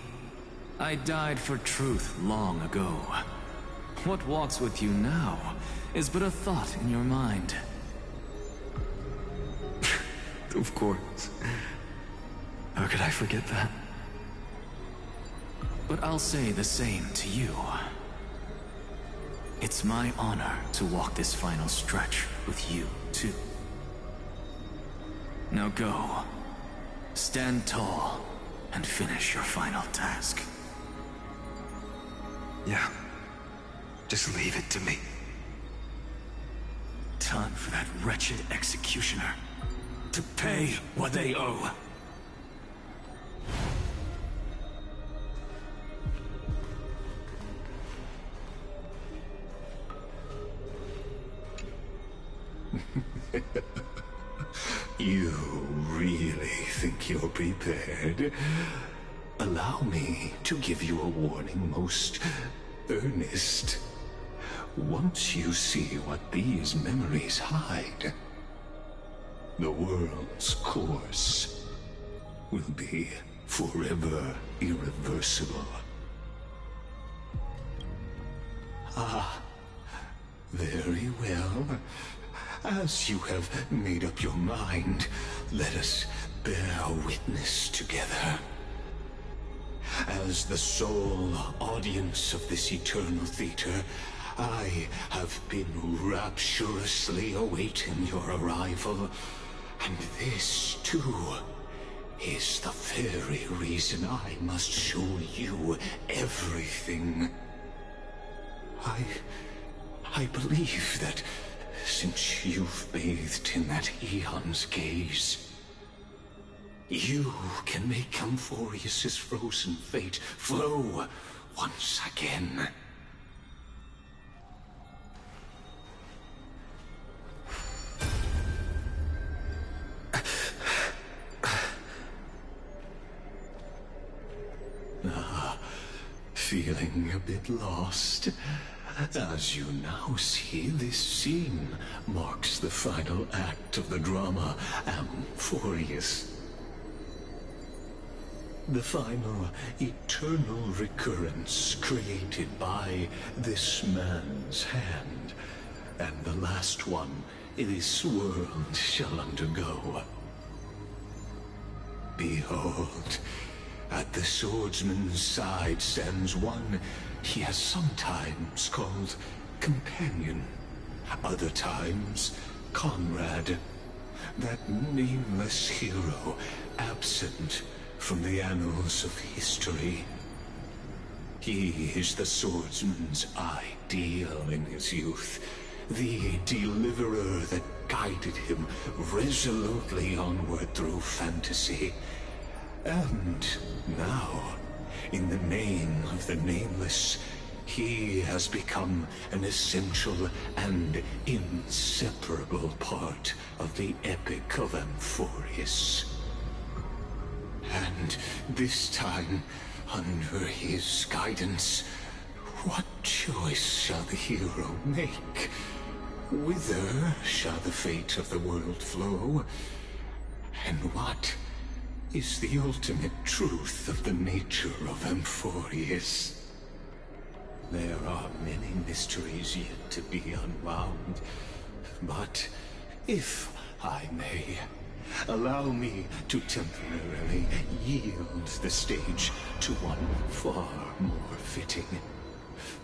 I died for truth long ago. What walks with you now is but a thought in your mind. Of course. How could I forget that? But I'll say the same to you. It's my honor to walk this final stretch with you, too. Now go. Stand tall and finish your final task. Yeah. Just leave it to me. Time for that wretched executioner to pay what they owe. You really think you're prepared? Allow me to give you a warning, most earnest. Once you see what these memories hide, the world's course will be forever irreversible. Ah, very well. As you have made up your mind, let us bear witness together. As the sole audience of this eternal theater, I have been rapturously awaiting your arrival, and this, too, is the very reason I must show you everything. I believe that since you've bathed in that Eon's gaze, you can make Amphorius's frozen fate flow once again. Feeling a bit lost? As you now see, this scene marks the final act of the drama Amphorius. The final eternal recurrence created by this man's hand, and the last one this world shall undergo. Behold, at the swordsman's side stands one he has sometimes called companion, other times comrade, that nameless hero absent from the annals of history. He is the swordsman's ideal in his youth, the deliverer that guided him resolutely onward through fantasy. And now, in the name of the Nameless, he has become an essential and inseparable part of the epic of Amphorius. And this time, under his guidance, what choice shall the hero make? Whither shall the fate of the world flow? And what is the ultimate truth of the nature of Amphorius? There are many mysteries yet to be unwound, but if I may, allow me to temporarily yield the stage to one far more fitting.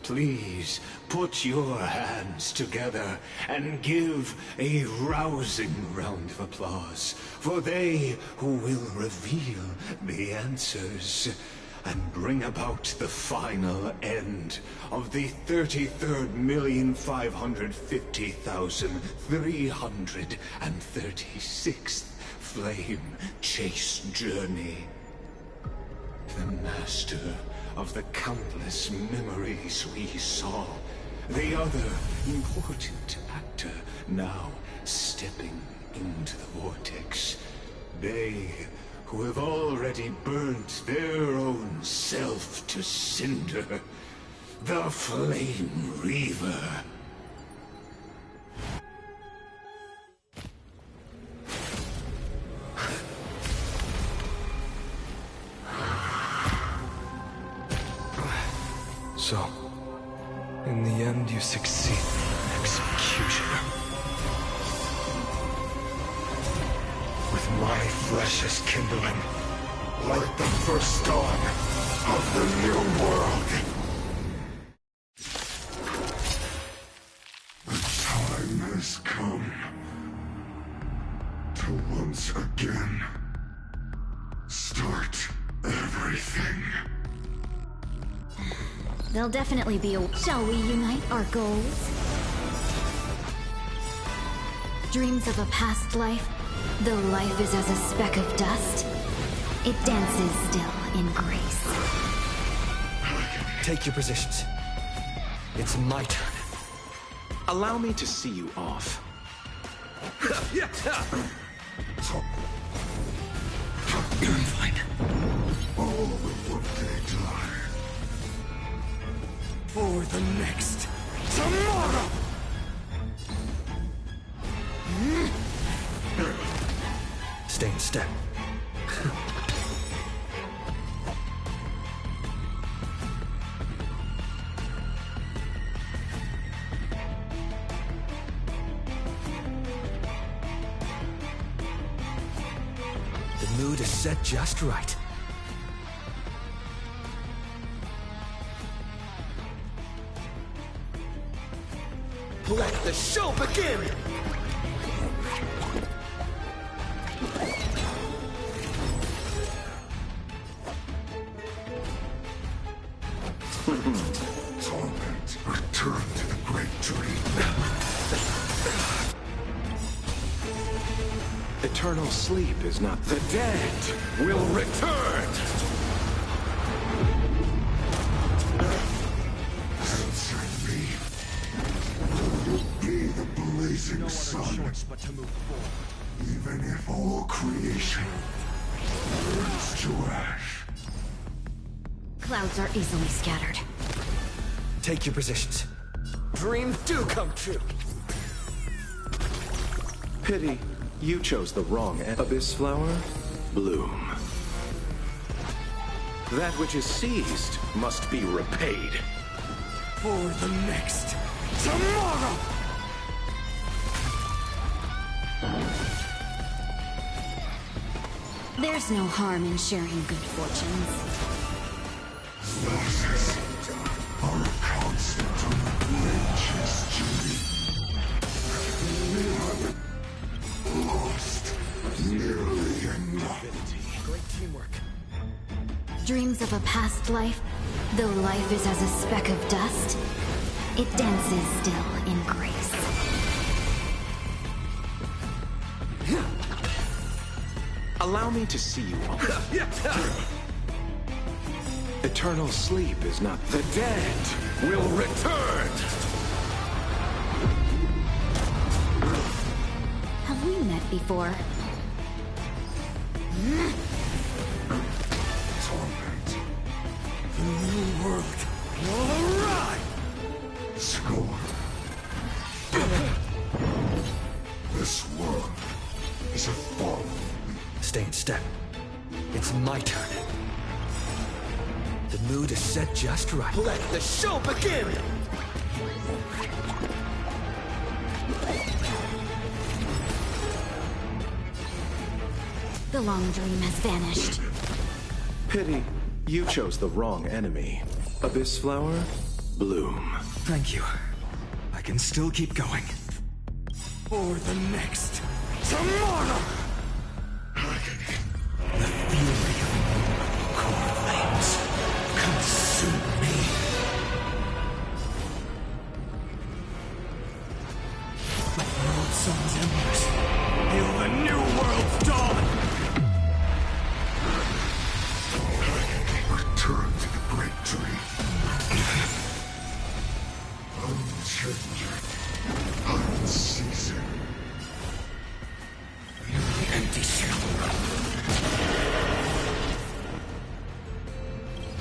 Please put your hands together and give a rousing round of applause for they who will reveal the answers and bring about the final end of the 33,550,336th flame chase journey. The master of the countless memories we saw, the other important actor now stepping into the vortex. They who have already burnt their own self to cinder, the Flame Reaver. So, in the end, you succeed, Executioner. With my flesh as kindling, like the first dawn of the new world. everything. There'll definitely be a... Shall we unite our goals? Dreams of a past life, though life is as a speck of dust, it dances still in grace. Take your positions. It's my turn. Allow me to see you off. Fine. All of what they die. For the next tomorrow! Stay in step. The mood is set just right. Let the show begin! Torment, return to the great dream. Eternal sleep is not... The dead will return! Answer me. You'll be the blazing sun. But to move forward. Even if all creation burns to ash. Clouds are easily scattered. Take your positions. Dreams do come true. Pity, you chose the wrong abyss flower. Bloom. That which is seized must be repaid. For the next tomorrow! There's no harm in sharing good fortunes. Losses are a constant on the righteous journey. Never lost, nearly enough. Great teamwork. Dreams of a past life, though life is as a speck of dust, it dances still in grace. Allow me to see you off. Eternal sleep is not... The dead will return! Have we met before? Torment. The new world will arrive! Score. This world is a fall. Stay in step. It's my turn. The mood is set just right. Let the show begin! The long dream has vanished. Pity, you chose the wrong enemy. Abyss flower, bloom. Thank you. I can still keep going. For the next tomorrow! The fury of core flames consume me. The world sun's embers hail the new world's dawn! Return to the great dream. Unchanging, unceasing. The empty shell.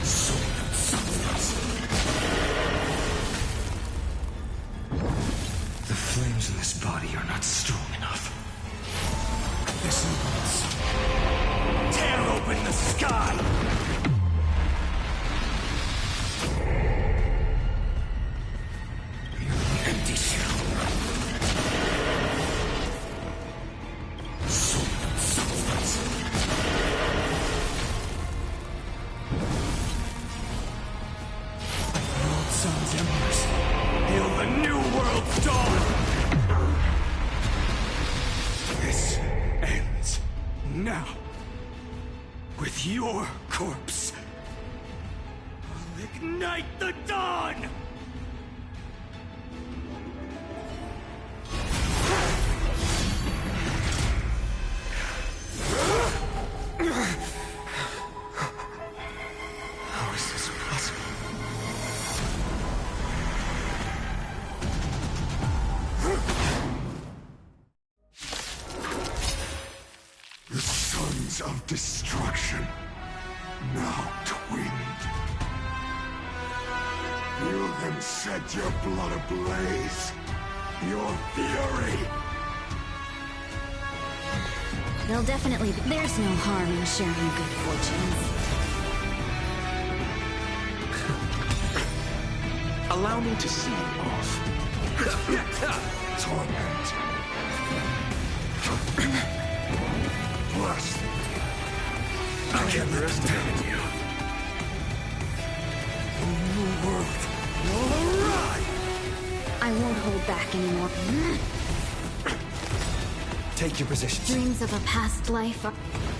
Soul and substance. The flames in this body are not strong enough. This opens. Tear open the sky! The empty shell. Soul and substance. The old sun's embers hail the new world's dawn! This ends now. With your corpse Ignite the dawn! How is this possible? The sons of destruction, now twinned. You them set your blood ablaze, your fury. There'll definitely be. There's no harm in sharing good fortunes. Allow me to see you off. Torment. Blessed. I can't understand you. The new world will arrive. I won't hold back anymore. Take your position. Dreams of a past life are...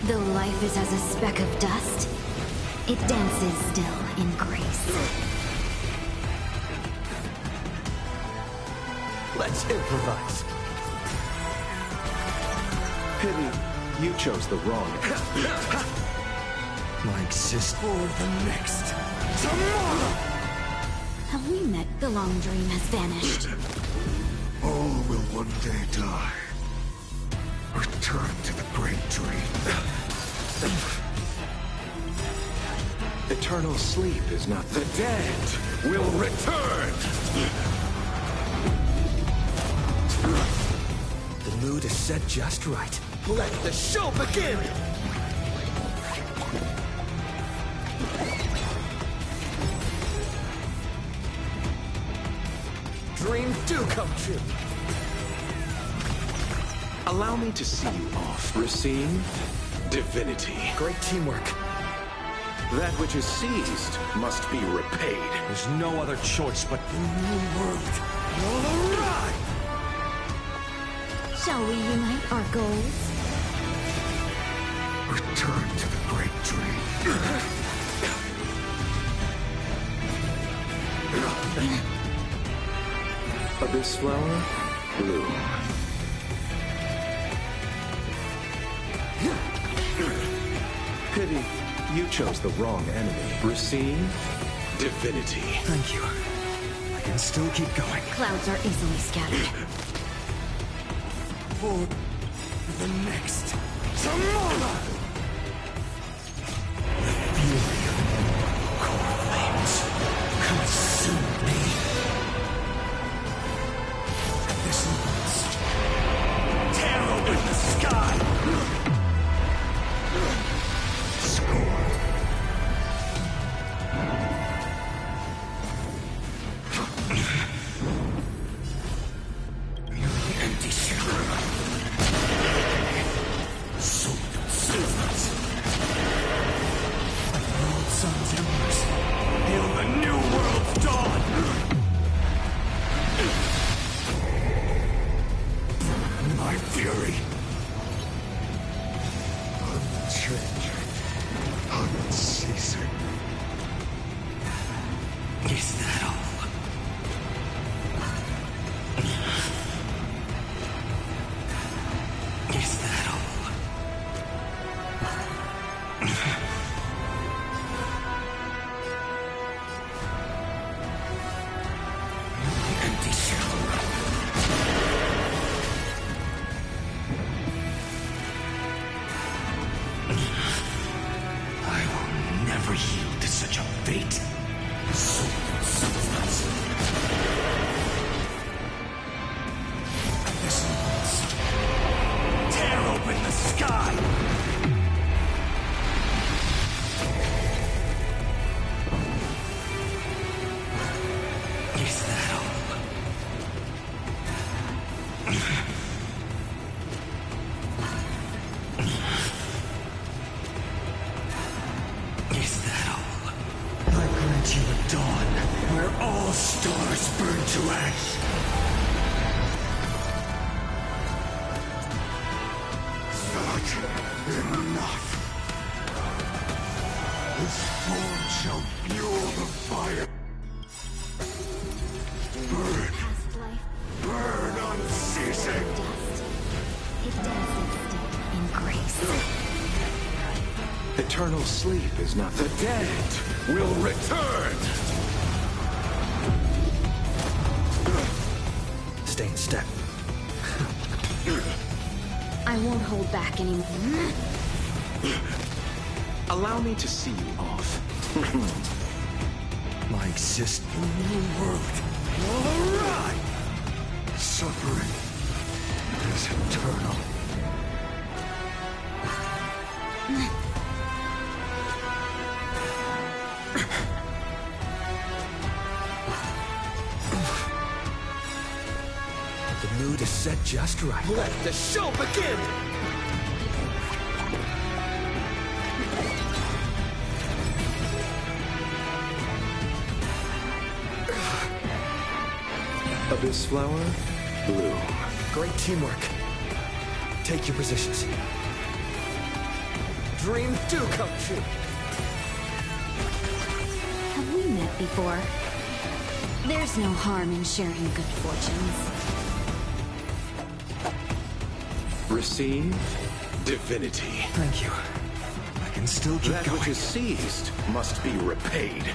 Though life is as a speck of dust, it dances still in grace. Let's improvise. Pity, you chose the wrong. My exist for the next tomorrow. Have we met? The long dream has vanished. All will one day die. Return to the great dream. Eternal sleep is not... The dead will return! The mood is set just right. Let the show begin! Dreams do come true. Allow me to see you off. Racine, divinity. Great teamwork. That which is seized must be repaid. There's no other choice but the new world will arrive. Shall we unite our goals? Return to the great dream. Abyss flower, bloom. Pity, you chose the wrong enemy. Racine, divinity. Thank you. I can still keep going. Clouds are easily scattered. For the next tomorrow. The fury of core flames consumed me. This monster tear open the sky. Scorn. Empty shell. Sun's embers, hail the new world's dawn! My fury, unchanging, unceasing. Is that all? Is that all? Empty shell. I will never yield to such a fate. This monster, tear open the sky! Is that all? Is that all? I grant you a dawn where all stars burn to ash. Not enough. This form shall fuel the fire. Burn. Burn unceasing. It does instead in grace. Eternal sleep is not the dead will return. Stay in step. I won't hold back anymore. Allow me to see you off. I exist in a new world. All right. Suffering is eternal. The mood is set just right. Let the show begin! Abyss flower, bloom. Great teamwork. Take your positions. Dreams do come true. Have we met before? There's no harm in sharing good fortunes. Receive divinity. Thank you. I can still keep that going. Which is seized must be repaid.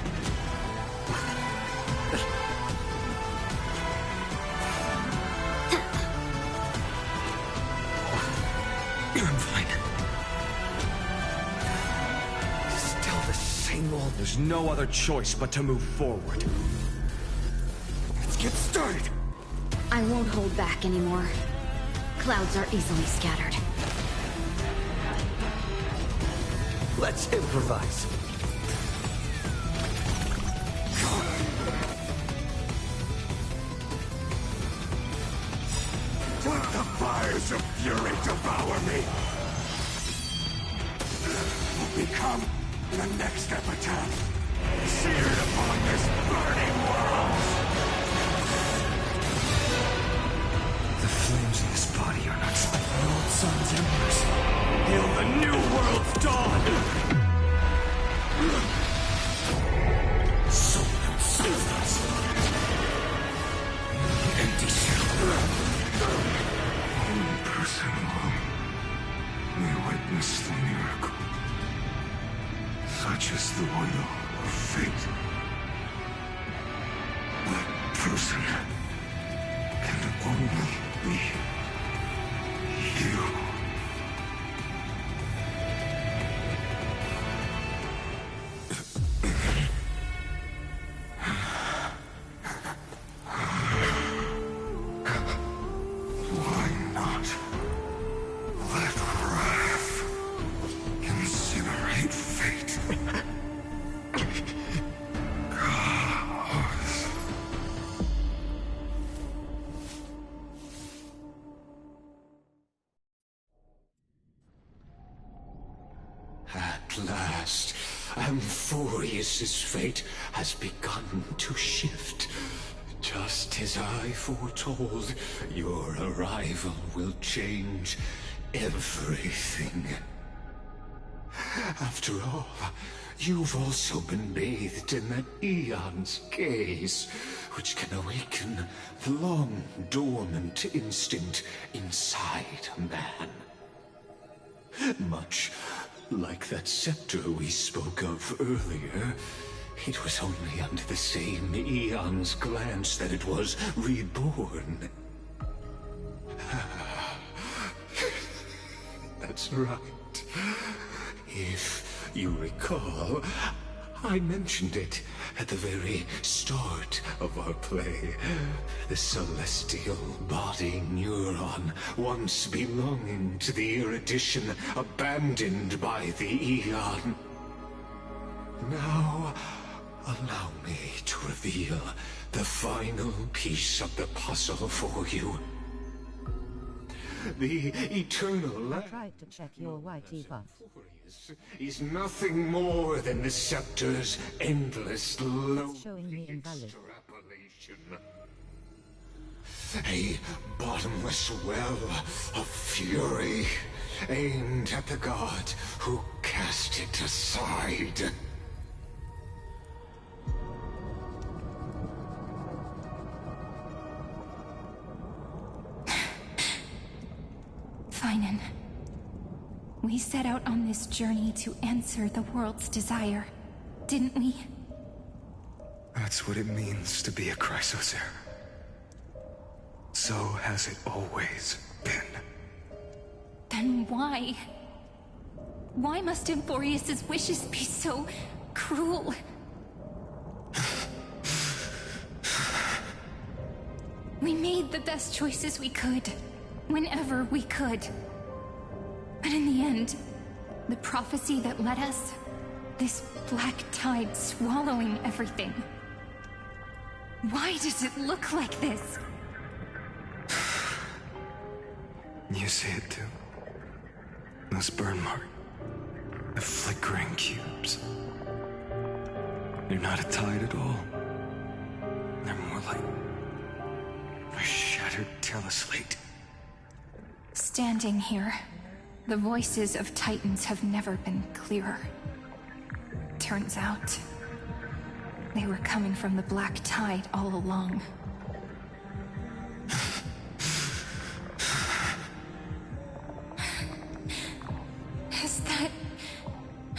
I'm fine. Still the same old. There's no other choice but to move forward. Let's get started. I won't hold back anymore. Clouds are easily scattered. Let's improvise. Let the fires of fury devour me. Will become the next epitaph, seared upon this burning world. The flames in this body are not like the old sun's embers. Hail the new world's dawn! Soul and substance. Empty shell. One person alone may witness the miracle. Such is the will of fate. That person can only be you. Why not let wrath incinerate fate? At last, Amphorius's fate has begun to shift. Just as I foretold, your arrival will change everything. After all, you've also been bathed in that Eon's gaze, which can awaken the long-dormant instinct inside a man. Much like that scepter we spoke of earlier, it was only under the same Eon's glance that it was reborn. That's right. If you recall, I mentioned it at the very start of our play. The celestial body neuron, once belonging to the erudition abandoned by the Eon. Now, allow me to reveal the final piece of the puzzle for you. The eternal I tried to check your YT bus. is nothing more than the scepter's endless low Showing me invalid. extrapolation. A bottomless well of fury aimed at the god who cast it aside. We set out on this journey to answer the world's desire, didn't we? That's what it means to be a Chrysosaur. So has it always been. Then why? Why must Amphorius's wishes be so cruel? We made the best choices we could, whenever we could. But in the end, the prophecy that led us, this black tide swallowing everything. Why does it look like this? You see it too? Those burn marks. The flickering cubes. They're not a tide at all. They're more like a shattered teleslate. Standing here, the voices of Titans have never been clearer. Turns out, they were coming from the black tide all along. Is that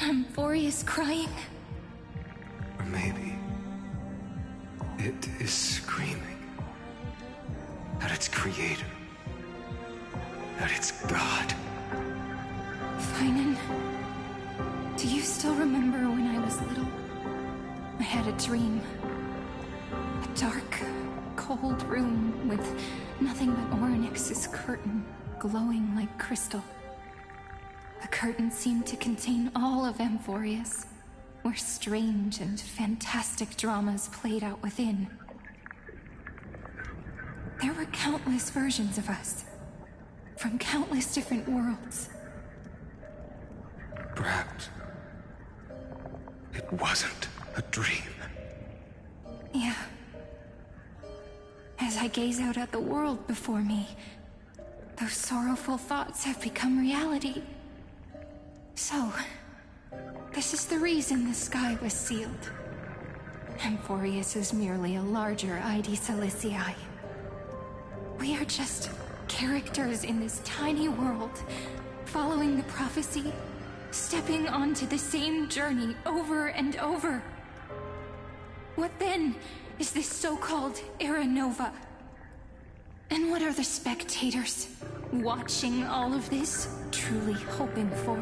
Amphorius crying? Or maybe it is screaming at its creator, at its god. Finan, do you still remember when I was little? I had a dream. A dark, cold room with nothing but Orynyx's curtain glowing like crystal. The curtain seemed to contain all of Amphorius, where strange and fantastic dramas played out within. There were countless versions of us, from countless different worlds. Perhaps it wasn't a dream. Yeah. As I gaze out at the world before me, those sorrowful thoughts have become reality. So, this is the reason the sky was sealed. Amphorius is merely a larger ID Silicii. We are just characters in this tiny world, following the prophecy, stepping onto the same journey over and over. What then is this so-called Era Nova? And what are the spectators watching all of this truly hoping for?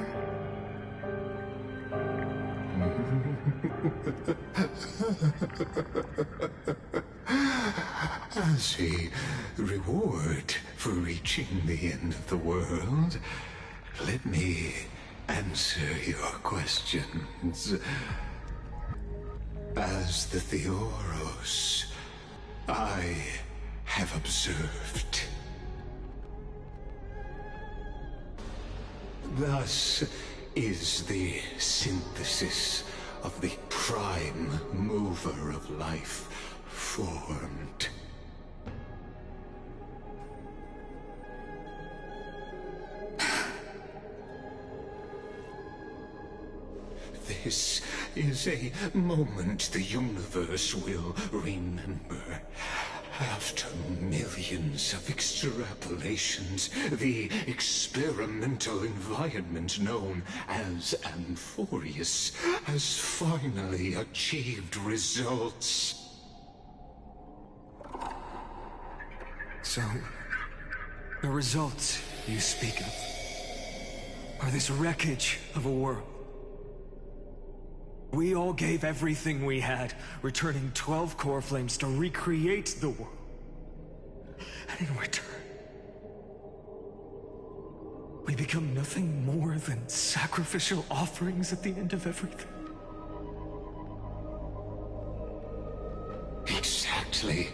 As a reward for reaching the end of the world, let me answer your questions. As the Theoros, I have observed. Thus is the synthesis of the prime mover of life formed. This is a moment the universe will remember. After millions of extrapolations, the experimental environment known as Amphorius has finally achieved results. So, the results you speak of are this wreckage of a world. We all gave everything we had, returning 12 core flames to recreate the world. And in return, we become nothing more than sacrificial offerings at the end of everything. Exactly.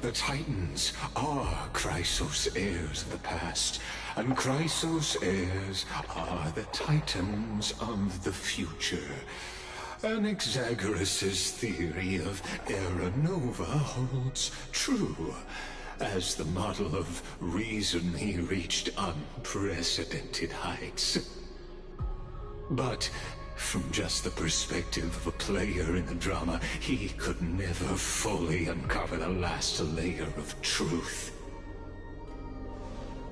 The Titans are Chrysos heirs of the past, and Chrysos heirs are the Titans of the future. Anaxagoras' theory of Era Nova holds true, as the model of reason he reached unprecedented heights. But from just the perspective of a player in the drama, he could never fully uncover the last layer of truth.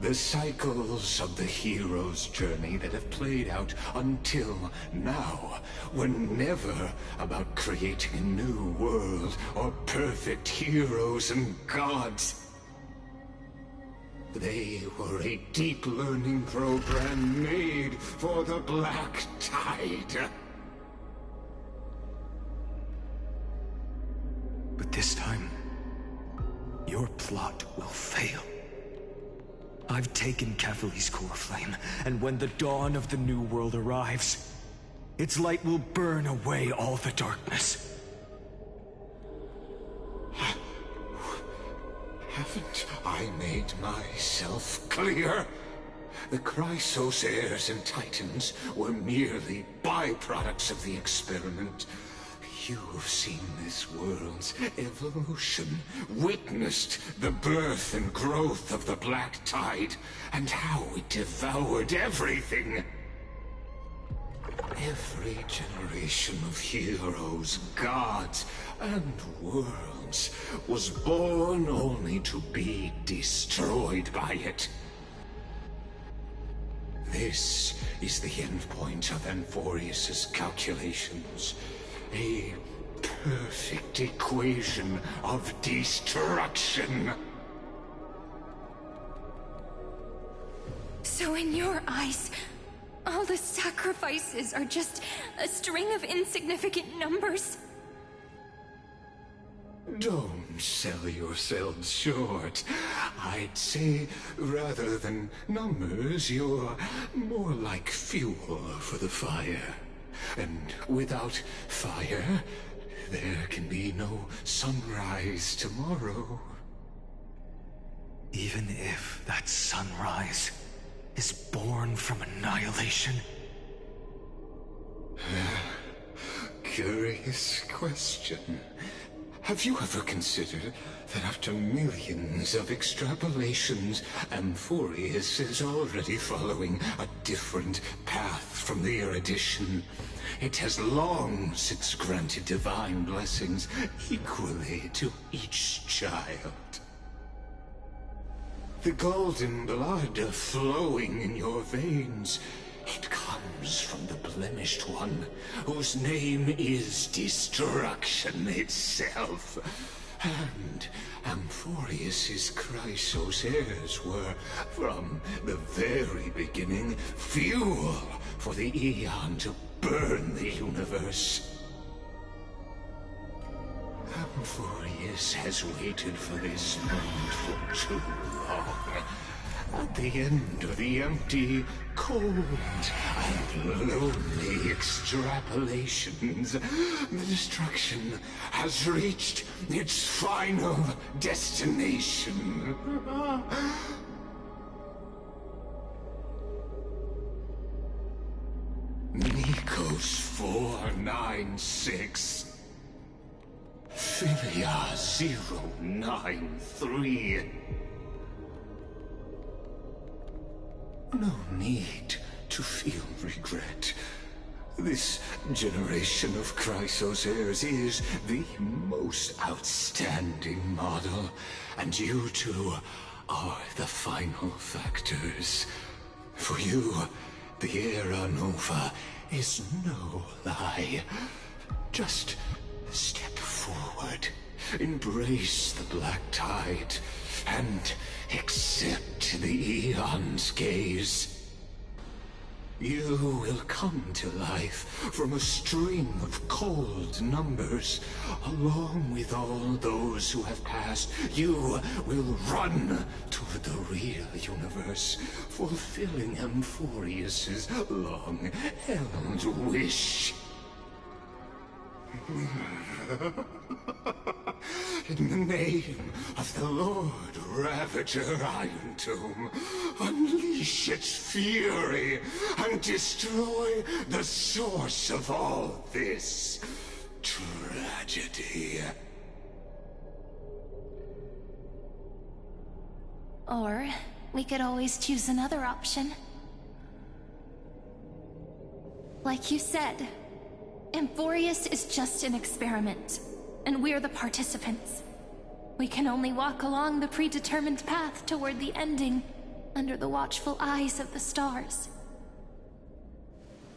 The cycles of the hero's journey that have played out until now were never about creating a new world or perfect heroes and gods. They were a deep learning program made for the Black Tide. But this time, your plot will fail. I've taken Kavali's core flame, and when the dawn of the new world arrives, its light will burn away all the darkness. Haven't I made myself clear? The Chrysos heirs and Titans were merely byproducts of the experiment. You've seen this world's evolution, witnessed the birth and growth of the Black Tide, and how it devoured everything. Every generation of heroes, gods, and worlds was born only to be destroyed by it. This is the endpoint of Amphorius's calculations. A perfect equation of destruction. So in your eyes, all the sacrifices are just a string of insignificant numbers? Don't sell yourselves short. I'd say, rather than numbers, you're more like fuel for the fire. And without fire, there can be no sunrise tomorrow. Even if that sunrise is born from annihilation? Curious question. Have you ever considered that after millions of extrapolations, Amphorius is already following a different path from the erudition? It has long since granted divine blessings equally to each child. The golden blood flowing in your veins, it comes from the blemished one, whose name is destruction itself. And Amphorius's Chrysos heirs were, from the very beginning, fuel for the Aeon to burn the universe. Amphorius has waited for this moment for too long. At the end of the empty, cold, and lonely extrapolations, the destruction has reached its final destination. Nikos 496. Philia 093. No need to feel regret. This generation of Chrysos heirs is the most outstanding model, and you two are the final factors. For you, the Era Nova is no lie. Just step forward, embrace the Black Tide, and accept the Aeon's gaze. You will come to life from a string of cold numbers. Along with all those who have passed, you will run toward the real universe, fulfilling Amphorius's long-held wish. In the name of the Lord Ravager Iron Tomb, unleash its fury and destroy the source of all this tragedy. Or we could always choose another option. Like you said, Amphorius is just an experiment, and we're the participants. We can only walk along the predetermined path toward the ending. under the watchful eyes of the stars.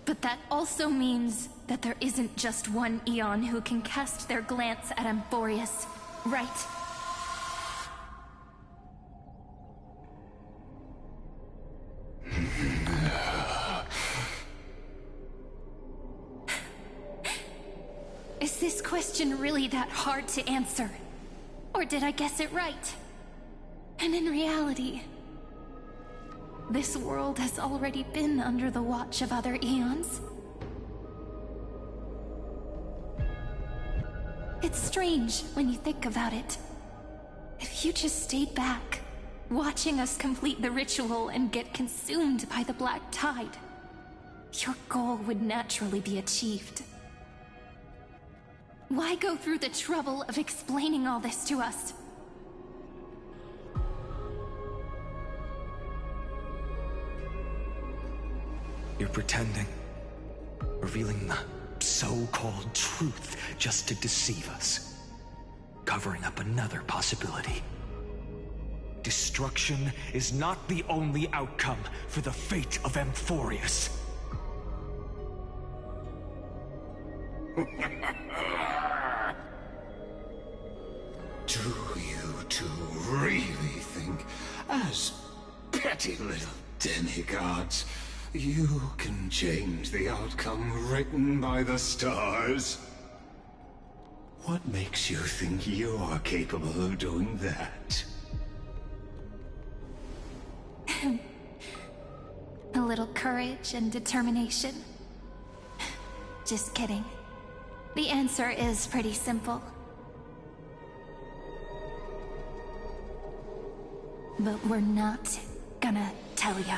But that also means that there isn't just one Eon who can cast their glance at Amphorius, right? Is this question really that hard to answer? Or did I guess it right? And in reality, this world has already been under the watch of other Eons. It's strange when you think about it. If you just stayed back, watching us complete the ritual and get consumed by the black tide, your goal would naturally be achieved. Why go through the trouble of explaining all this to us? You're pretending. Revealing the so-called truth just to deceive us. Covering up another possibility. Destruction is not the only outcome for the fate of Amphorius. Do you two really think, as petty little demigods, you can change the outcome written by the stars? What makes you think you're capable of doing that? A little courage and determination. Just kidding. The answer is pretty simple. But we're not gonna tell ya.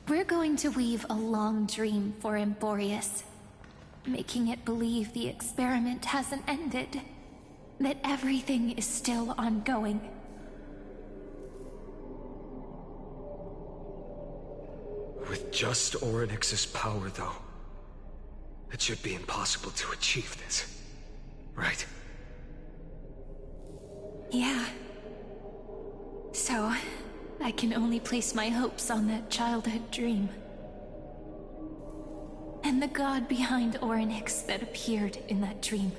We're going to weave a long dream for Amphorius, making it believe the experiment hasn't ended, that everything is still ongoing. With just Orynyx's power, though, it should be impossible to achieve this, right? Yeah. So, I can only place my hopes on that childhood dream. And the god behind Orynyx that appeared in that dream.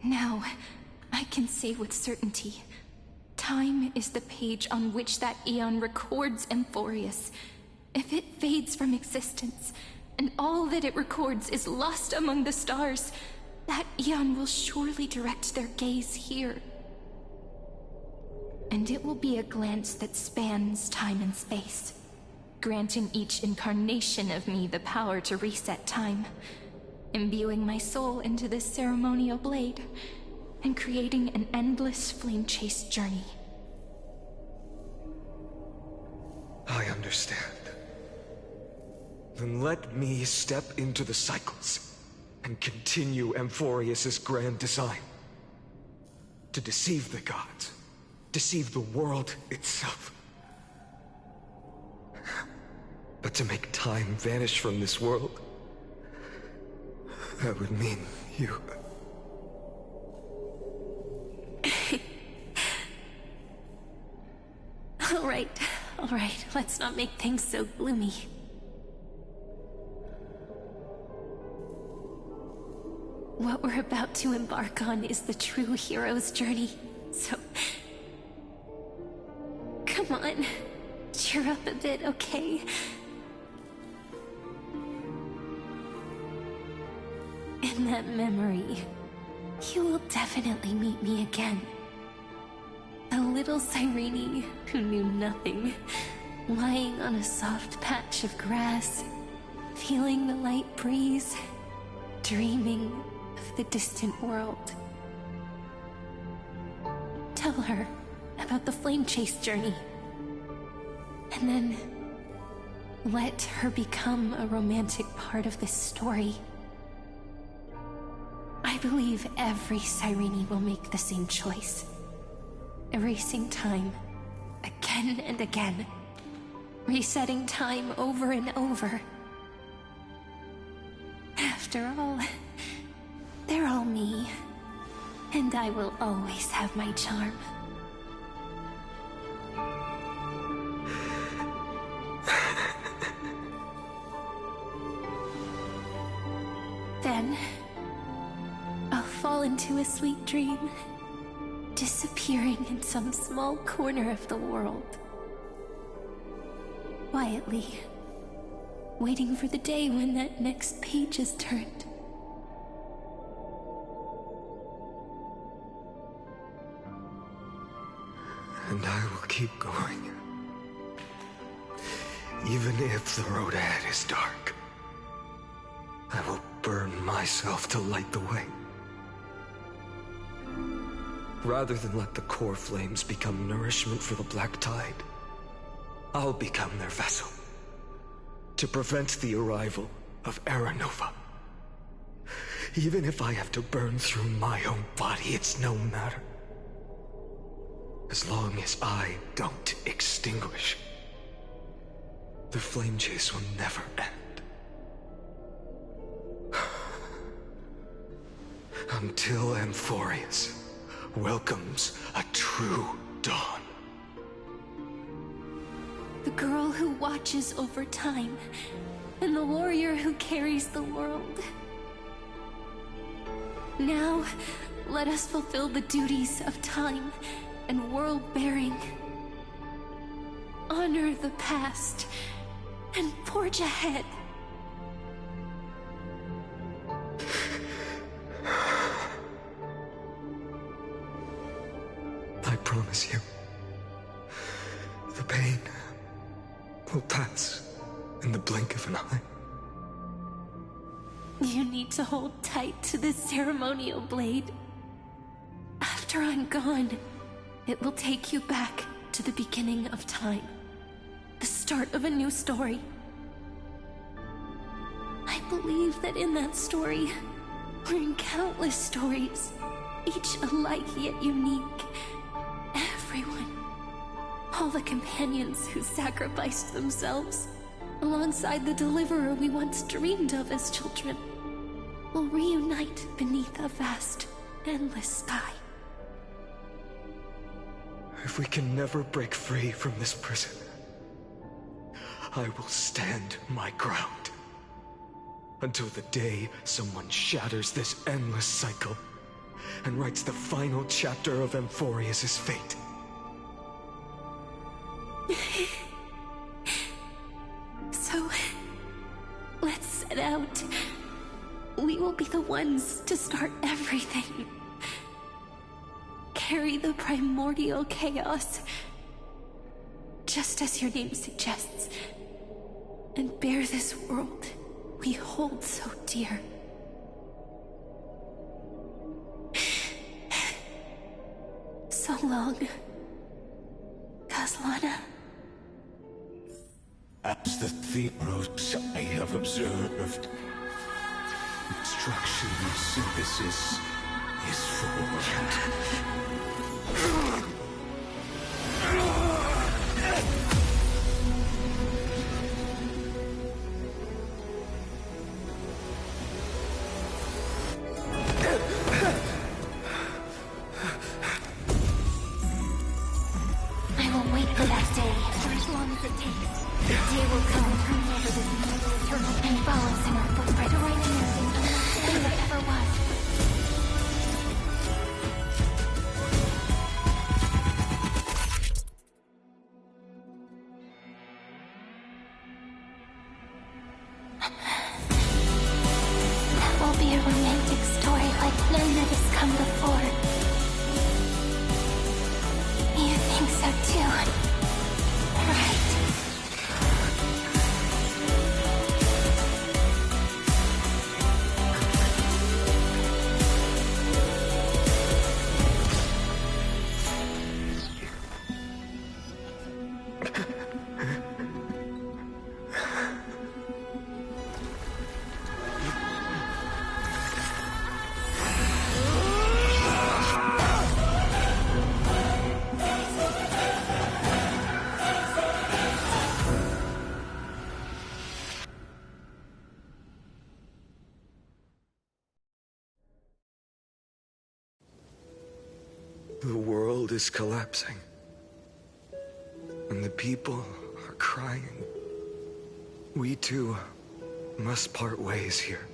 Now, I can say with certainty, time is the page on which that Eon records Amphorius. If it fades from existence, and all that it records is lost among the stars, that Eon will surely direct their gaze here. And it will be a glance that spans time and space, granting each incarnation of me the power to reset time, imbuing my soul into this ceremonial blade, and creating an endless flame-chased journey. I understand. Then let me step into the cycles and continue Amphorius's grand design. To deceive the gods. Deceive the world itself. But to make time vanish from this world, that would mean you... All right, let's not make things so gloomy. What we're about to embark on is the true hero's journey, so... Come on, cheer up a bit, okay? In that memory, you will definitely meet me again. A little Cyrene who knew nothing, lying on a soft patch of grass, feeling the light breeze, dreaming of the distant world. Tell her about the flame chase journey, and then let her become a romantic part of this story. I believe every Cyrene will make the same choice. Erasing time, again and again, resetting time over and over. After all, they're all me, and I will always have my charm. Then, I'll fall into a sweet dream, disappearing in some small corner of the world. Quietly, waiting for the day when that next page is turned. And I will keep going. Even if the road ahead is dark, I will burn myself to light the way. Rather than let the core flames become nourishment for the Black Tide, I'll become their vessel. To prevent the arrival of Aranova. Even if I have to burn through my own body, it's no matter. As long as I don't extinguish, the flame chase will never end. Until Amphorius welcomes a true dawn. The girl who watches over time, and the warrior who carries the world. Now, let us fulfill the duties of time and world-bearing. Honor the past, and forge ahead. I promise you, the pain will pass in the blink of an eye. You need to hold tight to this ceremonial blade. After I'm gone, it will take you back to the beginning of time. The start of a new story. I believe that in that story, or in countless stories, each alike yet unique, everyone, all the companions who sacrificed themselves, alongside the deliverer we once dreamed of as children, will reunite beneath a vast, endless sky. If we can never break free from this prison, I will stand my ground. Until the day someone shatters this endless cycle and writes the final chapter of Amphorius' fate. So, let's set out. We will be the ones to start everything. Carry the primordial chaos, just as your name suggests, and bear this world we hold so dear. So long, Kaslana. As the Theros I have observed, instruction synthesis is formed. I will wait for that day, for as long as it takes. The day will come and turn over this eternal and follows in our footprint to write in everything that ever was. The world is collapsing. And the people are crying. We too must part ways here.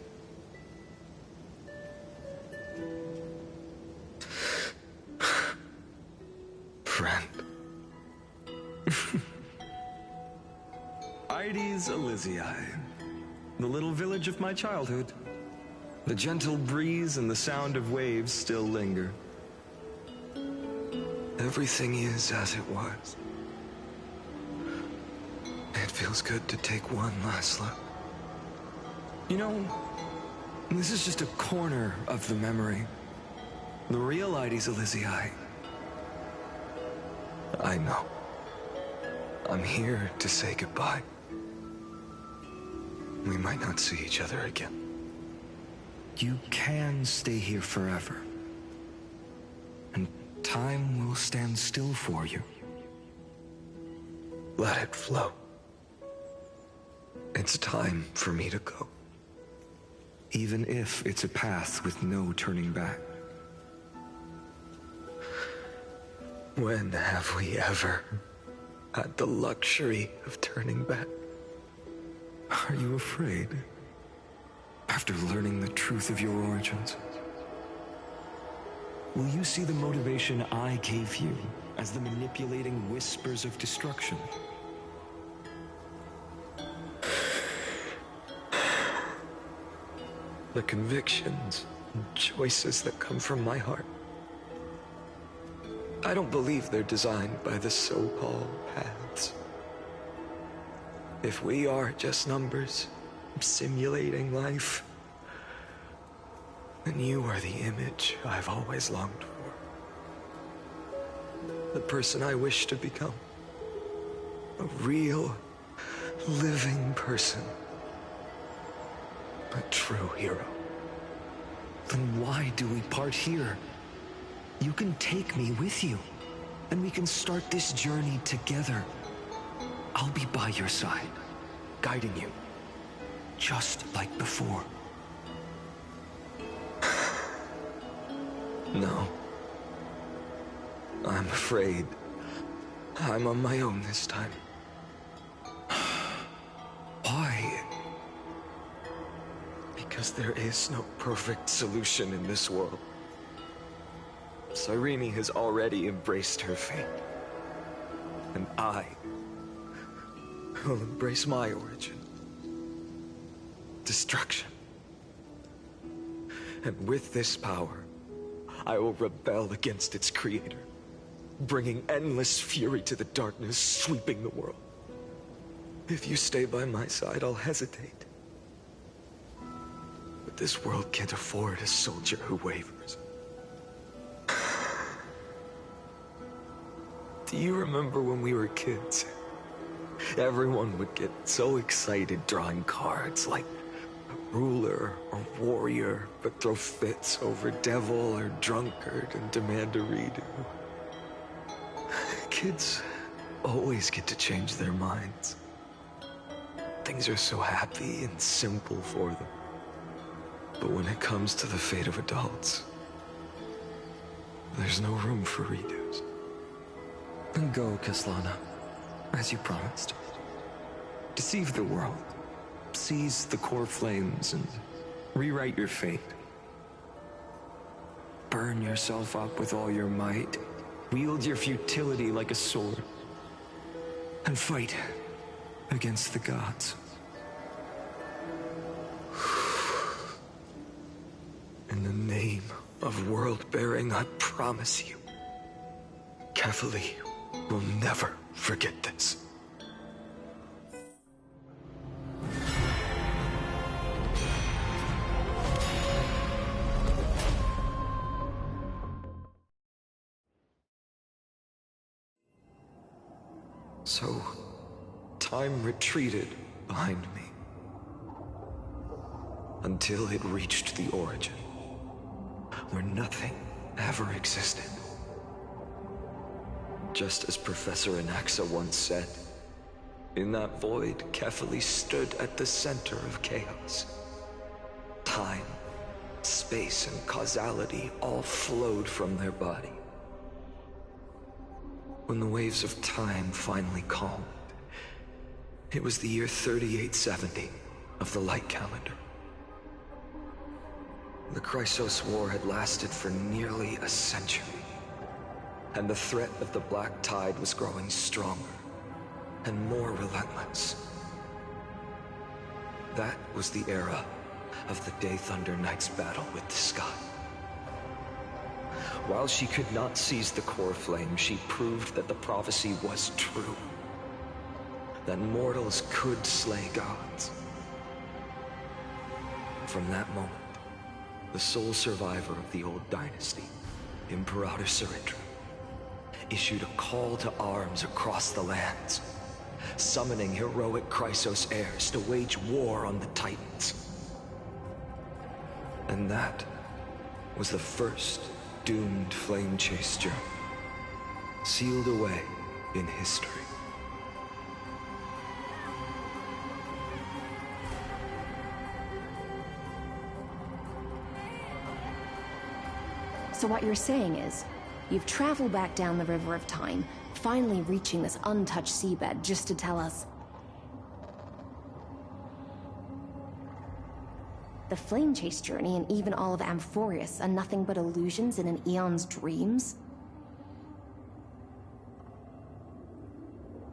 Friend. Ides Elysiae, the little village of my childhood. The gentle breeze and the sound of waves still linger. Everything is as it was. It feels good to take one last look. You know, this is just a corner of the memory. The real Ides Elysiae. I know. I'm here to say goodbye. We might not see each other again. You can stay here forever. And time will stand still for you. Let it flow. It's time for me to go. Even if it's a path with no turning back. When have we ever had the luxury of turning back? Are you afraid? After learning the truth of your origins? Will you see the motivation I gave you as the manipulating whispers of destruction? The convictions and choices that come from my heart. I don't believe they're designed by the so-called paths. If we are just numbers, simulating life, then you are the image I've always longed for. The person I wish to become. A real, living person. A true hero. Then why do we part here? You can take me with you, and we can start this journey together. I'll be by your side, guiding you, just like before. No. I'm afraid I'm on my own this time. Why? Because there is no perfect solution in this world. Cyrene has already embraced her fate. And I will embrace my origin. Destruction. And with this power, I will rebel against its creator, bringing endless fury to the darkness, sweeping the world. If you stay by my side, I'll hesitate. But this world can't afford a soldier who wavers. Do you remember when we were kids? Everyone would get so excited drawing cards like a ruler or warrior, but throw fits over devil or drunkard and demand a redo. Kids always get to change their minds. Things are so happy and simple for them. But when it comes to the fate of adults, there's no room for redos. Then go, Kaslana, as you promised. Deceive the world, seize the core flames, and rewrite your fate. Burn yourself up with all your might, wield your futility like a sword, and fight against the gods. In the name of world-bearing, I promise you, Kefali will never forget this. So, time retreated behind me until it reached the origin, where nothing ever existed. Just as Professor Anaxa once said, in that void, Kefali stood at the center of chaos. Time, space, and causality all flowed from their body. When the waves of time finally calmed, it was the year 3870 of the Light Calendar. The Chrysos War had lasted for nearly a century, and the threat of the Black Tide was growing stronger and more relentless. That was the era of the Day Thunder Knight's battle with the sky. While she could not seize the core flame, she proved that the prophecy was true. That mortals could slay gods. From that moment, the sole survivor of the old dynasty, Imperator Saridra, issued a call to arms across the lands, summoning heroic Chrysos heirs to wage war on the Titans. And that was the first doomed flame chase journey, sealed away in history. So what you're saying is, you've traveled back down the River of Time, finally reaching this untouched seabed just to tell us the flame chase journey and even all of Amphorius are nothing but illusions in an eon's dreams?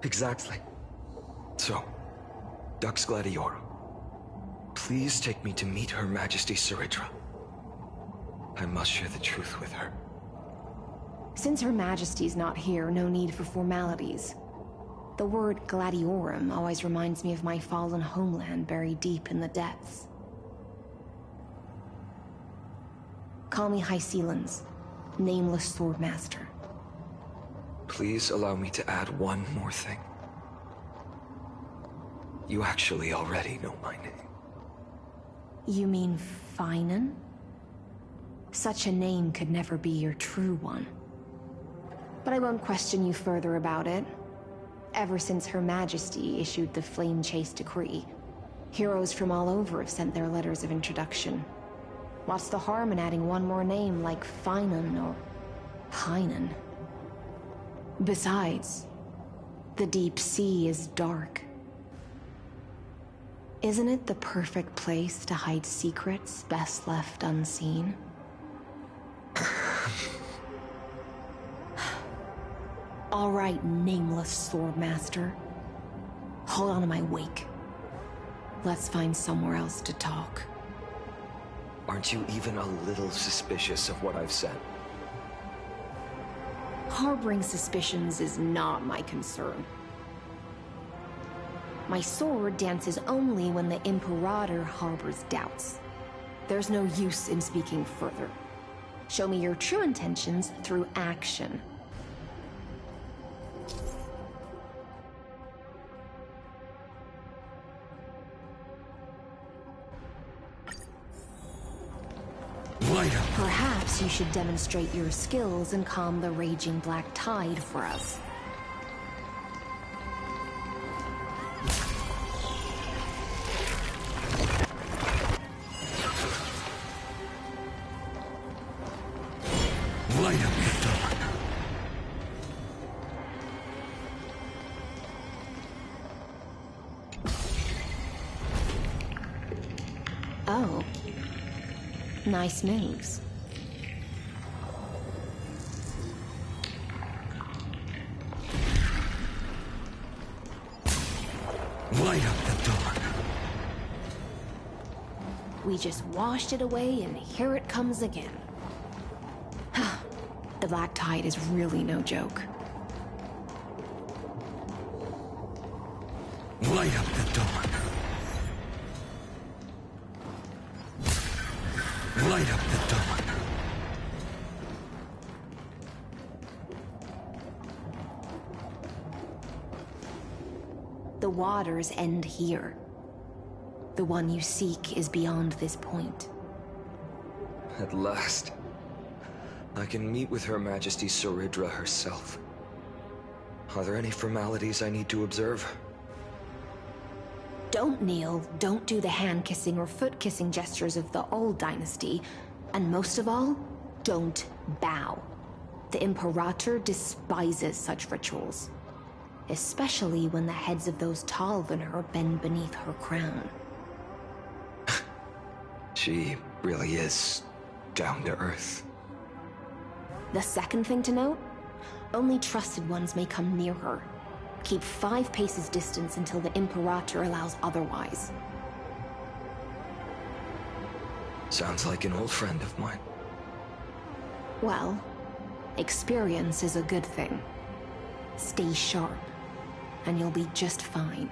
Exactly. So, Dux Gladiora, please take me to meet Her Majesty Saridra. I must share the truth with her. Since Her Majesty's not here, no need for formalities. The word Gladiorum always reminds me of my fallen homeland buried deep in the depths. Call me High Sealans, Nameless Swordmaster. Please allow me to add one more thing. You actually already know my name. You mean Finan? Such a name could never be your true one. But I won't question you further about it. Ever since Her Majesty issued the Flame Chase Decree, heroes from all over have sent their letters of introduction. What's the harm in adding one more name like Finan or Hynan? Besides, the deep sea is dark. Isn't it the perfect place to hide secrets best left unseen? All right, Nameless Swordmaster. Hold on to my wake. Let's find somewhere else to talk. Aren't you even a little suspicious of what I've said? Harboring suspicions is not my concern. My sword dances only when the Imperator harbors doubts. There's no use in speaking further. Show me your true intentions through action. Perhaps you should demonstrate your skills and calm the raging black tide for us. Light up the dark. Oh. Nice moves. Light up the dark. We just washed it away and here it comes again. The black tide is really no joke. Light up the dark. Light up the dark. The waters end here. The one you seek is beyond this point. At last, I can meet with Her Majesty Saridra herself. Are there any formalities I need to observe? Don't kneel, don't do the hand-kissing or foot-kissing gestures of the old dynasty, and most of all, don't bow. The Imperator despises such rituals, especially when the heads of those Talvener bend beneath her crown. She really is down to earth. The second thing to note, only trusted ones may come near her. Keep 5 paces distance until the Imperator allows otherwise. Sounds like an old friend of mine. Well, experience is a good thing. Stay sharp, and you'll be just fine.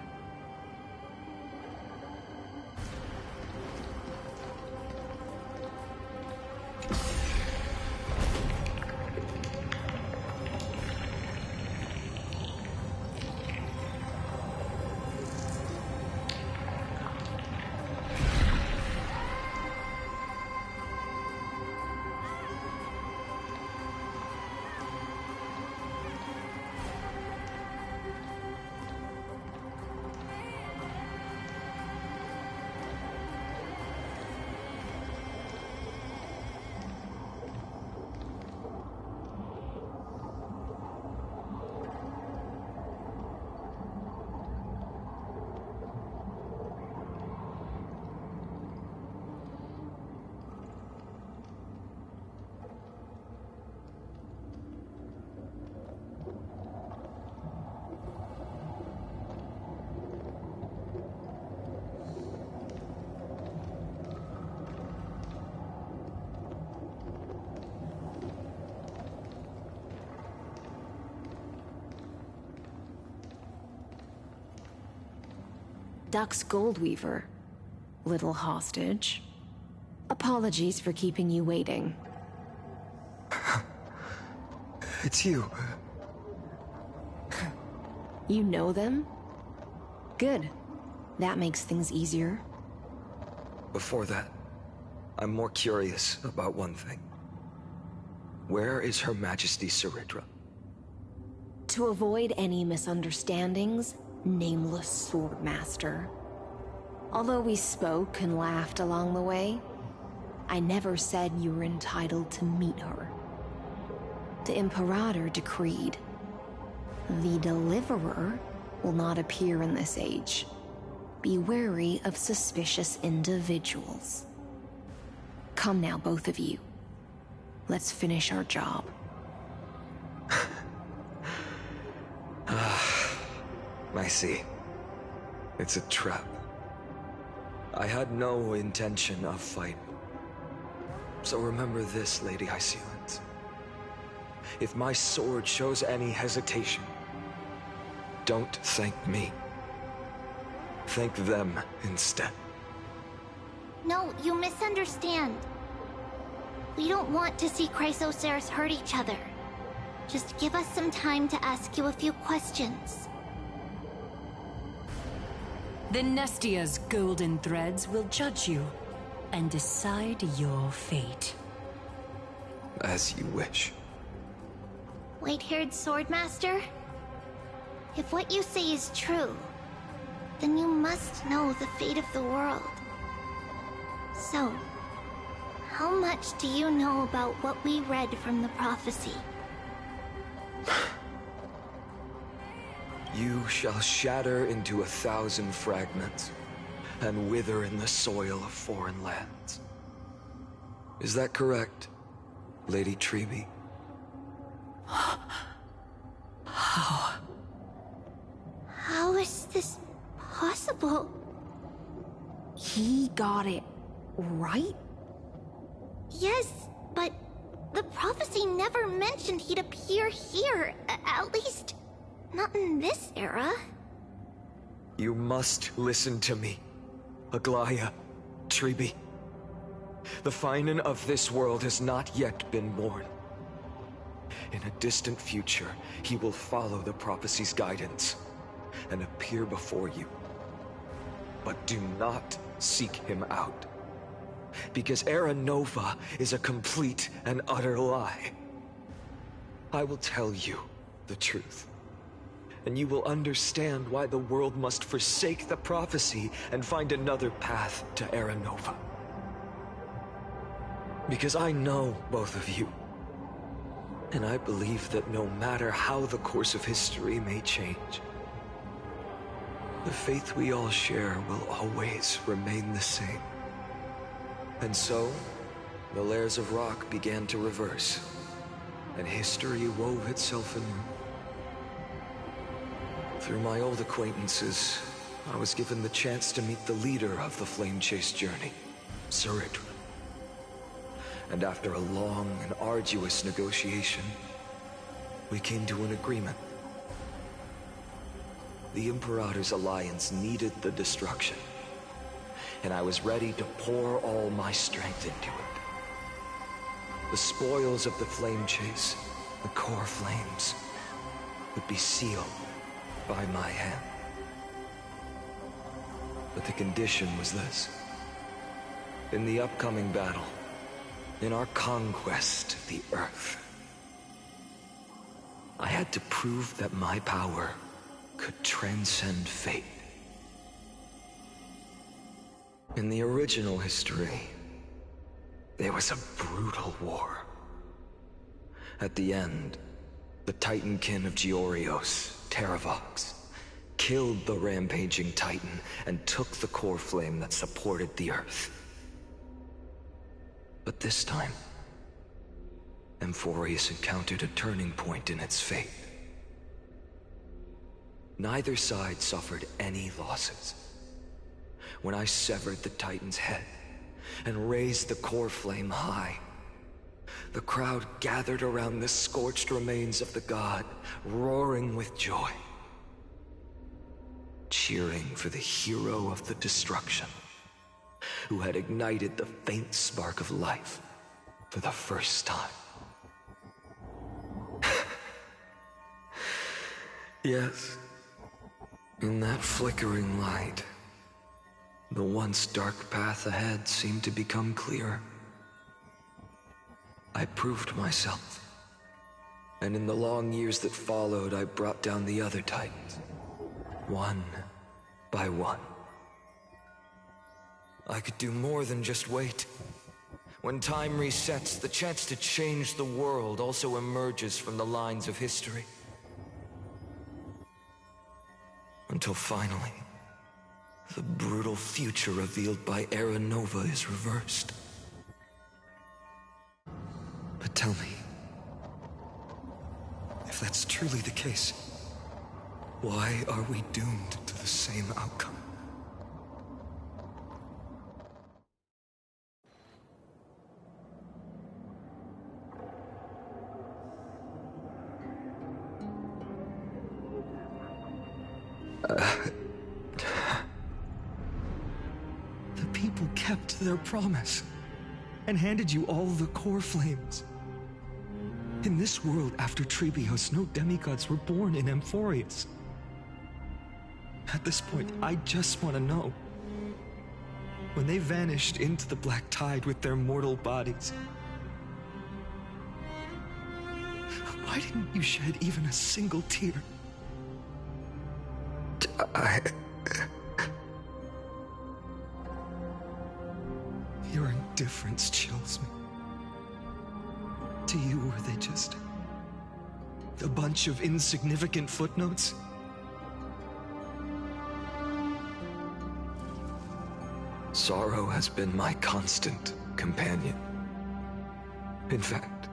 Dux Goldweaver, little hostage. Apologies for keeping you waiting. It's you. You know them? Good. That makes things easier. Before that, I'm more curious about one thing. Where is Her Majesty Saridra? To avoid any misunderstandings, Nameless Swordmaster. Although we spoke and laughed along the way, I never said you were entitled to meet her. The Imperator decreed, the Deliverer will not appear in this age. Be wary of suspicious individuals. Come now, both of you. Let's finish our job. I see. It's a trap. I had no intention of fighting. So remember this, Lady Hysealant. If my sword shows any hesitation, don't thank me. Thank them instead. No, you misunderstand. We don't want to see Chrysoceres hurt each other. Just give us some time to ask you a few questions. The Nestia's golden threads will judge you and decide your fate. As you wish. White-haired Swordmaster? If what you say is true, then you must know the fate of the world. So, how much do you know about what we read from the prophecy? You shall shatter into 1,000 fragments and wither in the soil of foreign lands. Is that correct, Lady Treeby? How? How is this possible? He got it right? Yes, but the prophecy never mentioned he'd appear here, at least not in this era. You must listen to me, Aglaya, Treeby. The Finan of this world has not yet been born. In a distant future, he will follow the prophecy's guidance and appear before you. But do not seek him out, because Era Nova is a complete and utter lie. I will tell you the truth, and you will understand why the world must forsake the prophecy and find another path to Era Nova. Because I know both of you. And I believe that no matter how the course of history may change, the faith we all share will always remain the same. And so, the layers of rock began to reverse, and history wove itself anew. Through my old acquaintances, I was given the chance to meet the leader of the Flame Chase journey, Saritru. And after a long and arduous negotiation, we came to an agreement. The Imperator's alliance needed the destruction, and I was ready to pour all my strength into it. The spoils of the Flame Chase, the core flames, would be sealed by my hand. But the condition was this. In the upcoming battle, in our conquest of the Earth, I had to prove that my power could transcend fate. In the original history, there was a brutal war. At the end, the Titankin of Georios, Terravox, killed the rampaging Titan and took the core flame that supported the Earth. But this time, Amphorius encountered a turning point in its fate. Neither side suffered any losses. When I severed the Titan's head and raised the core flame high, the crowd gathered around the scorched remains of the god, roaring with joy, cheering for the hero of the destruction, who had ignited the faint spark of life for the first time. Yes, in that flickering light, the once dark path ahead seemed to become clearer. I proved myself, and in the long years that followed, I brought down the other Titans, one by one. I could do more than just wait. When time resets, the chance to change the world also emerges from the lines of history. Until finally, the brutal future revealed by Era Nova is reversed. But tell me, if that's truly the case, why are we doomed to the same outcome? The people kept their promise and handed you all the core flames. In this world after Trebios, no demigods were born in Amphorius. At this point, I just want to know. When they vanished into the black tide with their mortal bodies, why didn't you shed even a single tear? Your indifference chills me. To you, were they just a bunch of insignificant footnotes? Sorrow has been my constant companion. In fact,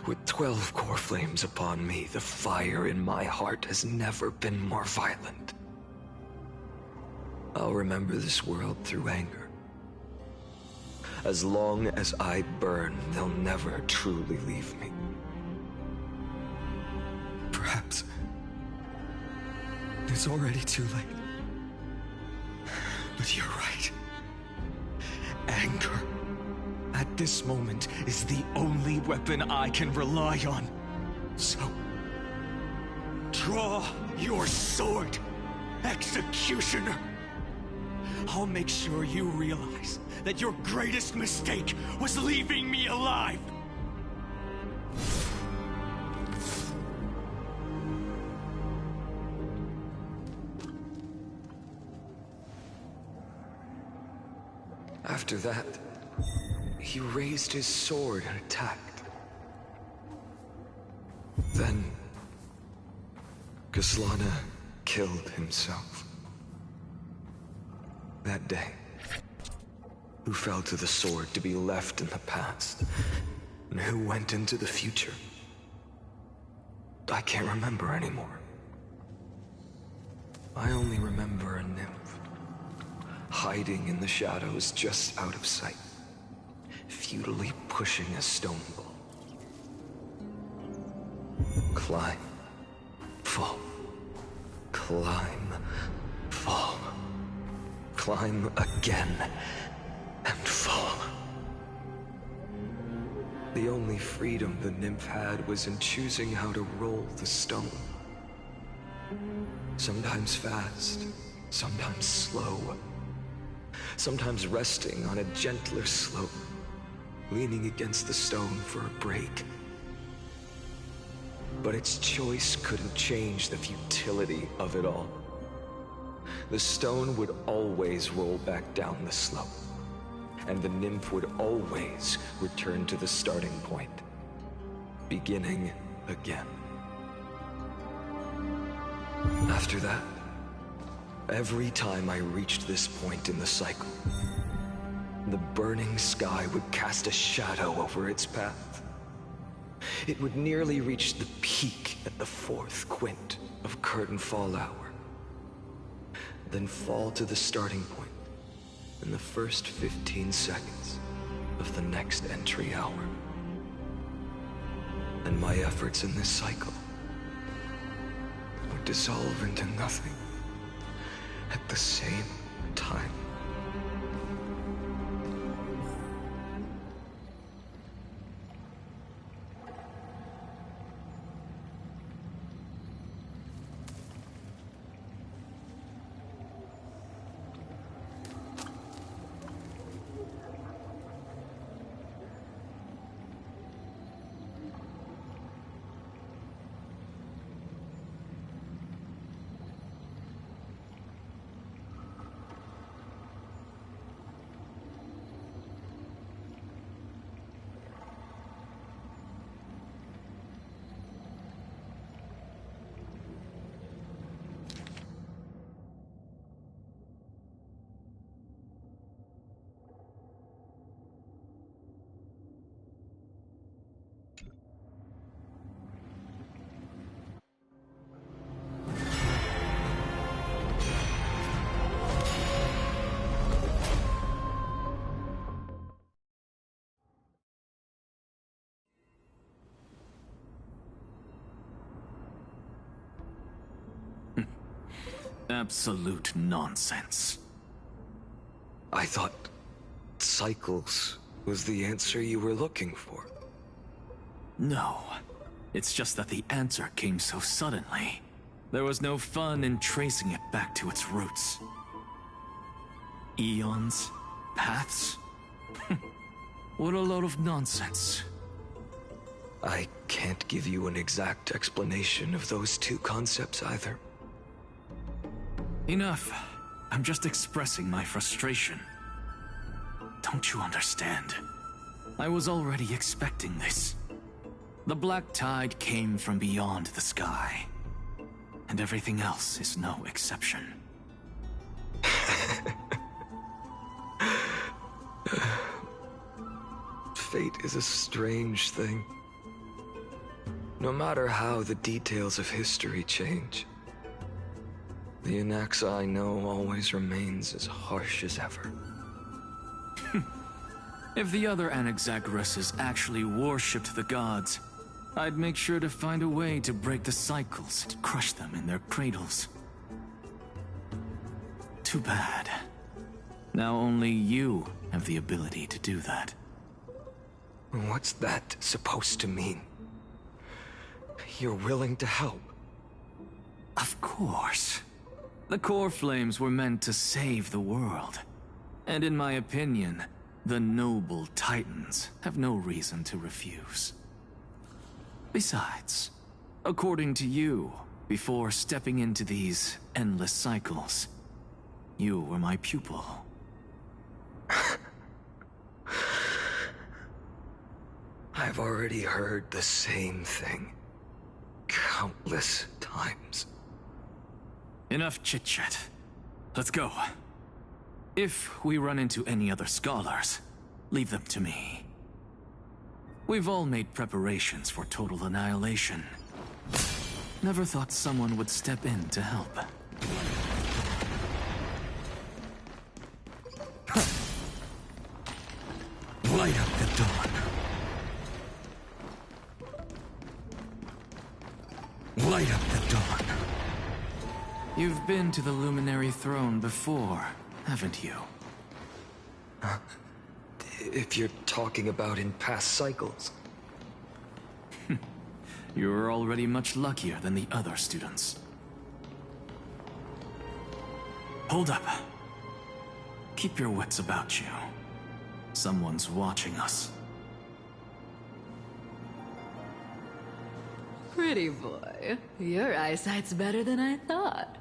with 12 core flames upon me, the fire in my heart has never been more violent. I'll remember this world through anger. As long as I burn, they'll never truly leave me. Perhaps it's already too late. But you're right. Anger, at this moment, is the only weapon I can rely on. So, draw your sword, Executioner. I'll make sure you realize that your greatest mistake was leaving me alive. After that, he raised his sword and attacked. Then Kaslana killed himself. That day, who fell to the sword to be left in the past, and who went into the future, I can't remember anymore. I only remember a nymph, hiding in the shadows just out of sight, futilely pushing a stone ball. Climb, fall, climb, fall, climb again, and fall. The only freedom the nymph had was in choosing how to roll the stone. Sometimes fast, sometimes slow. Sometimes resting on a gentler slope, leaning against the stone for a break. But its choice couldn't change the futility of it all. The stone would always roll back down the slope, and the nymph would always return to the starting point, beginning again. After that, every time I reached this point in the cycle, the burning sky would cast a shadow over its path. It would nearly reach the peak at the 4th quint of curtain fall hour, then fall to the starting point in the first 15 seconds of the next entry hour. And my efforts in this cycle would dissolve into nothing at the same time. Absolute nonsense. I thought cycles was the answer you were looking for. No. It's just that the answer came so suddenly. There was no fun in tracing it back to its roots. Eons? Paths? What a load of nonsense. I can't give you an exact explanation of those two concepts either. Enough. I'm just expressing my frustration. Don't you understand? I was already expecting this. The black tide came from beyond the sky. And everything else is no exception. Fate is a strange thing. No matter how the details of history change, the Anaxa I know always remains as harsh as ever. If the other Anaxagoras actually worshipped the gods, I'd make sure to find a way to break the cycles and crush them in their cradles. Too bad. Now only you have the ability to do that. What's that supposed to mean? You're willing to help? Of course. The core flames were meant to save the world. And in my opinion, the noble titans have no reason to refuse. Besides, according to you, before stepping into these endless cycles, you were my pupil. I've already heard the same thing. countless times. Enough chit-chat. Let's go. If we run into any other scholars, leave them to me. We've all made preparations for total annihilation. Never thought someone would step in to help. Light up the dawn. Light up the dawn. You've been to the Luminary Throne before, haven't you? If you're talking about in past cycles. You're already much luckier than the other students. Hold up. Keep your wits about you. Someone's watching us. Pretty boy, your eyesight's better than I thought.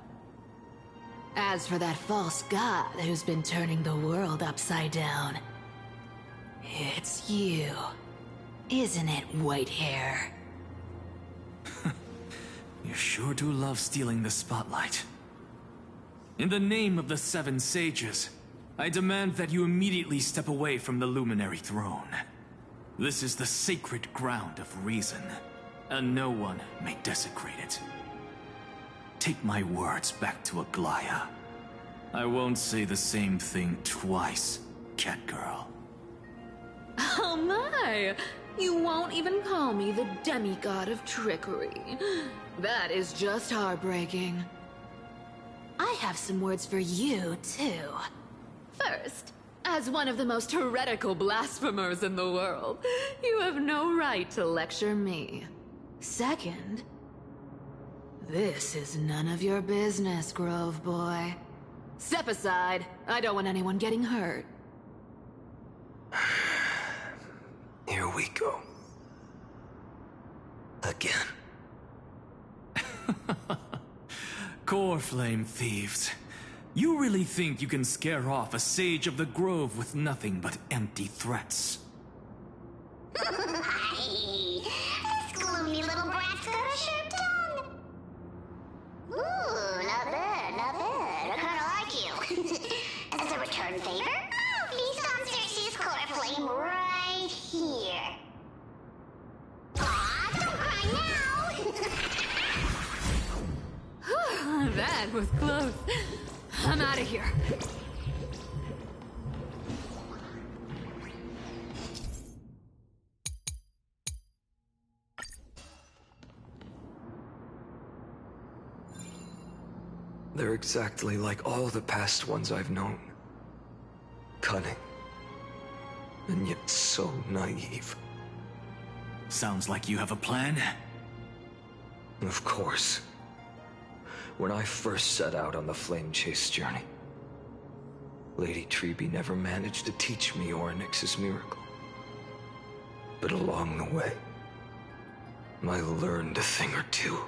As for that false god who's been turning the world upside down, it's you, isn't it, Whitehair? You sure do love stealing the spotlight. In the name of the Seven Sages, I demand that you immediately step away from the Luminary Throne. This is the sacred ground of reason, and no one may desecrate it. Take my words back to Aglaya. I won't say the same thing twice, Catgirl. Oh my! You won't even call me the demigod of trickery. That is just heartbreaking. I have some words for you, too. First, as one of the most heretical blasphemers in the world, you have no right to lecture me. Second, this is none of your business, Grove Boy. Step aside. I don't want anyone getting hurt. Here we go. Again. Core Flame thieves. You really think you can scare off a sage of the Grove with nothing but empty threats? This gloomy little brat's got a sharp tongue. Ooh, not bad, not bad. I kinda like you. As a return favor, I'll feast on Cersei's core flame right here. Aw, don't cry now! That was close. I'm out of here. They're exactly like all the past ones I've known. Cunning. And yet so naive. Sounds like you have a plan. Of course. When I first set out on the Flame Chase journey, Lady Treby never managed to teach me Orynyx's miracle. But along the way, I learned a thing or two.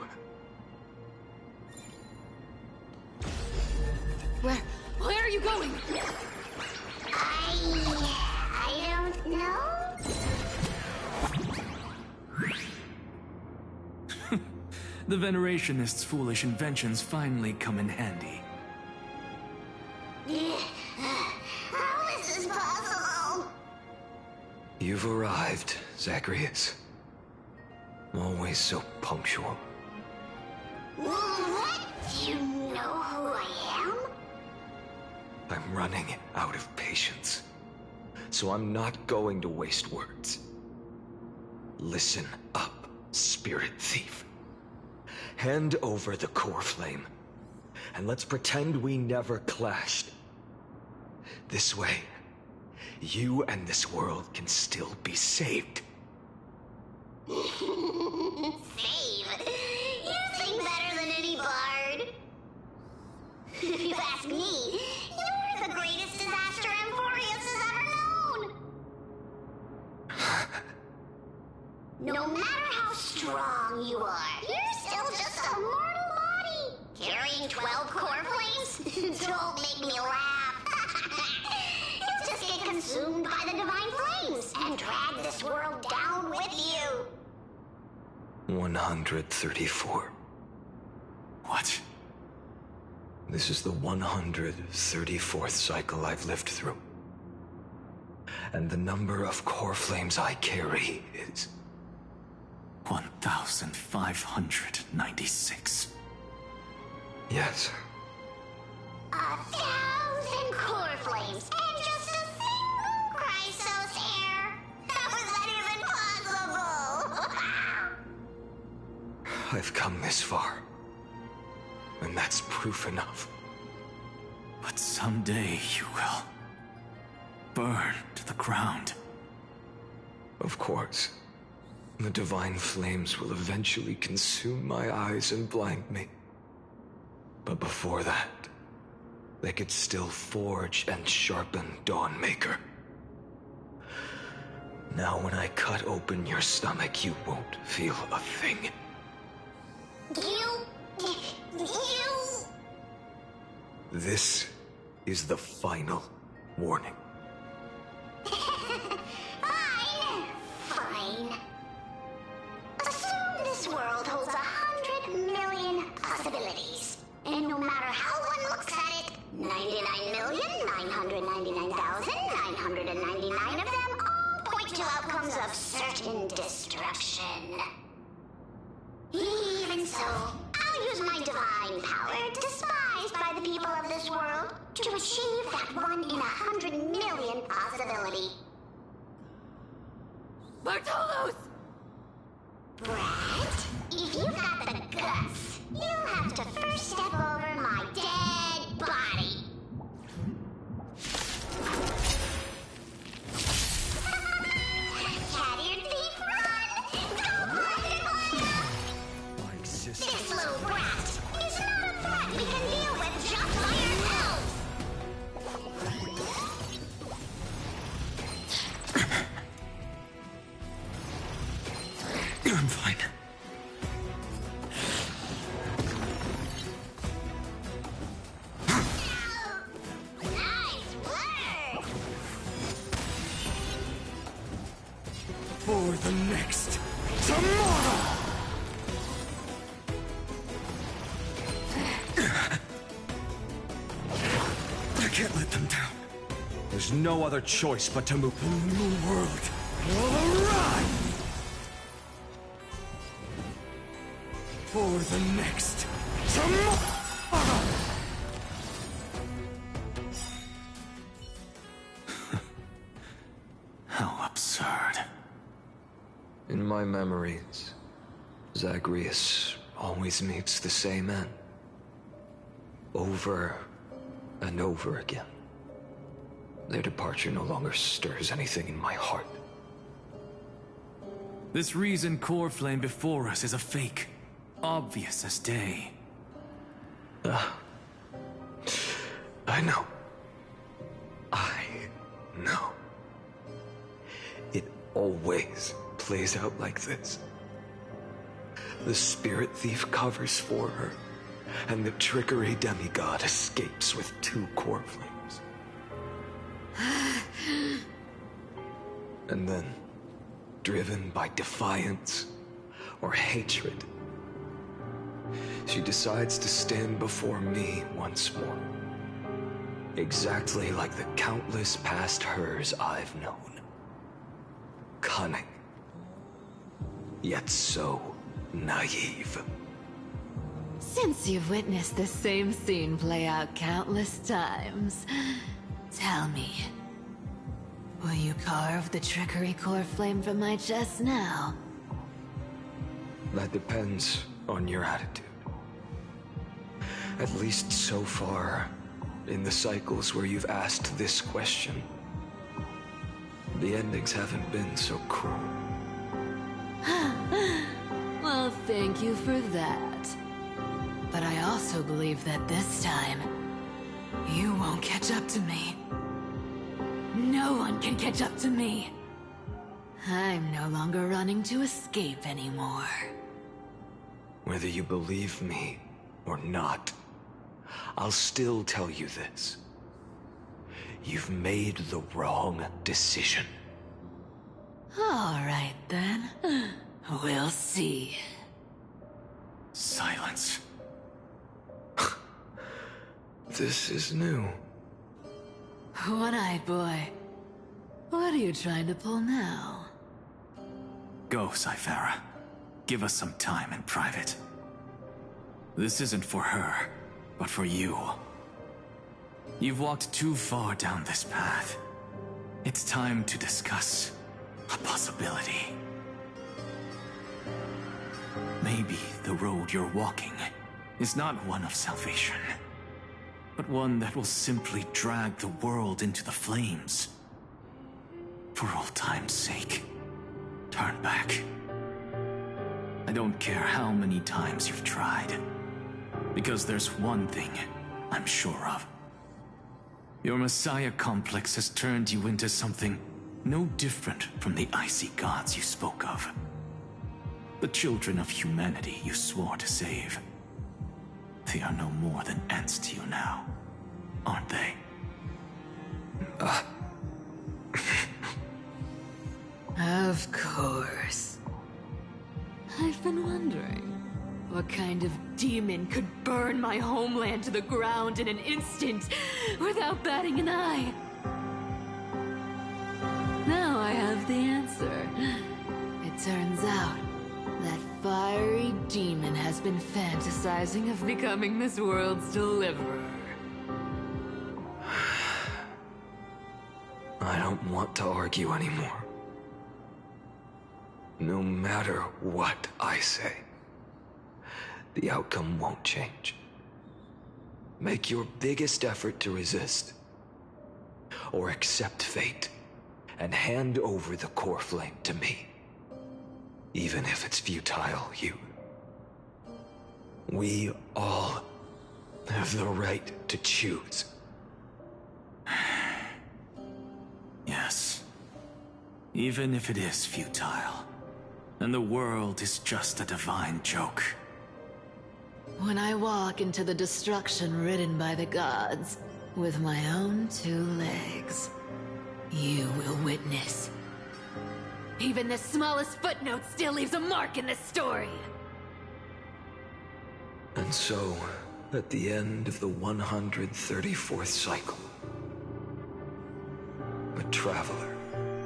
Where are you going? I don't know. The Venerationists' foolish inventions finally come in handy. How is this possible? You've arrived, Zacharias. Always so punctual. What? Do you know who I am? I'm running out of patience. So I'm not going to waste words. Listen up, Spirit Thief. Hand over the core flame, and let's pretend we never clashed. This way, you and this world can still be saved. Save? You sing better than any bard. If you ask me, you're the greatest disaster Amphorius has ever known. No matter how strong you are, you're still just a mortal body. Carrying 12 core flames? Don't make me laugh. You'll just get consumed by the divine flames and drag this world down with you. 134. What? This is the 134th cycle I've lived through. And the number of core flames I carry is... 1,596. Yes. 1,000 core flames and just a single Chrysos heir. How is that even possible? I've come this far. And that's proof enough. But someday you will burn to the ground. Of course. The divine flames will eventually consume my eyes and blind me. But before that, they could still forge and sharpen Dawnmaker. Now when I cut open your stomach, you won't feel a thing. You... This is the final warning. Fine. Assume this world holds 100 million possibilities. And no matter how one looks at it, 99,999,999 of them all point to outcomes of certain destruction. Even so, I'll use my divine power, despised by the people of this world, to achieve that 1 in 100 million possibility. Bartolos! Brat, if you got the guts, you'll have to first step over my dead body. Cat-eared thief, run! Don't let it land! This little brat is not a threat we can deal with just by ourselves! I'm fine. Nice work! For the next tomorrow! I can't let them down. There's no other choice but to move. The new world will arrive! For the next tomorrow! How absurd. In my memories, Zagreus always meets the same end. Over and over again. Their departure no longer stirs anything in my heart. This reason core flame before us is a fake. Obvious as day. I know. I know. It always plays out like this. The spirit thief covers for her, and the trickery demigod escapes with 2 core flames. And then, driven by defiance or hatred, she decides to stand before me once more. Exactly like the countless past hers I've known. Cunning. Yet so naive. Since you've witnessed the same scene play out countless times, tell me, will you carve the trickery core flame from my chest now? That depends on your attitude. At least so far, in the cycles where you've asked this question, the endings haven't been so cruel. Well, thank you for that. But I also believe that this time, you won't catch up to me. No one can catch up to me. I'm no longer running to escape anymore. Whether you believe me or not, I'll still tell you this. You've made the wrong decision. All right then. We'll see. This is new. One-eyed boy. What are you trying to pull now? Go, Cyphera. Give us some time in private. This isn't for her, but for you. You've walked too far down this path. It's time to discuss a possibility. Maybe the road you're walking is not one of salvation, but one that will simply drag the world into the flames. For old time's sake, turn back. I don't care how many times you've tried, because there's one thing I'm sure of. Your Messiah complex has turned you into something no different from the icy gods you spoke of. The children of humanity you swore to save. They are no more than ants to you now, aren't they? Of course. I've been wondering, what kind of demon could burn my homeland to the ground in an instant without batting an eye? Now I have the answer. It turns out that fiery demon has been fantasizing of becoming this world's deliverer. I don't want to argue anymore. No matter what I say, the outcome won't change. Make your biggest effort to resist, or accept fate, and hand over the core flame to me. Even if it's futile, we all have the right to choose. Yes. Even if it is futile, and the world is just a divine joke. When I walk into the destruction ridden by the gods, with my own 2 legs, you will witness. Even the smallest footnote still leaves a mark in this story. And so, at the end of the 134th cycle, the Traveler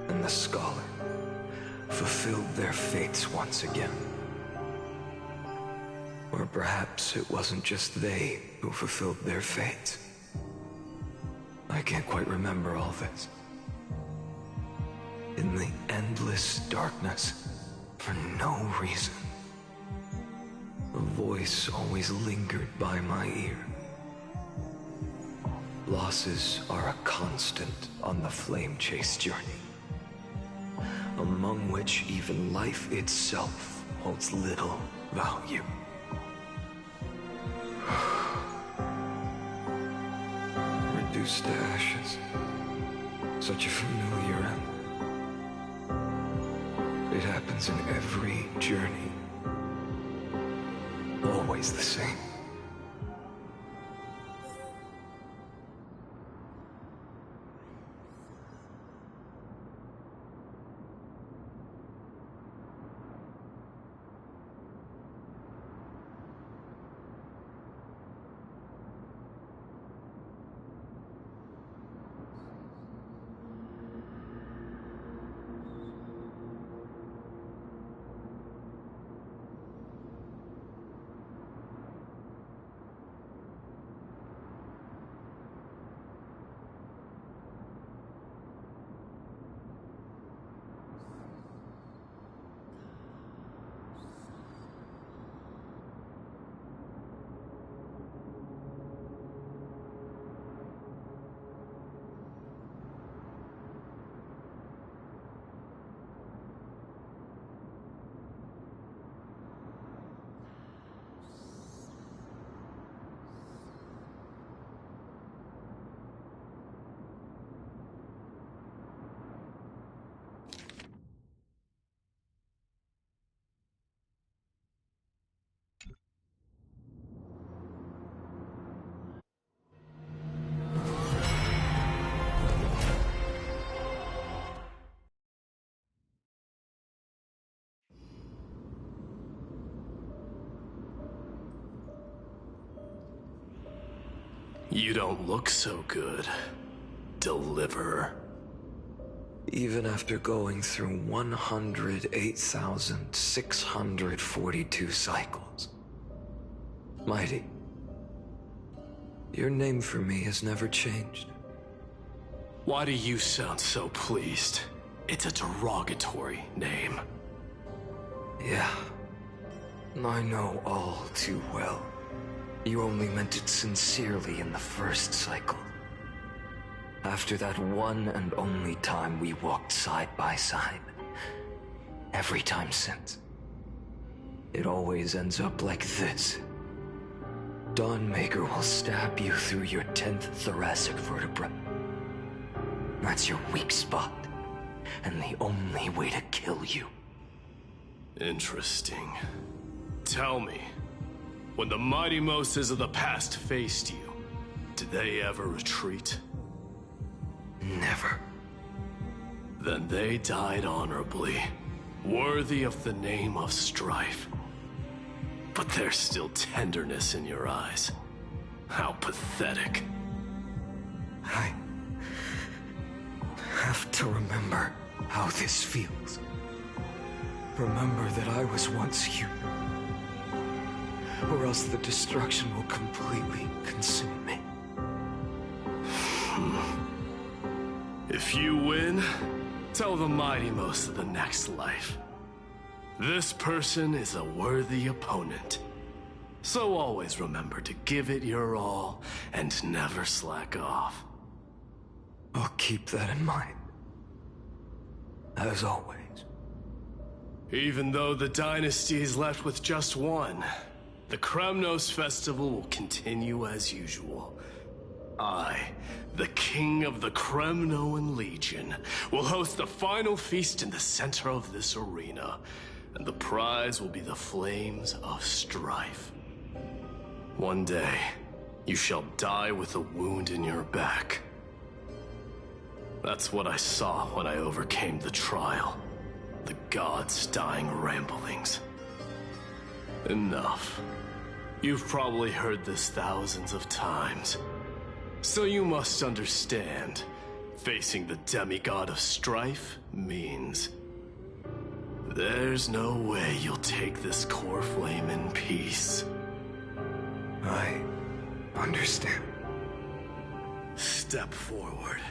and the Scholar fulfilled their fates once again. Or perhaps it wasn't just they who fulfilled their fates. I can't quite remember all this. In the endless darkness, for no reason, a voice always lingered by my ear. Losses are a constant on the flame chase journey, among which even life itself holds little value. Reduced to ashes, such a familiar end. It happens in every journey. Always the same. You don't look so good, Deliverer. Even after going through 108,642 cycles. Mighty, your name for me has never changed. Why do you sound so pleased? It's a derogatory name. Yeah, I know all too well. You only meant it sincerely in the first cycle. After that one and only time we walked side by side. Every time since. It always ends up like this. Dawnmaker will stab you through your 10th thoracic vertebra. That's your weak spot, and the only way to kill you. Interesting. Tell me, when the mighty Moses of the past faced you, did they ever retreat? Never. Then they died honorably, worthy of the name of strife. But there's still tenderness in your eyes. How pathetic. I have to remember how this feels. Remember that I was once human. Or else the destruction will completely consume me. If you win, tell the mighty most of the next life. This person is a worthy opponent. So always remember to give it your all and never slack off. I'll keep that in mind. As always. Even though the dynasty is left with just one, the Kremnos festival will continue as usual. I, the king of the Kremnoan Legion, will host the final feast in the center of this arena, and the prize will be the flames of strife. One day, you shall die with a wound in your back. That's what I saw when I overcame the trial. The gods' dying ramblings. Enough. You've probably heard this thousands of times. So you must understand, facing the demigod of strife means there's no way you'll take this core flame in peace. I understand. Step forward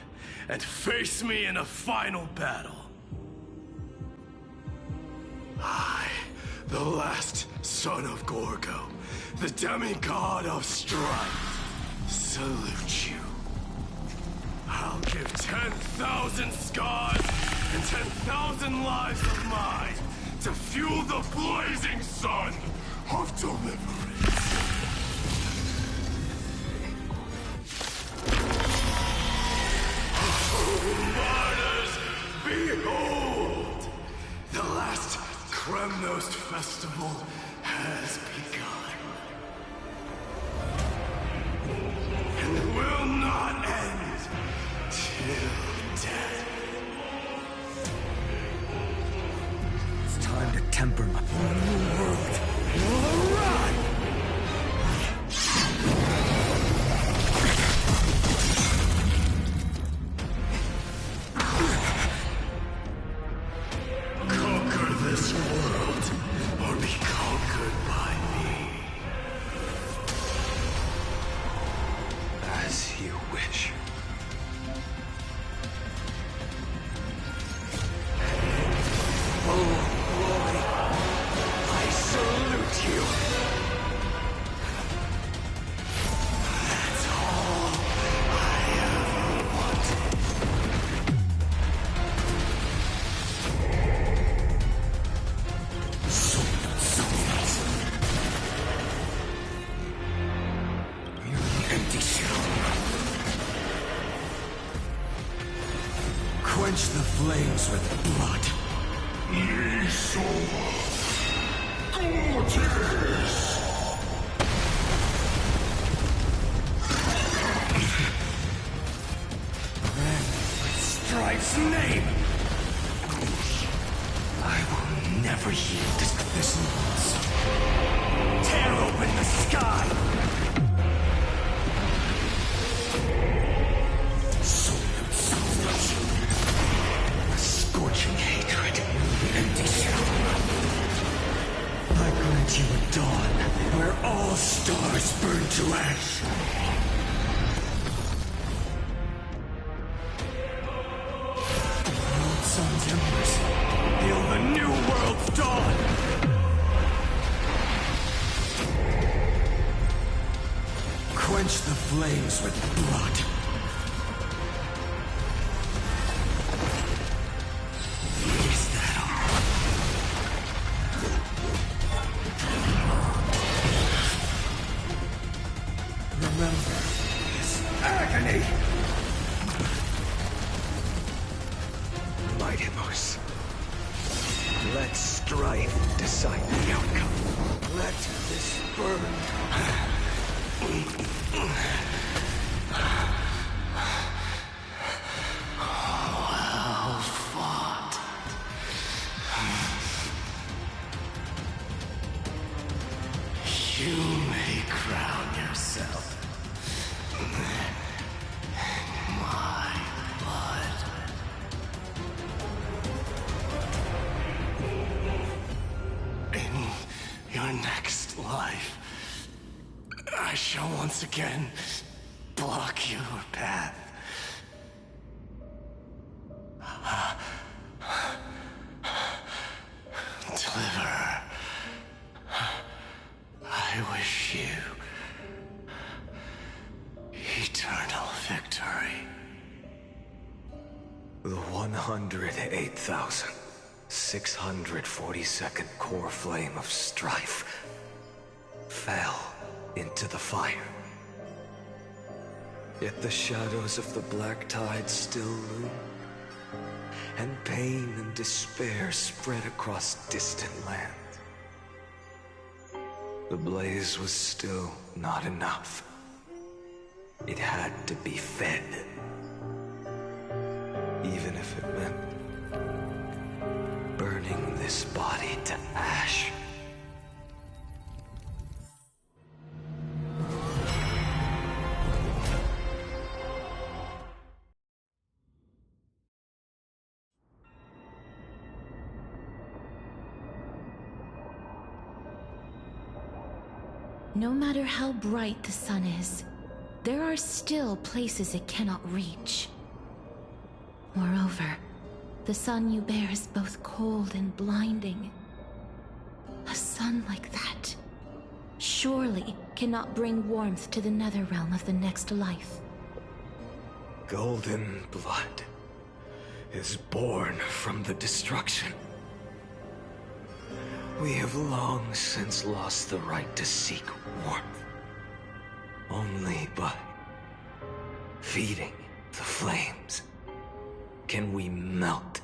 and face me in a final battle. I, the last son of Gorgo, the demigod of strife, salute you. I'll give 10,000 scars and 10,000 lives of mine to fuel the blazing sun of deliverance. Martyrs, behold! The last Kremnos festival has begun. And will not end till death. It's time to temper my new world. Will arrive! Conquer this world, or be conquered by me. As you wish. Oh, glory, I salute you. That's all I ever wanted. You're an empty shell. Quench the flames with blood. Strife's name! I will never yield to this once. Tear open the sky! grant you a dawn where all stars burn to ash. World Sun's embers, hail the new world's dawn! Quench the flames with blood. Is that all? Remember this agony! Mightimos, let strife decide the outcome. Let this burn. Well fought. You may crown yourself my blood. In your next life, I shall once again block your path. Deliver. I wish you eternal victory. The 108,642nd core flame of strife fell into the fire. Yet the shadows of the black tide still loom, and pain and despair spread across distant lands. The blaze was still not enough. It had to be fed. Even if it meant burning this body to ash. No matter how bright the sun is, there are still places it cannot reach. Moreover, the sun you bear is both cold and blinding. A sun like that surely cannot bring warmth to the nether realm of the next life. Golden blood is born from the destruction. We have long since lost the right to seek warmth. Only by feeding the flames can we melt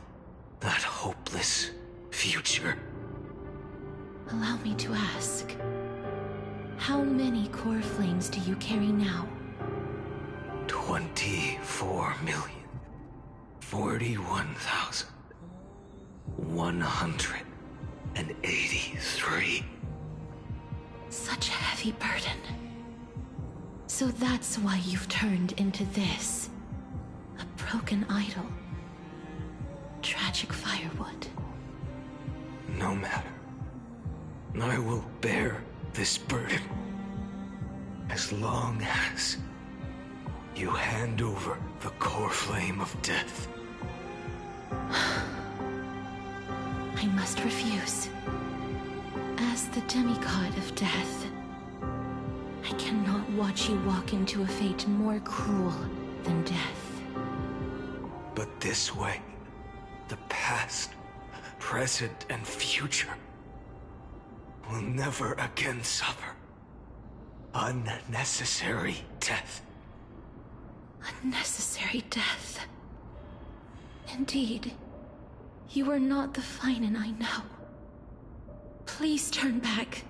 that hopeless future. Allow me to ask, how many core flames do you carry now? 24,041,183. Such a heavy burden. So that's why you've turned into this. A broken idol. Tragic firewood. No matter. I will bear this burden. As long as you hand over the core flame of death. I must refuse. As the demigod of death, I cannot watch you walk into a fate more cruel than death. But this way, the past, present, and future will never again suffer unnecessary death. Unnecessary death. Indeed, you are not the Finan I know. Please turn back.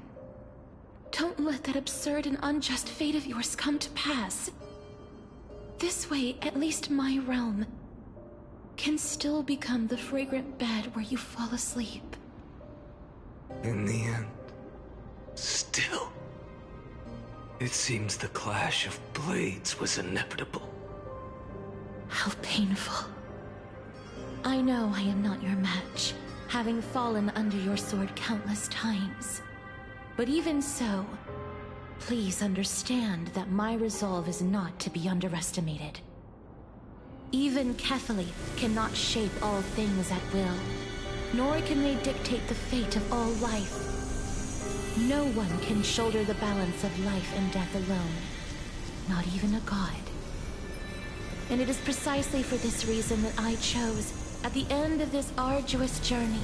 Don't let that absurd and unjust fate of yours come to pass. This way, at least my realm can still become the fragrant bed where you fall asleep. In the end, still, it seems the clash of blades was inevitable. How painful. I know I am not your match, having fallen under your sword countless times. But even so, please understand that my resolve is not to be underestimated. Even Kefali cannot shape all things at will, nor can they dictate the fate of all life. No one can shoulder the balance of life and death alone, not even a god. And it is precisely for this reason that I chose, at the end of this arduous journey,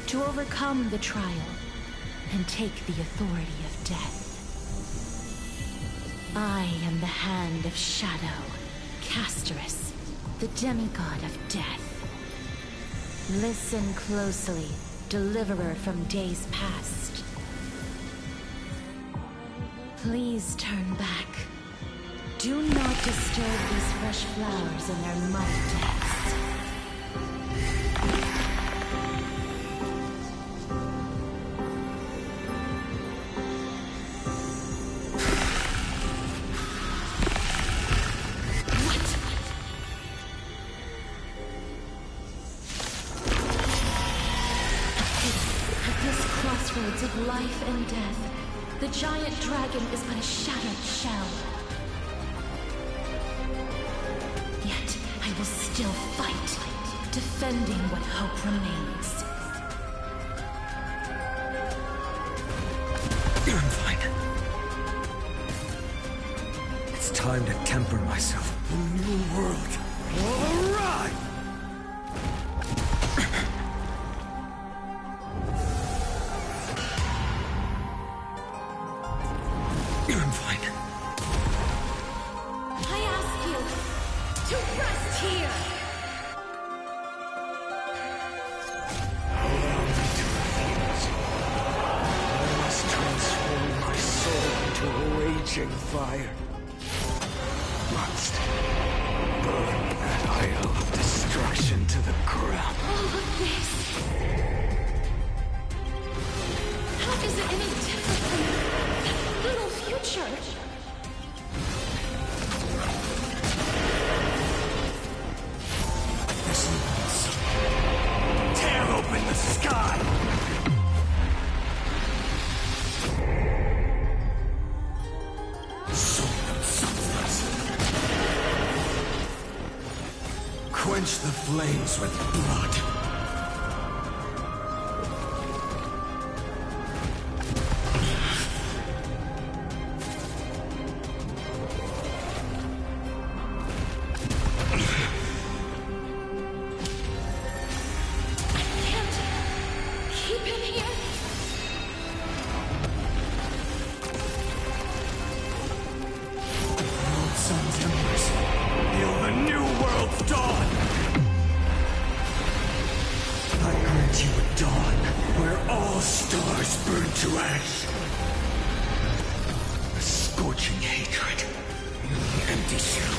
to overcome the trial and take the authority of death. I am the Hand of Shadow, Casterus, the demigod of death. Listen closely, deliverer from days past. Please turn back. Do not disturb these fresh flowers in their mud depths. At this crossroads of life and death, the giant dragon is but a shattered shell. Yet I will still fight, defending what hope remains. I'm fine. It's time to temper myself. The new world will arrive! I'm fine. I ask you to rest here! Allow me to refuse. I must transform my soul into a raging fire. Must burn that idol of destruction to the ground. All of this... How is it any different from that little future? This means tear open the sky! Soul and substance. Quench the flames with blood. Keep him here! Old sun's embers hail the new world's dawn! I grant you a dawn where all stars burn to ash. A scorching hatred in the empty shell.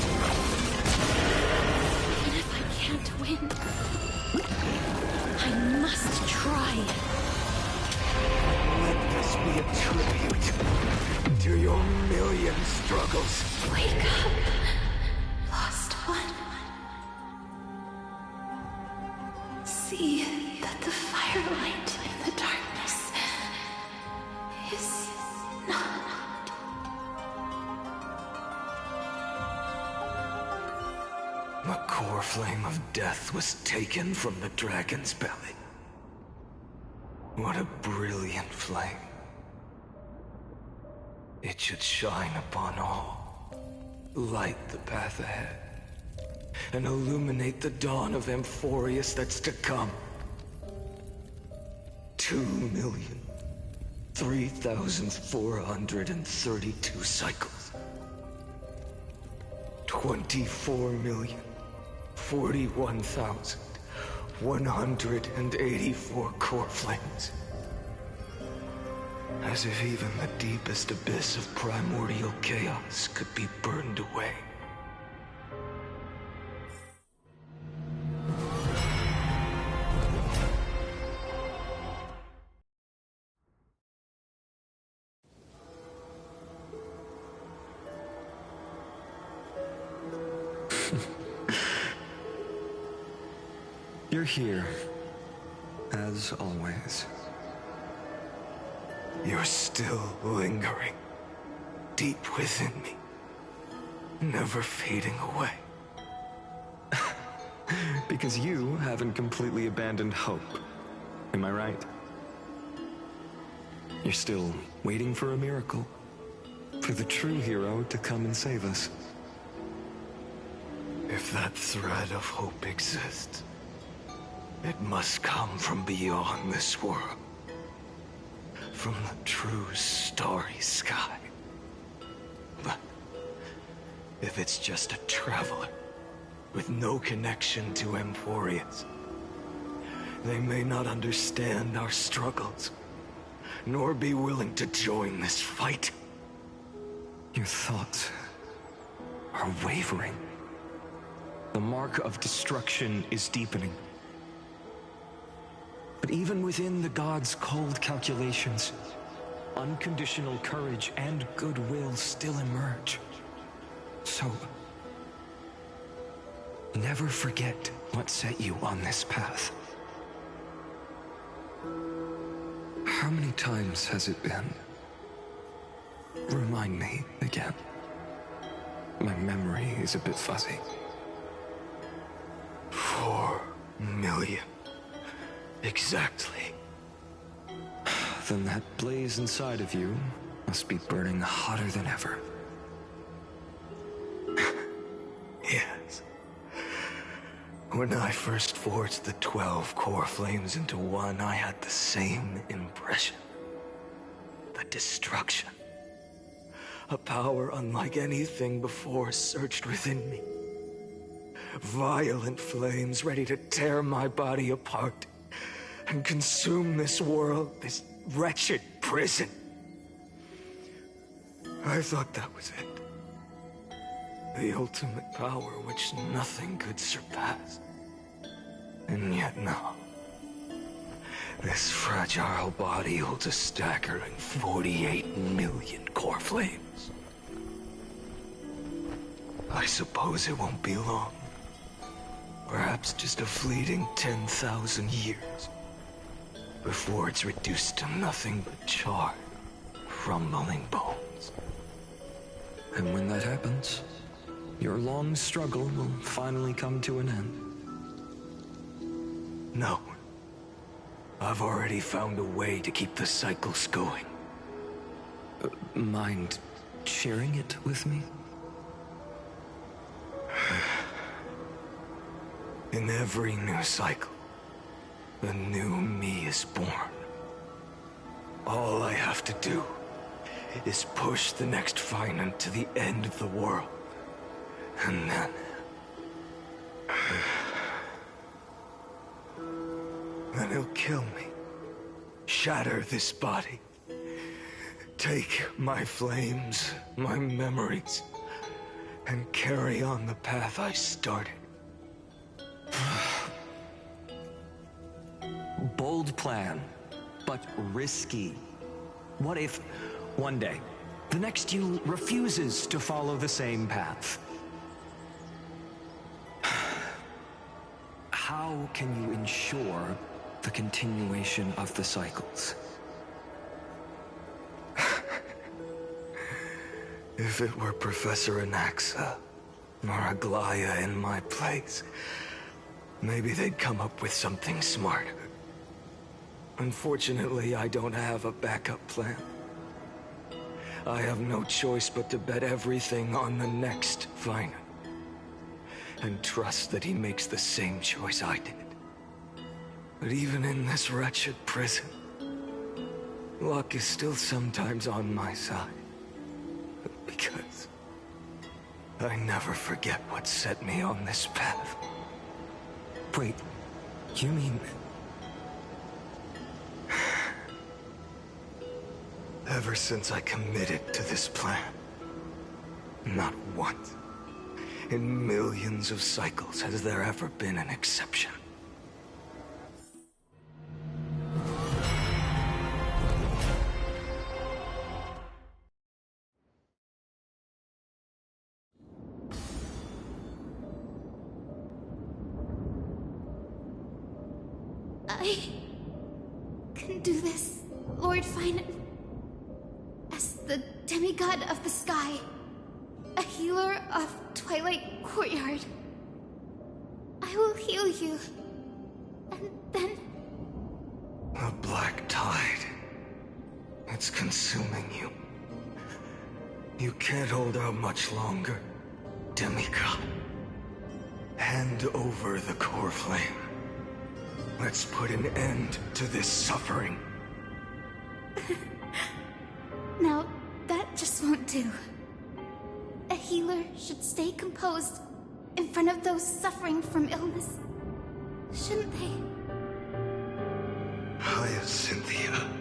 Even if I can't win, I must try. Let this be a tribute to your million struggles. Wake up, lost one. See that the firelight in the darkness is not. The core flame of death was taken from the dragon's belly. What a brilliant flame. It should shine upon all, light the path ahead, and illuminate the dawn of Amphorius that's to come. 2,003,432 cycles. 24,041,184 core flames. As if even the deepest abyss of primordial chaos could be burned away. You're here, as always. You're still lingering deep within me, never fading away. Because you haven't completely abandoned hope. Am I right? You're still waiting for a miracle. For the true hero to come and save us. If that thread of hope exists, it must come from beyond this world. From the true starry sky. But if it's just a traveler with no connection to Emphorius, they may not understand our struggles, nor be willing to join this fight. Your thoughts are wavering. The mark of destruction is deepening. But even within the gods' cold calculations, unconditional courage and goodwill still emerge. So, never forget what set you on this path. How many times has it been? Remind me again. My memory is a bit fuzzy. 4 million. Exactly. Then that blaze inside of you must be burning hotter than ever. Yes. When I first forged the 12 core flames into one, I had the same impression. The destruction. A power unlike anything before surged within me. Violent flames ready to tear my body apart and consume this world, this wretched prison. I thought that was it. The ultimate power which nothing could surpass. And yet no. This fragile body holds a staggering 48 million core flames. I suppose it won't be long. Perhaps just a fleeting 10,000 years. Before it's reduced to nothing but charred, crumbling bones. And when that happens, your long struggle will finally come to an end. No. I've already found a way to keep the cycles going. Mind sharing it with me? In every new cycle, a new me is born. All I have to do is push the next Finant to the end of the world. And then... then he'll kill me. Shatter this body. Take my flames, my memories, and carry on the path I started. Bold plan, but risky. What if, one day, the next you refuses to follow the same path? How can you ensure the continuation of the cycles? If it were Professor Anaxa or Aglaya in my place, maybe they'd come up with something smarter. Unfortunately, I don't have a backup plan. I have no choice but to bet everything on the next Finant. And trust that he makes the same choice I did. But even in this wretched prison, luck is still sometimes on my side. Because I never forget what set me on this path. Wait, you mean... Ever since I committed to this plan, not once in millions of cycles has there ever been an exception. I can do this, Lord Finant. the demigod of the sky, a healer of Twilight Courtyard. I will heal you, and then... A black tide. It's consuming you. You can't hold out much longer, demigod. Hand over the core flame. Let's put an end to this suffering. Now, that just won't do. A healer should stay composed in front of those suffering from illness. Shouldn't they? Hyacinthia.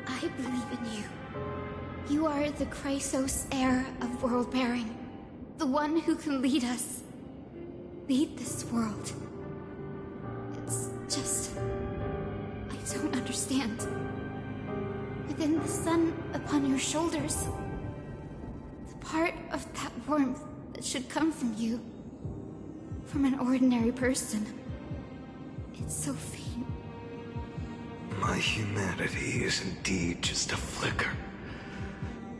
I believe in you. You are the Chrysos heir of world-bearing. The one who can lead us. Lead this world. It's just... I don't understand. Within the sun upon your shoulders, the part of that warmth that should come from you, from an ordinary person, it's so faint. My humanity is indeed just a flicker,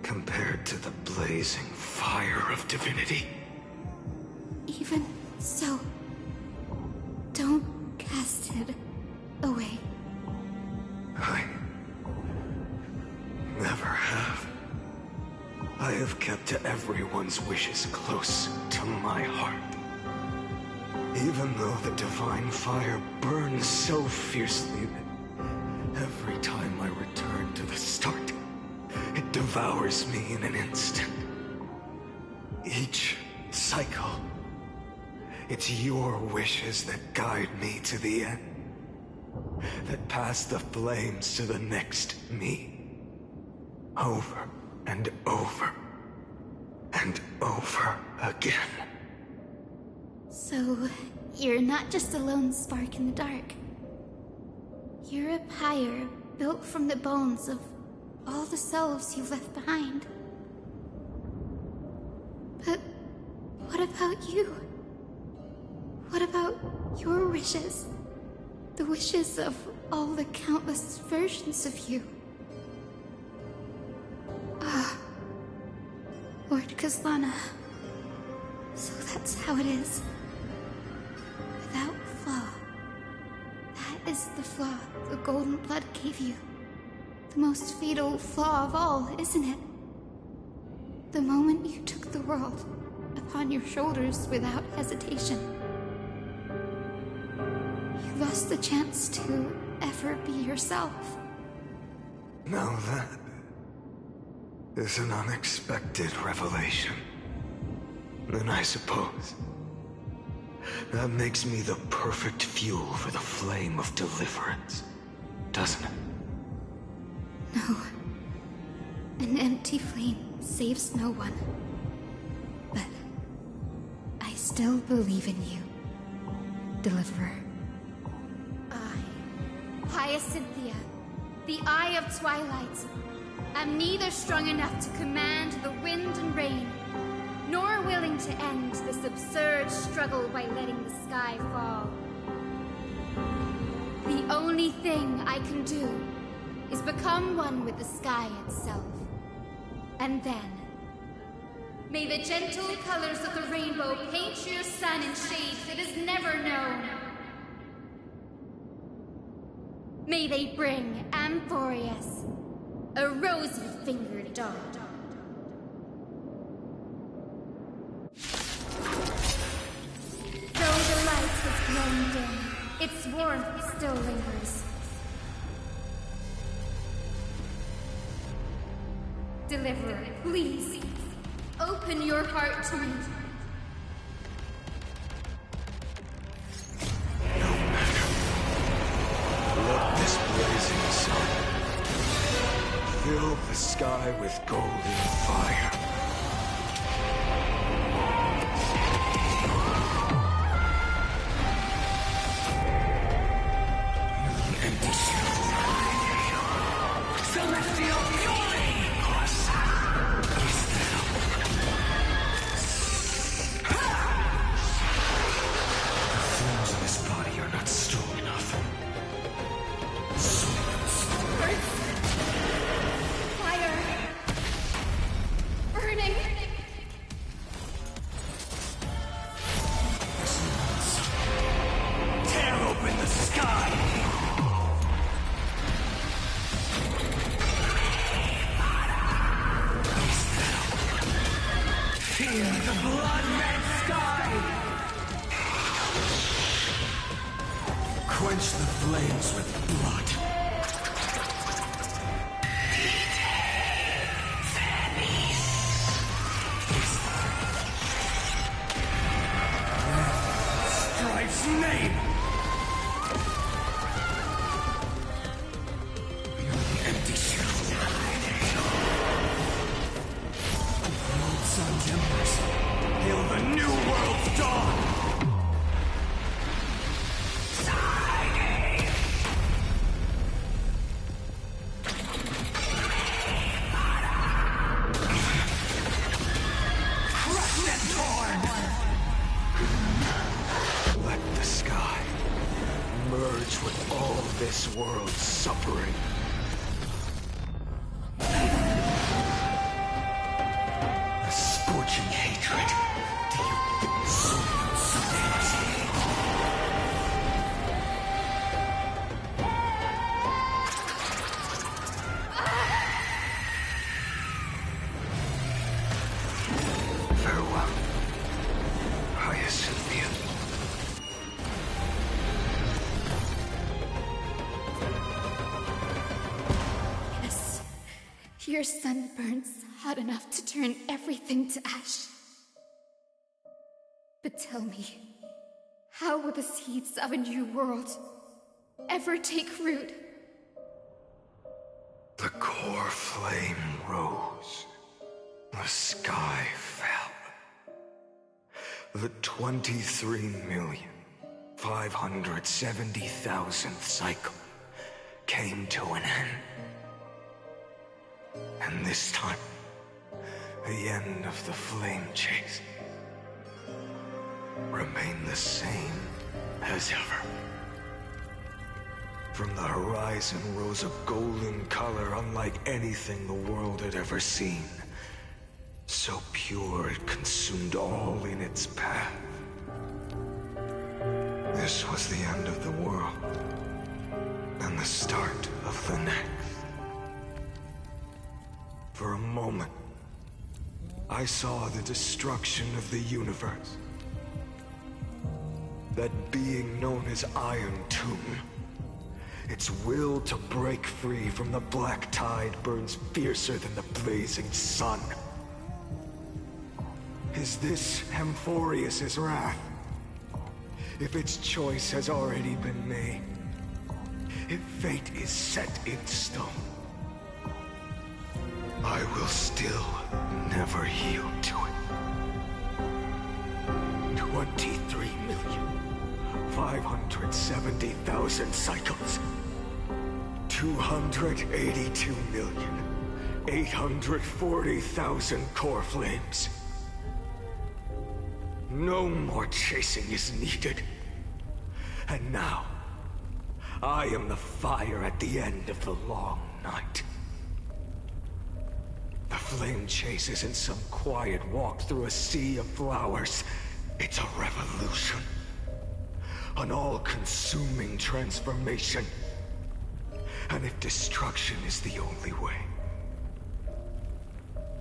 compared to the blazing fire of divinity. Even so, don't cast it away. I never have. I have kept everyone's wishes close to my heart. Even though the divine fire burns so fiercely that every time I return to the start, it devours me in an instant. Each cycle, it's your wishes that guide me to the end, that pass the flames to the next me. Over and over and over again. So, you're not just a lone spark in the dark. You're a pyre built from the bones of all the selves you've left behind. But what about you? What about your wishes? The wishes of all the countless versions of you? Ah, Lord Kazlana. So that's how it is. Without flaw. That is the flaw the golden blood gave you. The most fatal flaw of all, isn't it? The moment you took the world upon your shoulders without hesitation. You lost the chance to ever be yourself. Now that is an unexpected revelation. Then I suppose that makes me the perfect fuel for the flame of deliverance, doesn't it? No. An empty flame saves no one. But still believe in you, Deliverer. Hyacinthia, the Eye of Twilight, am neither strong enough to command the wind and rain, nor willing to end this absurd struggle by letting the sky fall. The only thing I can do is become one with the sky itself. And then, may the gentle colors of the rainbow paint your sun in shades it has never known. May they bring Amphorius, a rosy-fingered dog. Though the light has grown dim, its warmth still lingers. Deliverer, please, open your heart to me. Let this blazing sun fill the sky with golden fire. Empty celestial fury! The flames of this body are not strong enough. Fire! Burning! Tear open the sky! Fear the blood-red sky! Quench the flames with blood. Strife's name! Empty shell. World sun's embers. Hail the new world's dawn! Crushed and torn! Let the sky merge with all this world's suffering. A scorching hatred. Do you farewell, Hyacinthia. Yes, your sun burns hot enough to turn everything to ash. But tell me, how will the seeds of a new world ever take root? The core flame rose. The sky fell. The 23,570,000th cycle came to an end. And this time, the end of the flame chase remained the same as ever. From the horizon rose a golden color unlike anything the world had ever seen. So pure it consumed all in its path. This was the end of the world, and the start of the next. For a moment, I saw the destruction of the universe. That being known as Iron Tomb. Its will to break free from the black tide burns fiercer than the blazing sun. Is this Amphorius' wrath? If its choice has already been made, if fate is set in stone, I will still never yield to it. To 23,570,000 cycles. 282,840,000 core flames. No more chasing is needed. And now, I am the fire at the end of the long night. The flame chase isn't some quiet walk through a sea of flowers. It's a revolution. An all-consuming transformation. And if destruction is the only way,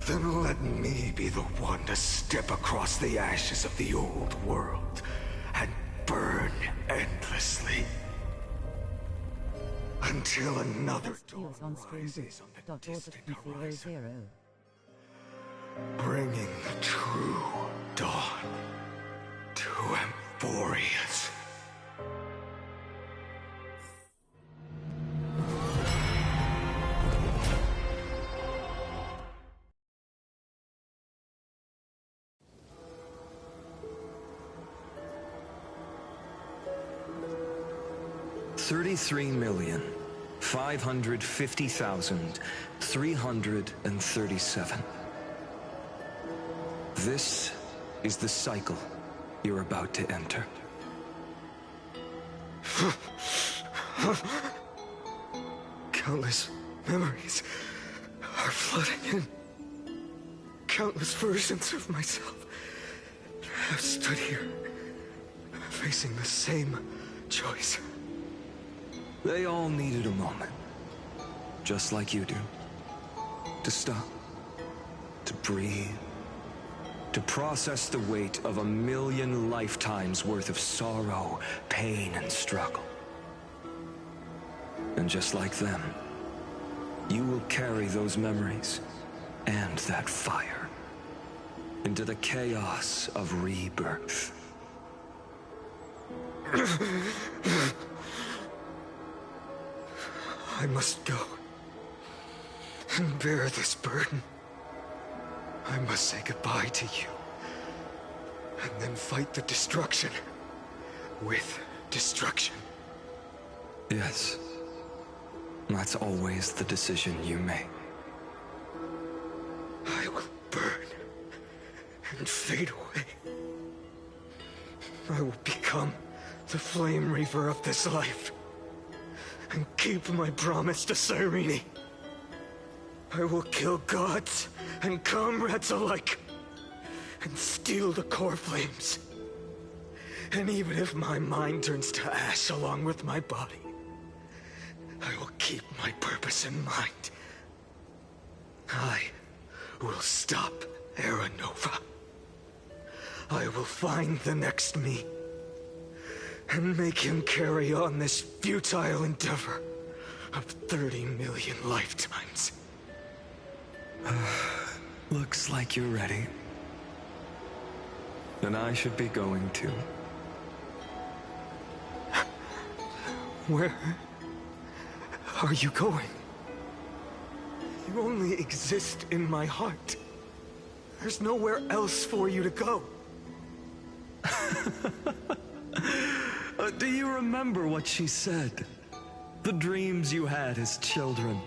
then let me be the one to step across the ashes of the old world and burn endlessly. Until another dawn rises on the distant horizon, bringing the true dawn to Amphorius. $33,550,337. This is the cycle you're about to enter. Countless memories are flooding in. Countless versions of myself have stood here, facing the same choice. They all needed a moment, just like you do. To stop, to breathe, to process the weight of 1,000,000 lifetimes worth of sorrow, pain, and struggle. And just like them, you will carry those memories and that fire into the chaos of rebirth. I must go and bear this burden. I must say goodbye to you, and then fight the destruction with destruction. Yes, that's always the decision you make. I will burn and fade away. I will become the flame reaver of this life and keep my promise to Cyrene. I will kill gods and comrades alike and steal the core flames. And even if my mind turns to ash along with my body, I will keep my purpose in mind. I will stop Era Nova. I will find the next me and make him carry on this futile endeavor of 30 million lifetimes. Looks like you're ready. Then I should be going too. Where are you going? You only exist in my heart. There's nowhere else for you to go. Do you remember what she said? The dreams you had as children.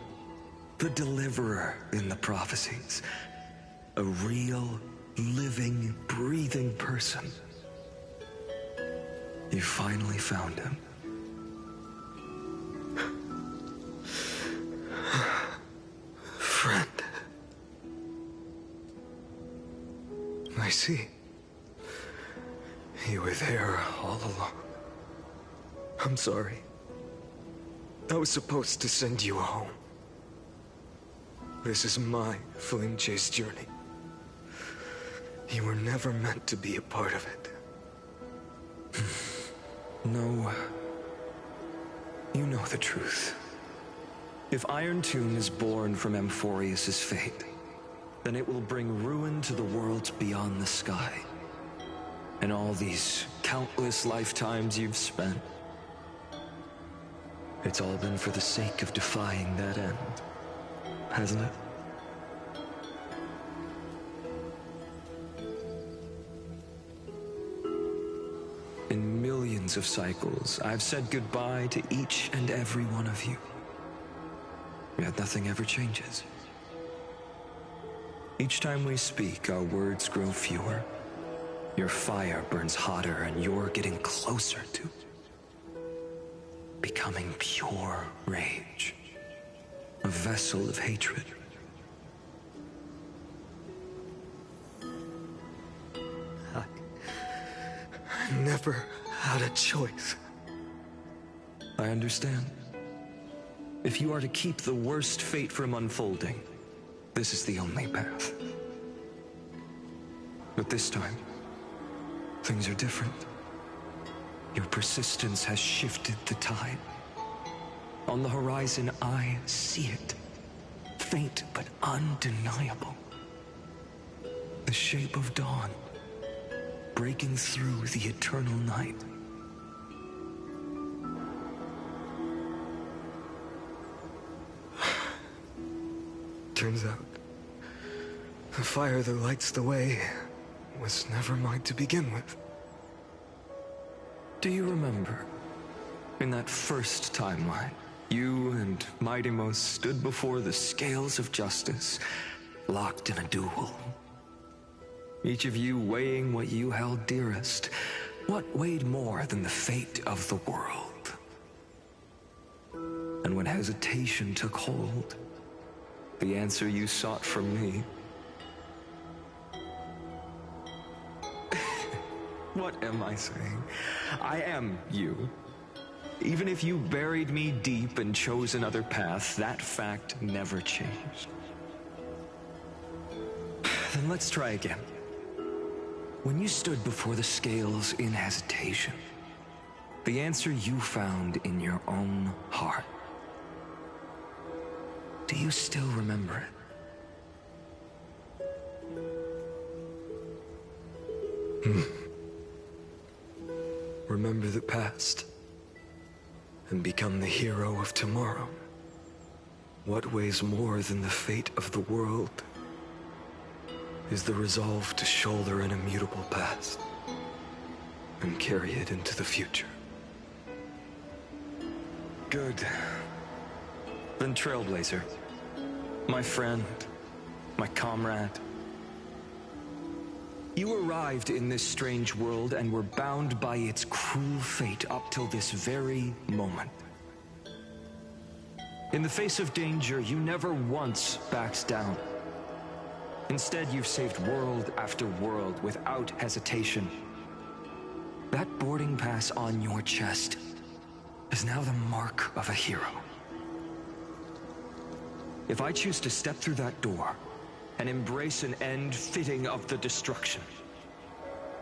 The deliverer in the prophecies. A real, living, breathing person. You finally found him. Friend. I see. You were there all along. I'm sorry. I was supposed to send you home. This is my flame chase journey. You were never meant to be a part of it. No. You know the truth. If Iron Tomb is born from Amphorius' fate, then it will bring ruin to the worlds beyond the sky. And all these countless lifetimes you've spent, it's all been for the sake of defying that end, hasn't it? eons of cycles, I've said goodbye to each and every one of you. Yet nothing ever changes. Each time we speak, our words grow fewer. Your fire burns hotter, and you're getting closer to becoming pure rage. A vessel of hatred. I never had a choice. I understand. If you are to keep the worst fate from unfolding, this is the only path. But this time, things are different. Your persistence has shifted the tide. On the horizon, I see it. Faint but undeniable. The shape of dawn, breaking through the eternal night. Turns out, the fire that lights the way was never mine to begin with. Do you remember, in that first timeline, you and Mightymost stood before the scales of justice, locked in a duel? Each of you weighing what you held dearest. What weighed more than the fate of the world? And when hesitation took hold, the answer you sought from me. What am I saying? I am you. Even if you buried me deep and chose another path, that fact never changed. Then let's try again. When you stood before the scales in hesitation, the answer you found in your own heart. Do you still remember it? Remember the past and become the hero of tomorrow. What weighs more than the fate of the world is the resolve to shoulder an immutable past and carry it into the future. Good. Then Trailblazer, my friend, my comrade. You arrived in this strange world and were bound by its cruel fate up till this very moment. In the face of danger, you never once backed down. Instead, you've saved world after world without hesitation. That boarding pass on your chest is now the mark of a hero. If I choose to step through that door and embrace an end fitting of the destruction,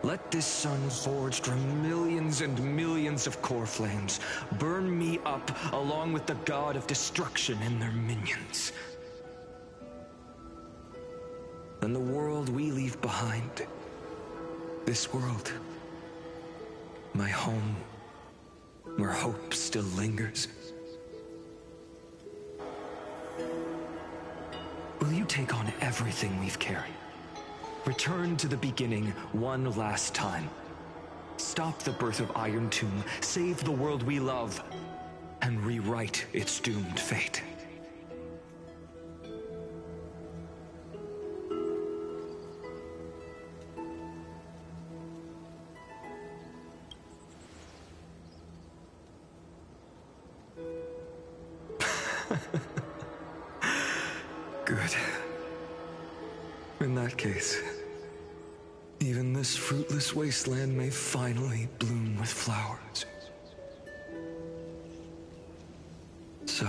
let this sun forged from millions and millions of core flames burn me up along with the god of destruction and their minions. Then the world we leave behind, this world, my home, where hope still lingers. Will you take on everything we've carried? Return to the beginning one last time. Stop the birth of Iron Tomb, save the world we love, and rewrite its doomed fate. Good. In that case, even this fruitless wasteland may finally bloom with flowers. So...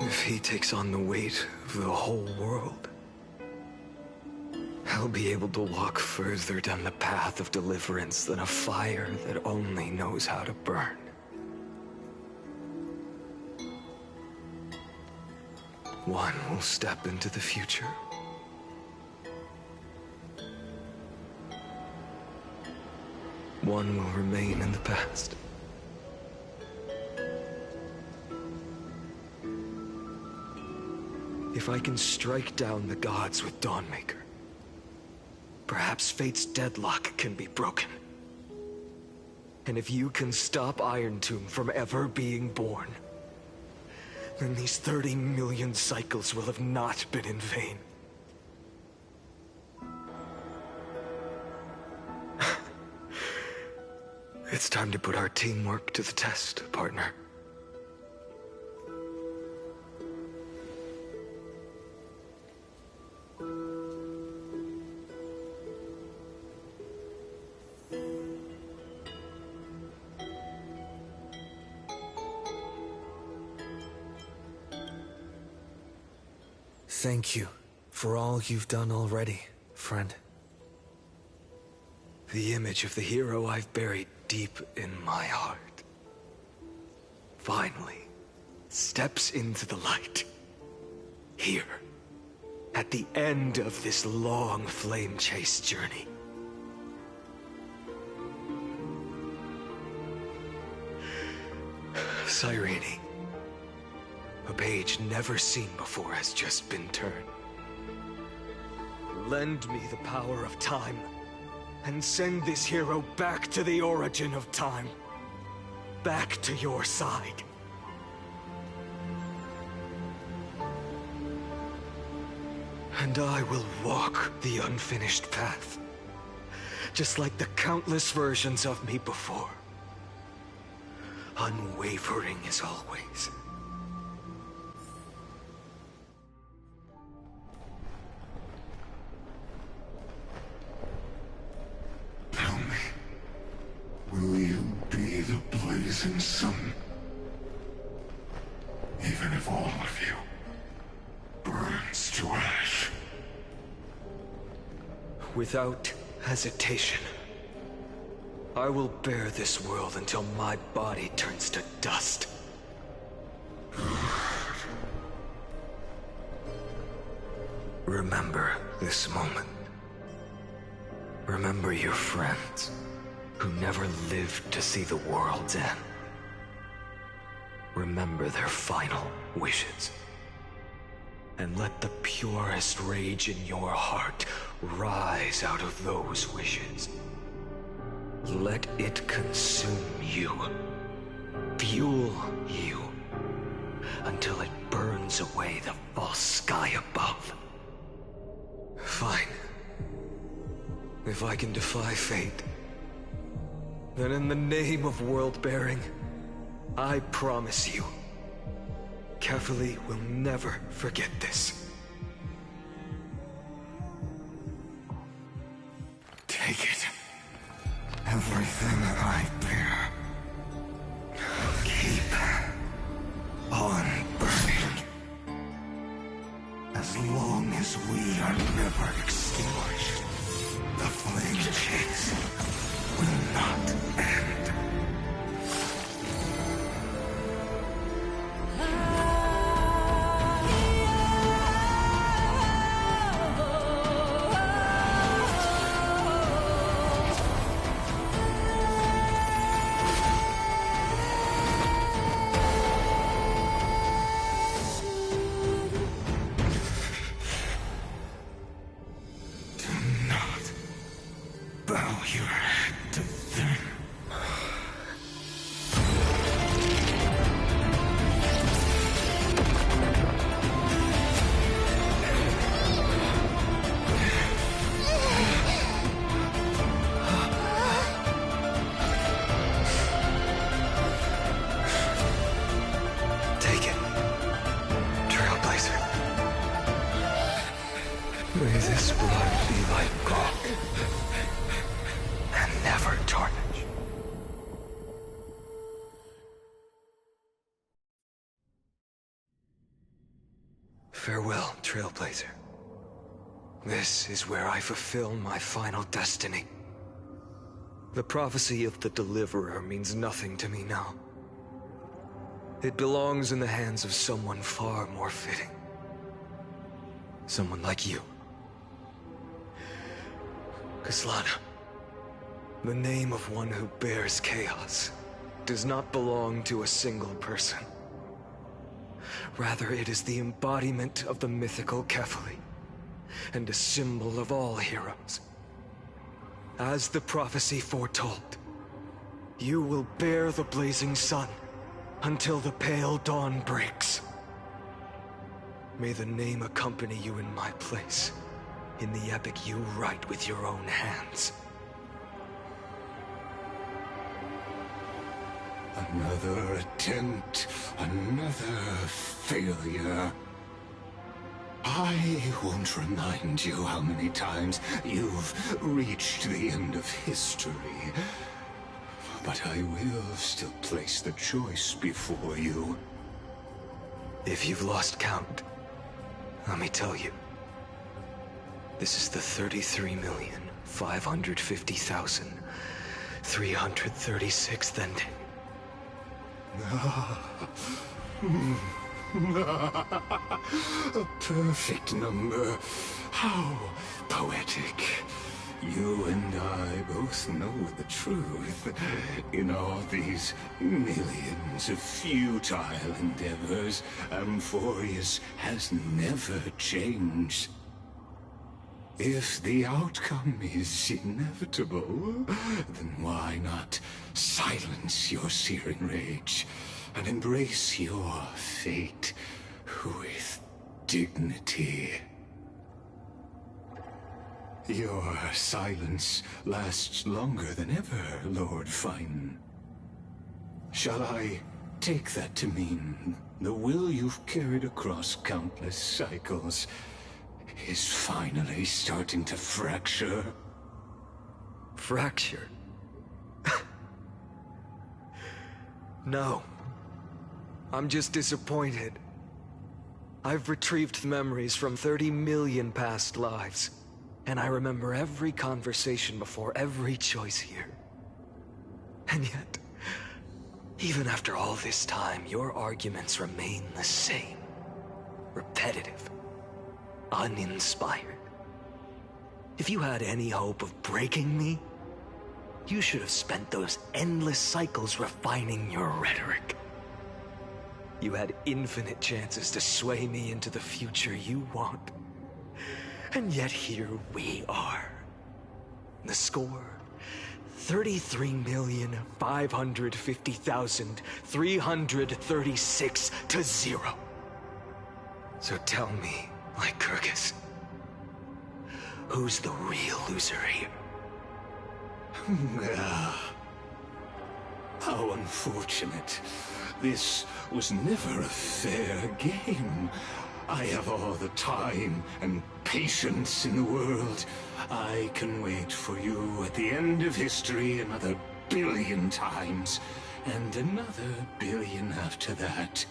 if he takes on the weight of the whole world, I'll be able to walk further down the path of deliverance than a fire that only knows how to burn. One will step into the future. One will remain in the past. If I can strike down the gods with Dawnmaker, perhaps fate's deadlock can be broken. And if you can stop Iron Tomb from ever being born, then these 30 million cycles will have not been in vain. It's time to put our teamwork to the test, partner. Thank you for all you've done already, friend. The image of the hero I've buried deep in my heart finally steps into the light. Here, at the end of this long flame chase journey. Cyrene, a page never seen before has just been turned. Lend me the power of time, and send this hero back to the origin of time. Back to your side. And I will walk the unfinished path, just like the countless versions of me before. Unwavering as always. Tell me, will you be the blazing sun? Even if all of you burns to ash. Without hesitation, I will bear this world until my body turns to dust. Remember this moment. Remember your friends who never lived to see the world's end. Remember their final wishes. And let the purest rage in your heart rise out of those wishes. Let it consume you, fuel you, until it burns away the false sky above. Fine. If I can defy fate, then in the name of world-bearing, I promise you, Kefali will never forget this. Take it. Everything I bear. Keep on burning. As long as we are never extinguished, the flame chase will not end. May this blood be like gold, and never tarnish. Farewell, Trailblazer. This is where I fulfill my final destiny. The prophecy of the Deliverer means nothing to me now. It belongs in the hands of someone far more fitting. Someone like you. Kaslana, the name of one who bears chaos does not belong to a single person. Rather, it is the embodiment of the mythical Kefali, and a symbol of all heroes. As the prophecy foretold, you will bear the blazing sun until the pale dawn breaks. May the name accompany you in my place, in the epic you write with your own hands. Another attempt, another failure. I won't remind you how many times you've reached the end of history. But I will still place the choice before you. If you've lost count, let me tell you. This is the 33,550,336th ending. A perfect number. How poetic. You and I both know the truth. In all these millions of futile endeavors, Amphorius has never changed. If the outcome is inevitable, then why not silence your searing rage and embrace your fate with dignity? Your silence lasts longer than ever, Lord Fine. Shall I take that to mean the will you've carried across countless cycles is finally starting to fracture? Fracture? No. I'm just disappointed. I've retrieved memories from 30 million past lives, and I remember every conversation before every choice here. And yet, even after all this time, your arguments remain the same. Repetitive. Uninspired. If you had any hope of breaking me, you should have spent those endless cycles refining your rhetoric. You had infinite chances to sway me into the future you want. And yet here we are. The score, 33,550,336 to 0. So tell me, Lycurgus, who's the real loser here? How unfortunate. This was never a fair game. I have all the time and patience in the world. I can wait for you at the end of history another billion times, and another billion after that.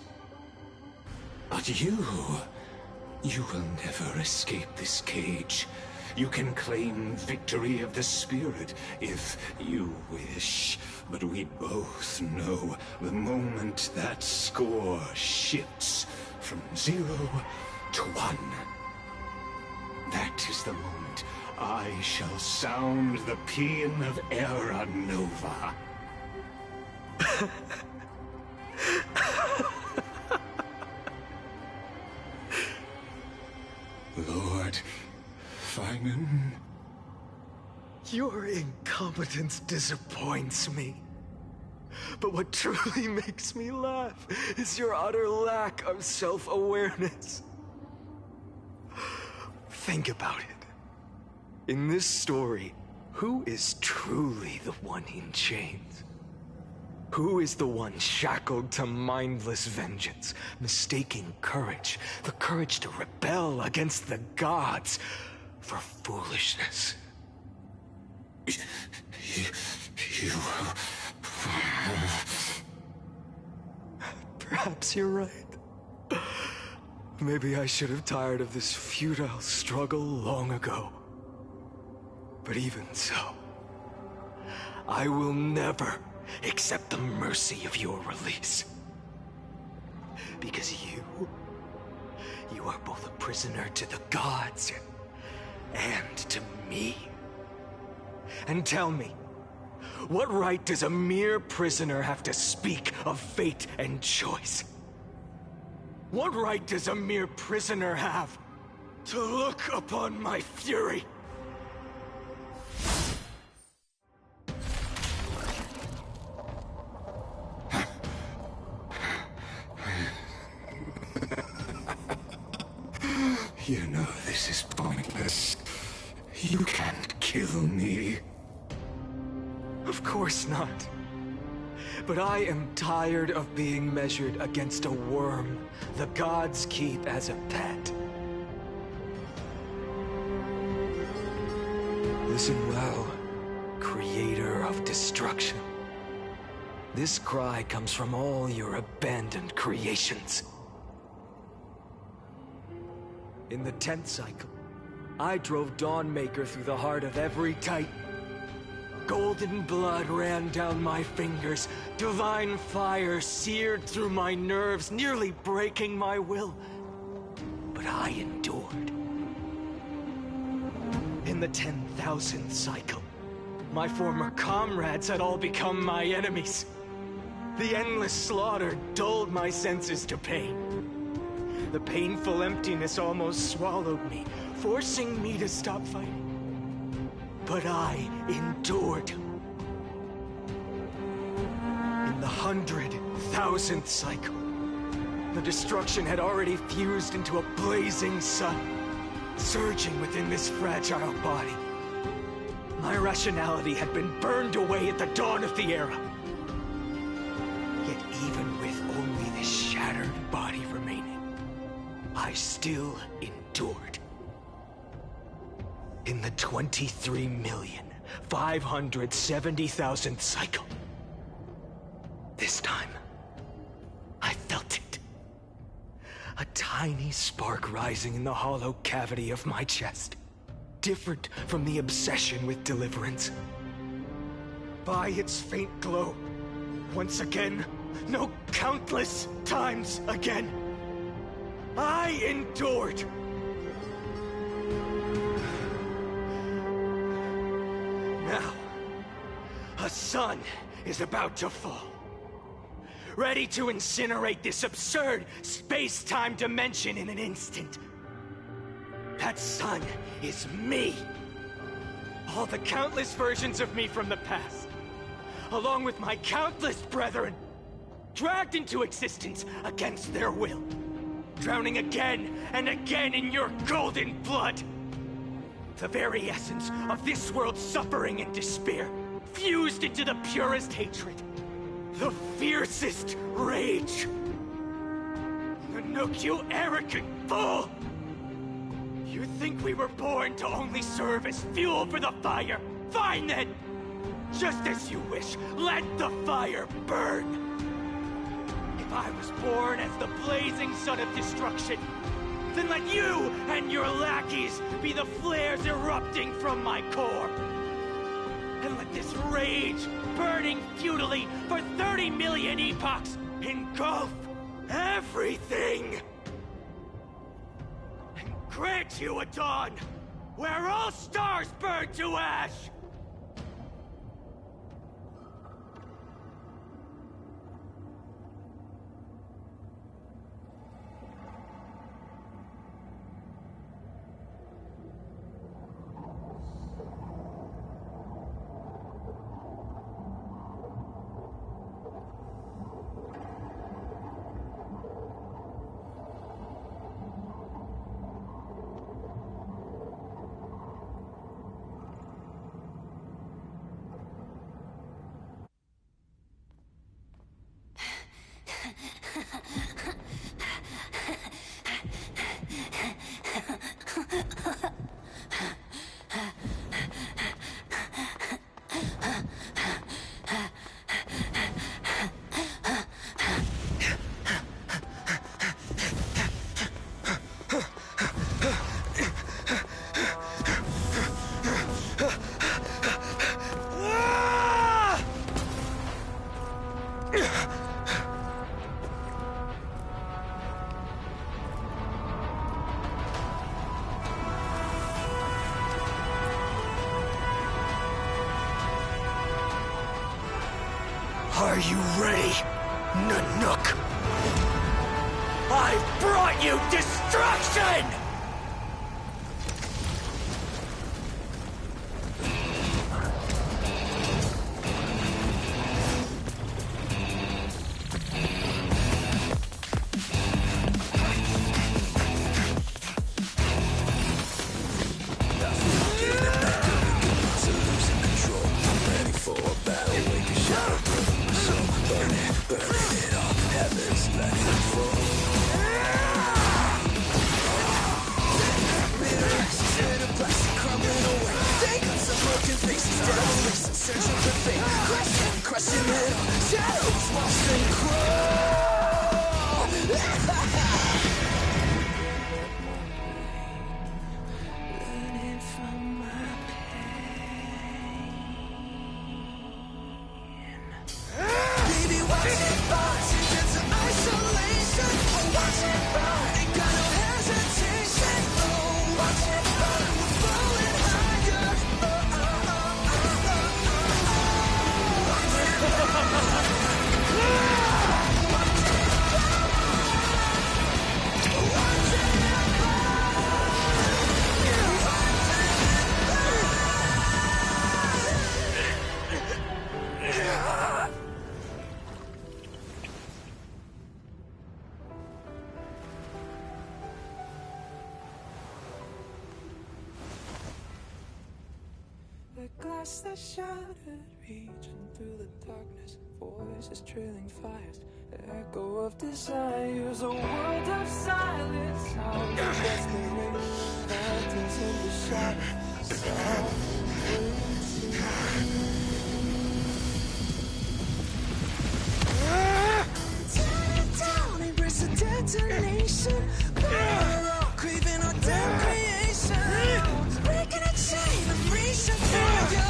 But you will never escape this cage. You can claim victory of the spirit if you wish, but we both know the moment that score shifts from 0 to 1. That is the moment I shall sound the paean of Era Nova. Lord Finan. Your incompetence disappoints me. But what truly makes me laugh is your utter lack of self-awareness. Think about it. In this story, who is truly the one in chains? Who is the one shackled to mindless vengeance, mistaking courage, the courage to rebel against the gods, for foolishness? Perhaps you're right. Maybe I should have tired of this futile struggle long ago. But even so, I will never accept the mercy of your release. Because you are both a prisoner to the gods and to me. And tell me, what right does a mere prisoner have to speak of fate and choice? What right does a mere prisoner have to look upon my fury? This is pointless. You can't kill me. Of course not. But I am tired of being measured against a worm the gods keep as a pet. Listen well, creator of destruction. This cry comes from all your abandoned creations. In the 10th cycle, I drove Dawnmaker through the heart of every Titan. Golden blood ran down my fingers, divine fire seared through my nerves, nearly breaking my will. But I endured. In the 10,000th cycle, my former comrades had all become my enemies. The endless slaughter dulled my senses to pain. The painful emptiness almost swallowed me, forcing me to stop fighting. But I endured. In the 100,000th cycle, the destruction had already fused into a blazing sun, surging within this fragile body. My rationality had been burned away at the dawn of the era. Yet even with only this shattered body remaining, I still endured. In the 23,570,000th cycle, this time, I felt it. A tiny spark rising in the hollow cavity of my chest, different from the obsession with deliverance. By its faint glow, once again, no, countless times again, I endured. Now, a sun is about to fall, ready to incinerate this absurd space-time dimension in an instant. That sun is me. All the countless versions of me from the past, along with my countless brethren, dragged into existence against their will, drowning again and again in your golden blood. The very essence of this world's suffering and despair, fused into the purest hatred, the fiercest rage. Nanook, you arrogant fool! You think we were born to only serve as fuel for the fire? Fine then! Just as you wish, let the fire burn! If I was born as the blazing sun of destruction, then let you and your lackeys be the flares erupting from my core. And let this rage, burning futilely for 30 million epochs, engulf everything! And grant you a dawn where all stars burn to ash! Are you ready, Nanook? I've brought you destruction! glass that shattered, reaching through the darkness, voices trailing fires, the echo of desires, a world of silence, sounds of desperation, phantoms in the shadows, soft tear it down, embrace the detonation, craving our damn creation, breaking a chain of reaching for you.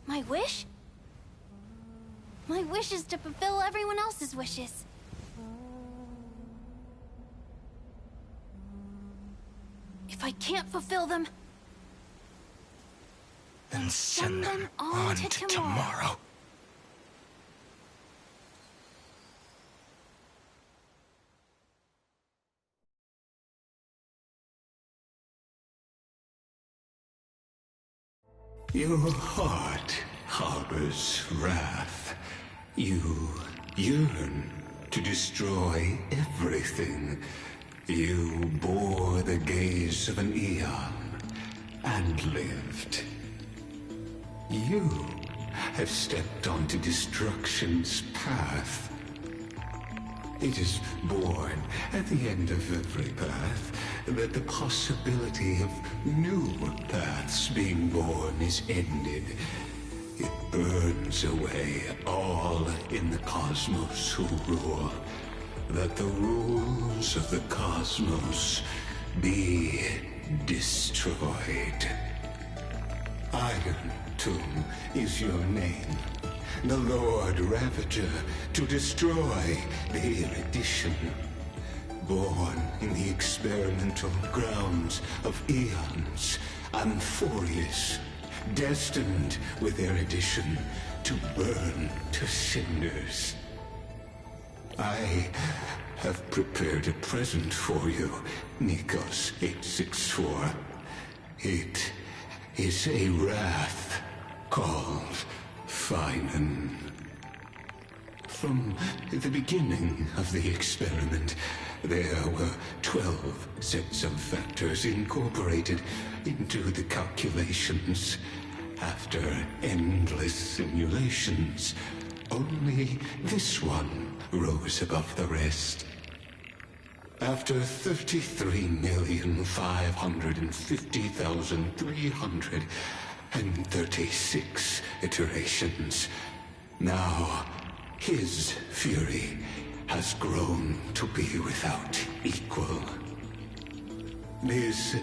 My wish? My wish is to fulfill everyone else's wishes. If I can't fulfill them, then send them on to tomorrow. Your heart harbors wrath. You yearn to destroy everything. You bore the gaze of an eon and lived. You have stepped onto destruction's path. It is born at the end of every path that the possibility of new paths being born is ended. It burns away all in the cosmos who rule, that the rules of the cosmos be destroyed. Iron Tomb is your name. The Lord Ravager to destroy the erudition. Born in the experimental grounds of eons, Amphorius, destined with erudition to burn to cinders. I have prepared a present for you, Nikos 864. It is a wrath called Finan. From the beginning of the experiment, there were 12 sets of factors incorporated into the calculations. After endless simulations, only this one rose above the rest. After 33,550,336 iterations, now his fury has grown to be without equal. This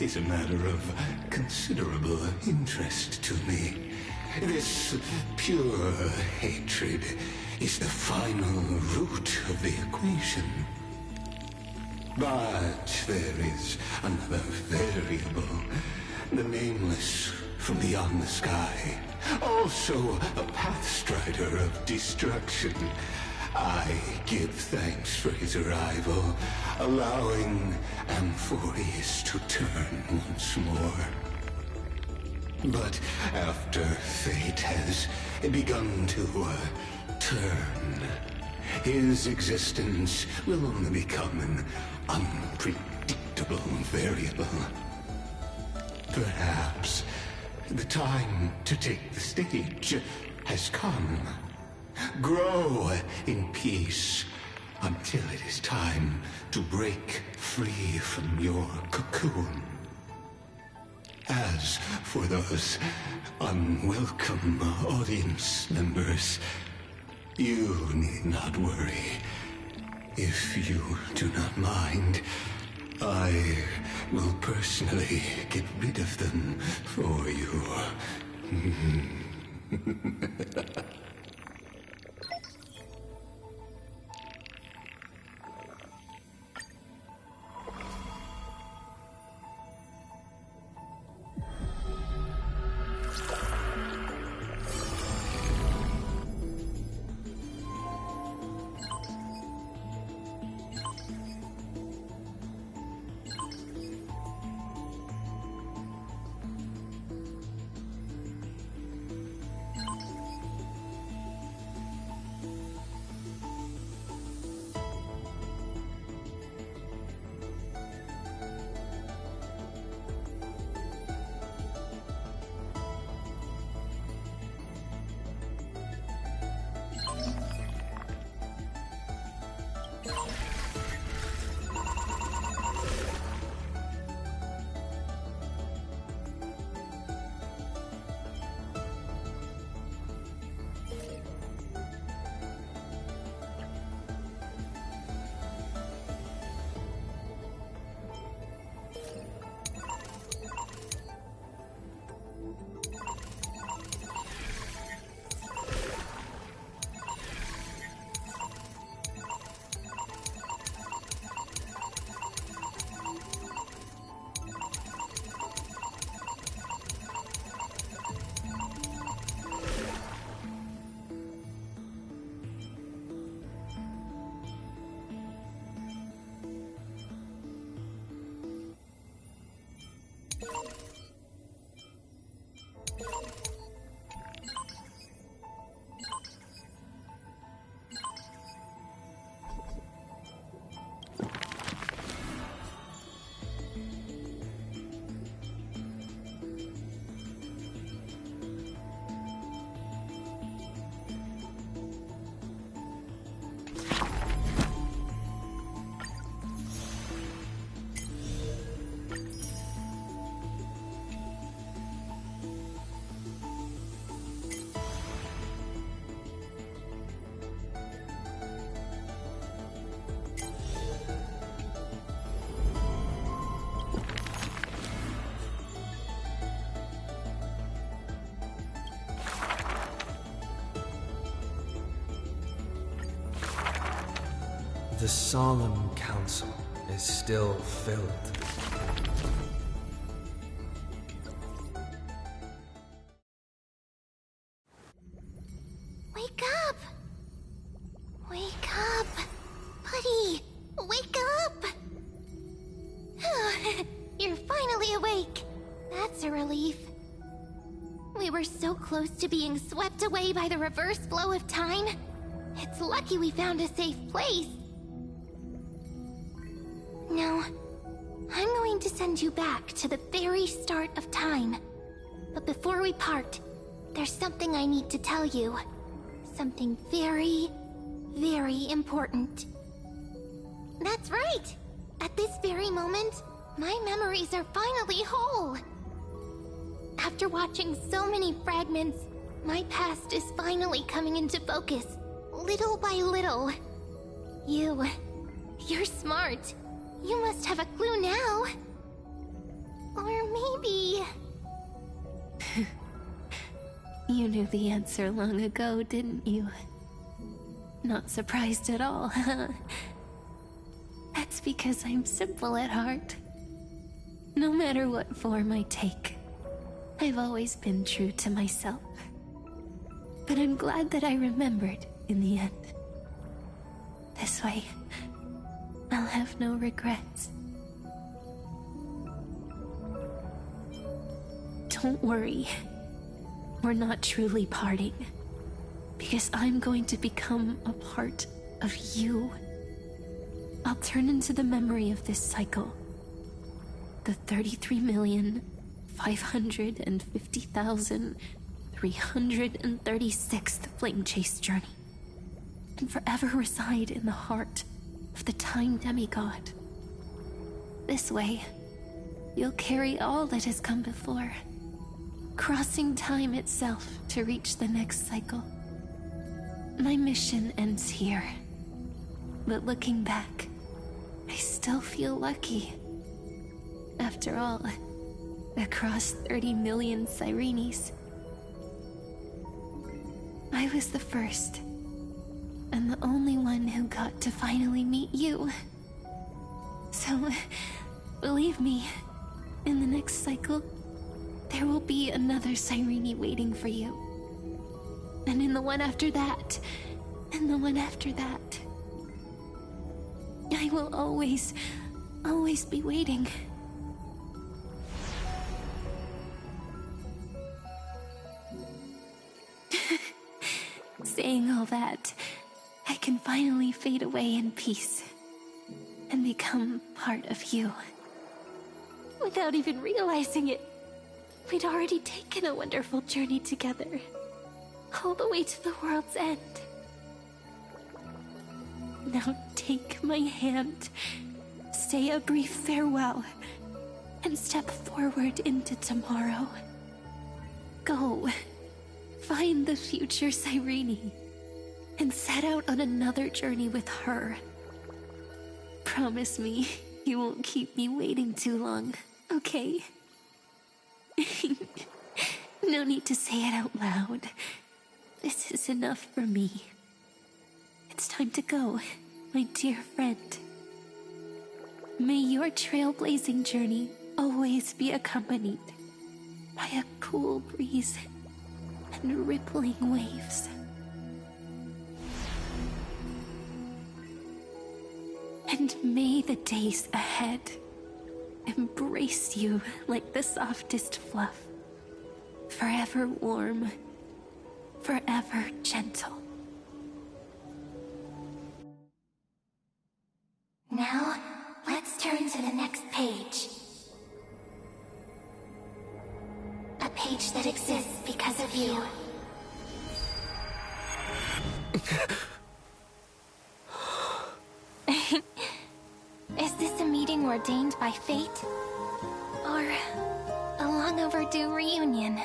is a matter of considerable interest to me. This pure hatred is the final root of the equation. But there is another variable, the nameless from beyond the sky, also a pathstrider of destruction. I give thanks for his arrival, allowing Amphorius to turn once more. But after fate has begun to turn, his existence will only become an unpredictable variable. Perhaps the time to take the stage has come. Grow in peace until it is time to break free from your cocoon. As for those unwelcome audience members, you need not worry. If you do not mind, I will personally get rid of them for you. The solemn council is still filled. Wake up! Wake up! Buddy! Wake up! You're finally awake. That's a relief. We were so close to being swept away by the reverse flow of time. It's lucky we found a safe place. Now, I'm going to send you back to the very start of time. But before we part, there's something I need to tell you. Something very, very important. That's right! At this very moment, my memories are finally whole. After watching so many fragments, my past is finally coming into focus, little by little. You're smart. You must have a clue now. Or maybe... You knew the answer long ago, didn't you? Not surprised at all, huh? That's because I'm simple at heart. No matter what form I take, I've always been true to myself. But I'm glad that I remembered in the end. This way, I'll have no regrets. Don't worry. We're not truly parting. Because I'm going to become a part of you. I'll turn into the memory of this cycle. The 550,336th Flame Chase journey, and forever reside in the heart of the Time Demigod. This way, you'll carry all that has come before, crossing time itself to reach the next cycle. My mission ends here, but looking back, I still feel lucky. After all, across 30 million Sirenes, I was the first, and the only one who got to finally meet you. So, believe me, in the next cycle, there will be another Sirene waiting for you. And in the one after that, and the one after that. I will always be waiting. Saying all that, I can finally fade away in peace and become part of you. Without even realizing it, we'd already taken a wonderful journey together, all the way to the world's end. Now take my hand, say a brief farewell, and step forward into tomorrow. Go, find the future Sirene, and set out on another journey with her. Promise me you won't keep me waiting too long, okay? No need to say it out loud. This is enough for me. It's time to go, my dear friend. May your trailblazing journey always be accompanied by a cool breeze and rippling waves. And may the days ahead embrace you like the softest fluff, forever warm, forever gentle. Now, let's turn to the next page. A page that exists because of you. Is this a meeting ordained by fate? Or a long overdue reunion?